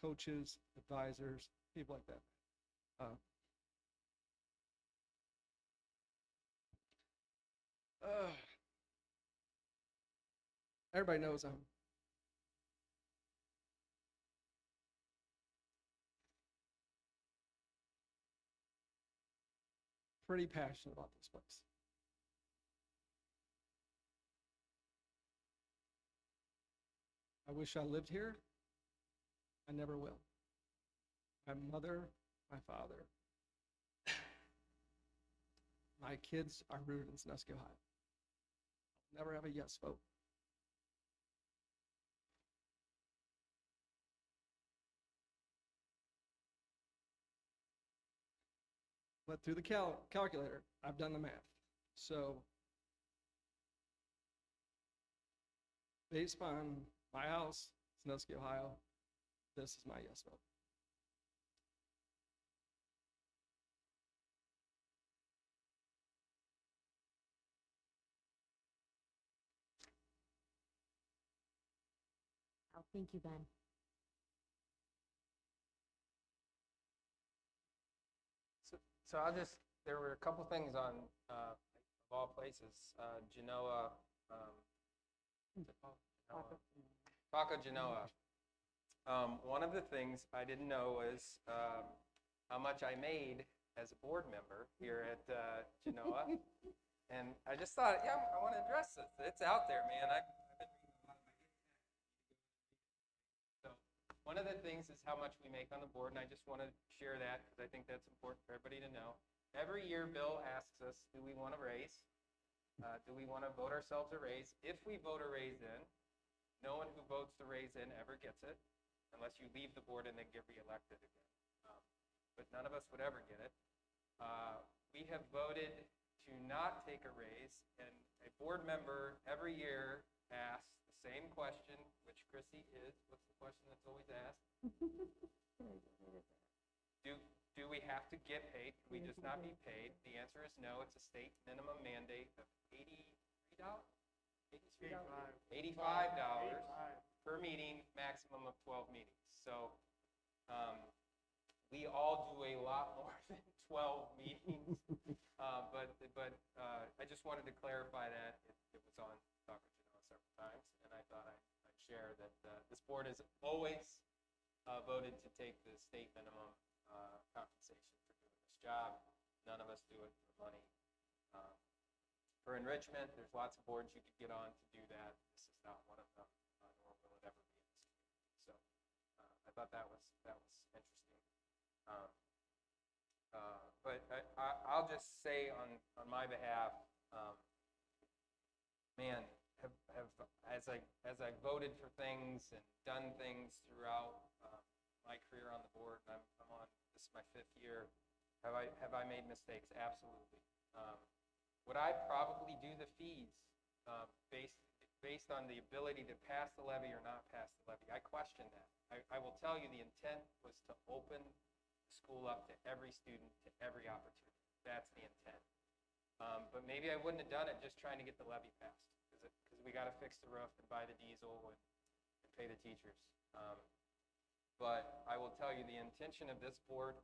Coaches, advisors, people like that. Everybody knows I'm pretty passionate about this place. I wish I lived here. I never will. My mother, my father, my kids are rooted in Sandusky, Ohio. I'll never have a yes vote. But through the calculator, I've done the math. So based on my house, Sandusky, Ohio, this is my yes vote. Oh, thank you, Ben. So there were a couple things on, of all places, Genoa, Taco Genoa. One of the things I didn't know was how much I made as a board member here at Genoa. And I just thought, yeah, I want to address this. It's out there, man. I've been reading a lot of my So one of the things is how much we make on the board, and I just want to share that because I think that's important for everybody to know. Every year, Bill asks us, do we want to raise? Do we want to vote ourselves a raise? If we vote a raise in, no one who votes the raise in ever gets it, unless you leave the board and then get reelected again. But none of us would ever get it. We have voted to not take a raise, and a board member every year asks the same question, which Chrissy is. What's the question that's always asked? Do we have to get paid? Can we just not be paid? The answer is no. It's a state minimum mandate of $83? $85 per meeting, maximum of 12 meetings. So we all do a lot more than 12 meetings. But I just wanted to clarify that. It was on Taco Genoa several times, and I thought I'd share that this board has always voted to take the state minimum compensation for doing this job. None of us do it for money. For enrichment, there's lots of boards you could get on to do that. This is not one of them, nor will it ever be in this community. So I thought that was interesting. But I'll just say on my behalf, man, as I voted for things and done things throughout my career on the board, and I'm on, this is my 5th year, have I made mistakes? Absolutely. Would I probably do the fees based on the ability to pass the levy or not pass the levy? I question that. I will tell you the intent was to open the school up to every student, to every opportunity. That's the intent. But maybe I wouldn't have done it just trying to get the levy passed, because we got to fix the roof and buy the diesel and pay the teachers. But I will tell you the intention of this board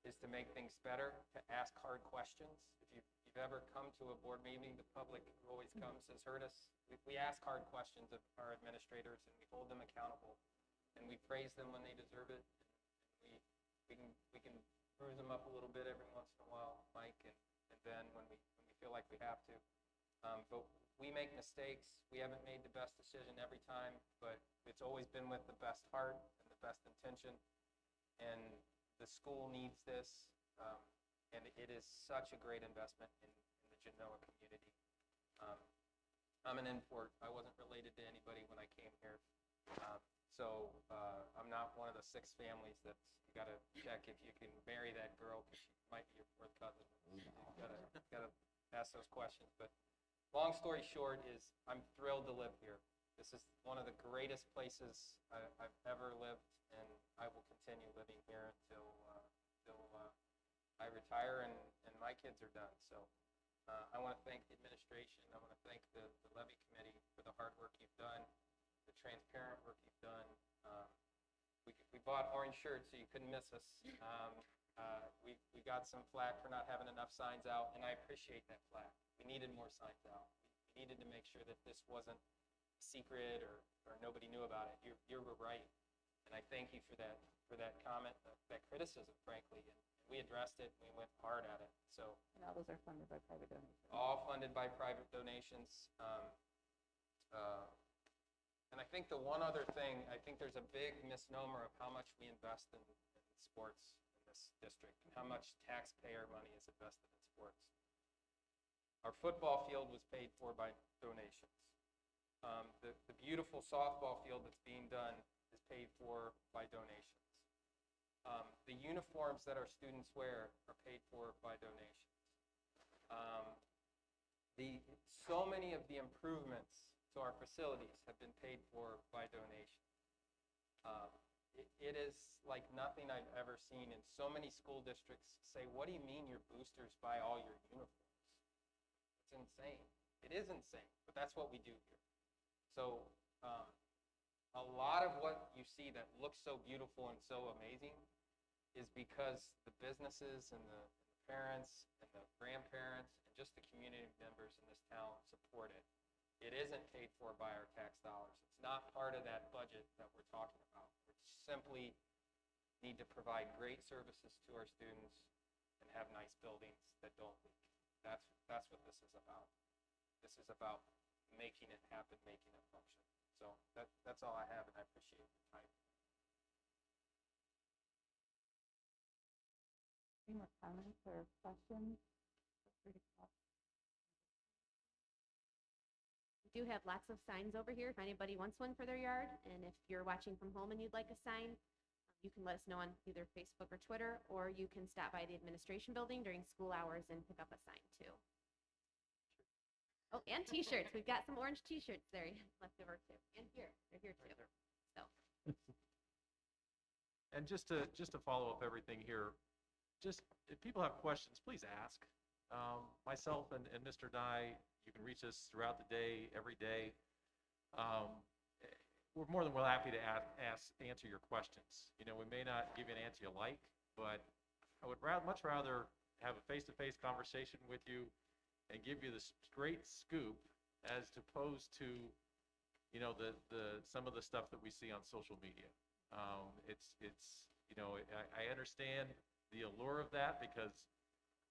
is to make things better, to ask hard questions. If you've ever come to a board meeting, the public who always comes has heard us. We ask hard questions of our administrators, and we hold them accountable, and we praise them when they deserve it. And we can bruise them up a little bit every once in a while, Mike, and then when we feel like we have to. But we make mistakes. We haven't made the best decision every time, but it's always been with the best heart and the best intention. And the school needs this, and it is such a great investment in the Genoa community. I'm an import. I wasn't related to anybody when I came here. So I'm not one of the 6 families that's, you got to check if you can marry that girl because she might be your 4th cousin. You got to ask those questions. But long story short is I'm thrilled to live here. This is one of the greatest places I've ever lived, and I will continue living here until I retire and my kids are done. So I want to thank the administration. I want to thank the Levy Committee for the hard work you've done, the transparent work you've done. We bought orange shirts so you couldn't miss us. We got some flack for not having enough signs out, and I appreciate that flack. We needed more signs out. We needed to make sure that this wasn't secret or nobody knew about it. You were right, and I thank you for that comment, that criticism, frankly. And we addressed it. We went hard at it. So. And all those are funded by private donations. All funded by private donations. And I think the one other thing, I think there's a big misnomer of how much we invest in sports in this district and how much taxpayer money is invested in sports. Our football field was paid for by donations. The beautiful softball field that's being done is paid for by donations. The uniforms that our students wear are paid for by donations. So many of the improvements to our facilities have been paid for by donations. It is like nothing I've ever seen, and so many school districts say, what do you mean your boosters buy all your uniforms? It's insane. It is insane, but that's what we do here. So a lot of what you see that looks so beautiful and so amazing is because the businesses and the parents and the grandparents and just the community members in this town support it. It isn't paid for by our tax dollars. It's not part of that budget that we're talking about. We simply need to provide great services to our students and have nice buildings that don't leak. That's what this is about. This is about making it happen, making it function. So that's all I have, and I appreciate your time. Any more comments or questions? Feel free to come up. We do have lots of signs over here if anybody wants one for their yard. And if you're watching from home and you'd like a sign, you can let us know on either Facebook or Twitter, or you can stop by the administration building during school hours and pick up a sign too. Oh, and t-shirts. We've got some orange t-shirts there left over too. And here, they're here too. So. And just to follow up everything here, just if people have questions, please ask. Myself and Mr. Nye, you can reach us throughout the day, every day. We're more than well happy to answer your questions. You know, we may not give you an answer you like, but I would much rather have a face-to-face conversation with you and give you this great scoop as opposed to, you know, some of the stuff that we see on social media. You know, I understand the allure of that because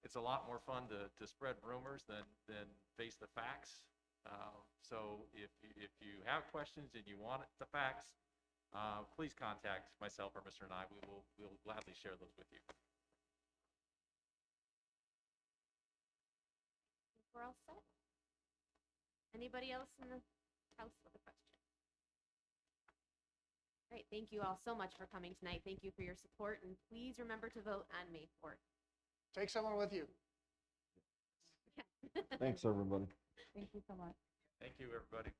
it's a lot more fun to spread rumors than face the facts. So if you have questions and you want the facts, please contact myself or Mr. Nye. We'll gladly share those with you. We're all set. Anybody else in the house with a question? Great, thank you all so much for coming tonight. Thank you for your support, and please remember to vote on May 4th. Take someone with you. Thanks, everybody. Thank you so much. Thank you, everybody.